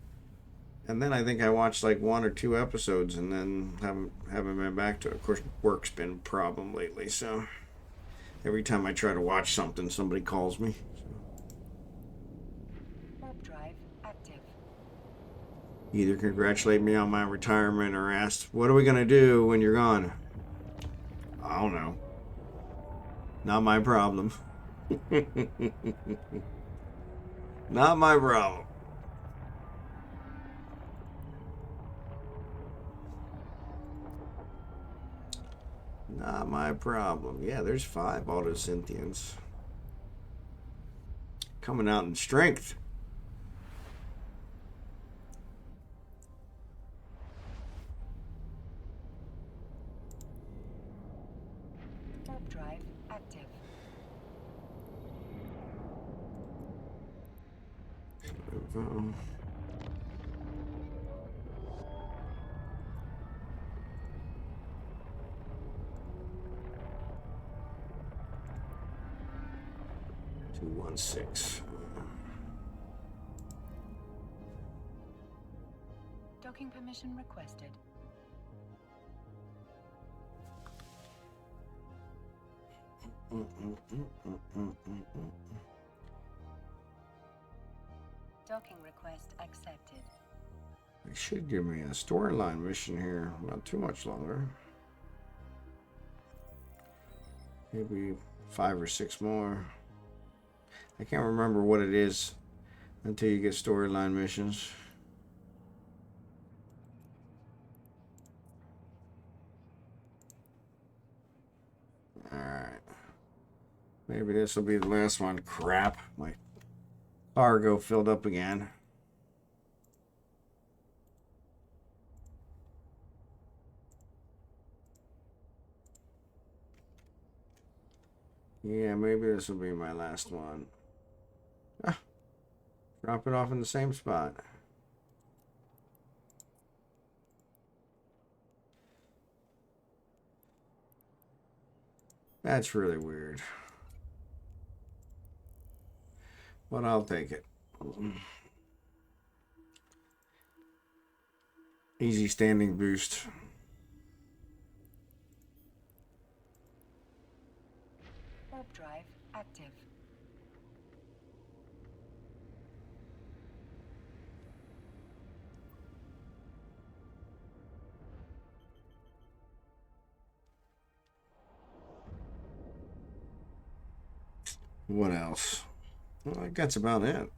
And then I think I watched like 1 or 2 episodes, and then haven't been back to it. Of course, work's been a problem lately, so every time I try to watch something, somebody calls me. Warp drive active. Either congratulate me on my retirement or ask, what are we going to do when you're gone? I don't know. Not my problem. Not my problem. Not my problem. Yeah, there's 5 autocynthians. Coming out in strength. Warp drive active. Um, 216. Docking permission requested. Docking request accepted. They should give me a storyline mission here. Not too much longer. Maybe 5 or 6 more. I can't remember what it is until you get storyline missions. Alright. Maybe this will be the last one. Crap. My cargo filled up again. Yeah, maybe this will be my last one. Ah, drop it off in the same spot. That's really weird. But I'll take it. Easy standing boost. Warp drive active. What else? Well, I think that's about it.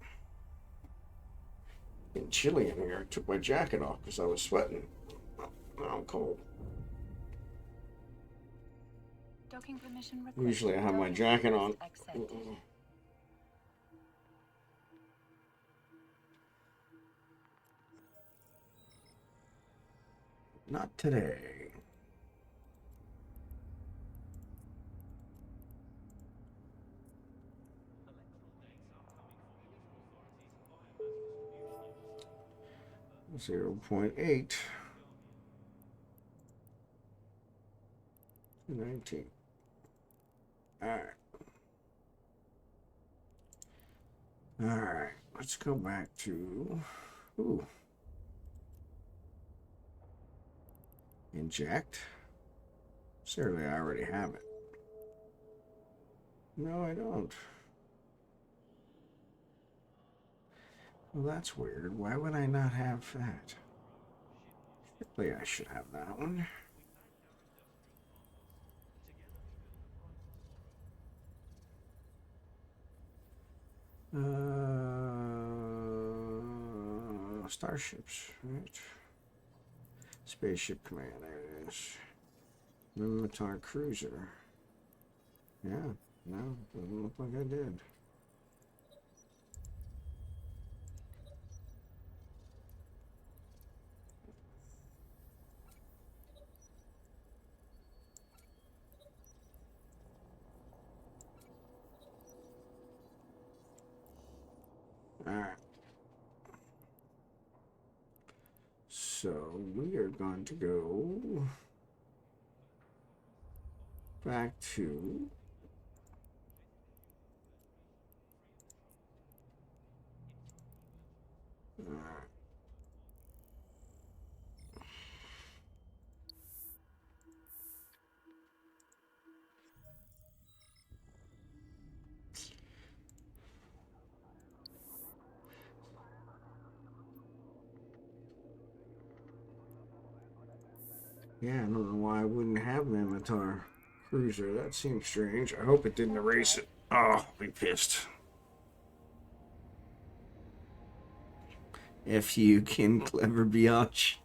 Getting chilly in here. I took my jacket off because I was sweating. Now I'm cold. Docking permission requested. Usually I have my Docking jacket on. request accepted. Not today. .8 19. All right. All right. Let's go back to inject. Certainly, I already have it. No, I don't. Well, that's weird. Why would I not have that? Surely I should have that one. Starships, right? Spaceship command, there it is. EveTare cruiser. Yeah, no, doesn't look like I did. Alright. So we are going to go back to yeah, I don't know why I wouldn't have the EveTare cruiser. That seems strange. I hope it didn't erase it. Oh, I'll be pissed. F you, Ken Clever Biatch.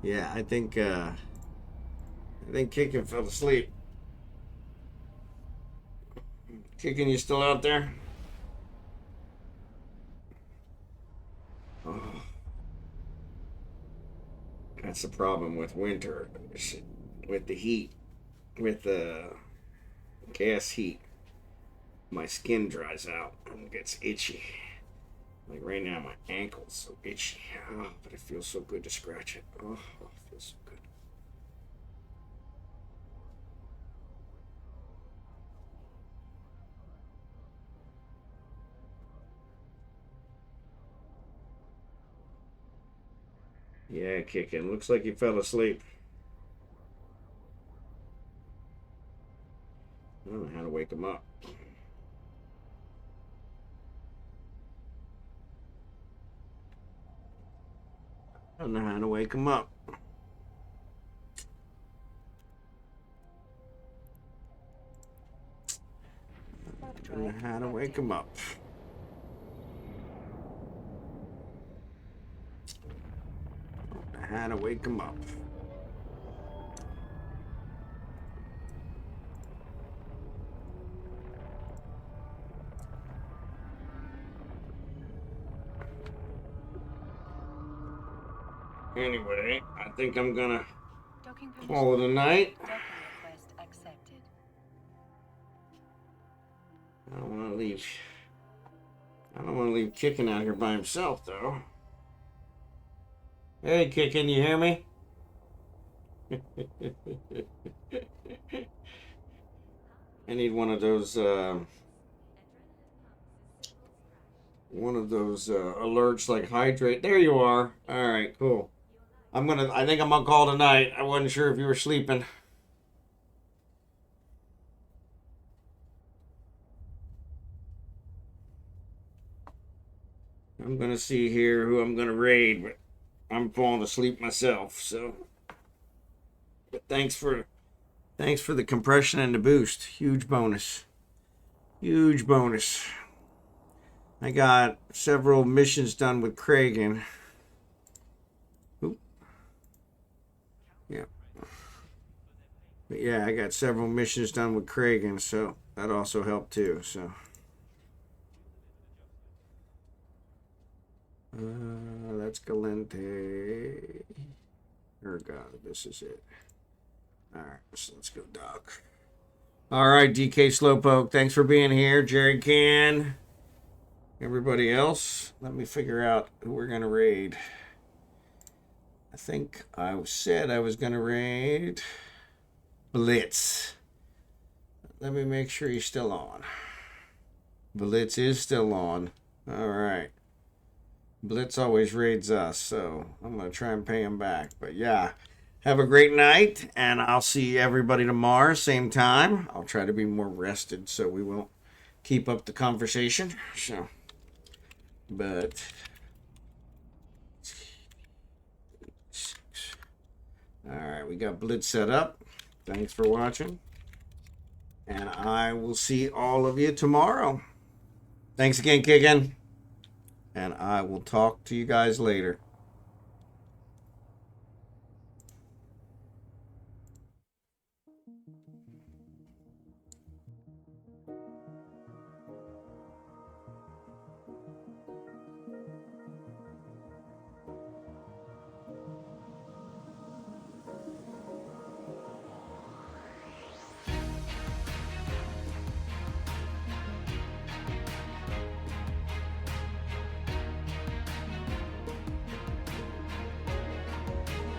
Yeah, I think Kickin fell asleep. Kickin, you still out there? Oh, that's the problem with winter, with the heat, with the gas heat. My skin dries out and gets itchy. Like right now, my ankle's so itchy. Oh, but it feels so good to scratch it. Oh, it feels so good. Yeah, Kickin. Looks like you fell asleep. I don't know how to wake him up. I don't know how to wake him up. I don't know how to wake him up. trying to wake him up. Anyway, I think I'm gonna call it a night. Docking request accepted. I don't want to leave. I don't want to leave Kickin out here by himself, though. Hey, Kickin, you hear me? I need one of those alerts like hydrate. There you are. All right, cool. I think I'm gonna call tonight. I wasn't sure if you were sleeping. I'm gonna see here who I'm gonna raid, but I'm falling asleep myself, so. But thanks for the compression and the boost. Huge bonus. Huge bonus. I got several missions done with Kragan. Oop. Yeah. But yeah, I got several missions done with Kragan, so that also helped too. So. That's Galente. Oh God, this is it. All right, so let's go, Doc. All right, dkslowpoke, thanks for being here. Jerry Can. Everybody else, let me figure out who we're going to raid. I think I said I was going to raid Blitz. Let me make sure he's still on. Blitz is still on. All right. Blitz always raids us, so I'm going to try and pay him back. But yeah, have a great night, and I'll see everybody tomorrow, same time. I'll try to be more rested so we won't keep up the conversation. So, but all right, we got Blitz set up. Thanks for watching, and I will see all of you tomorrow. Thanks again, Kickin', and I will talk to you guys later.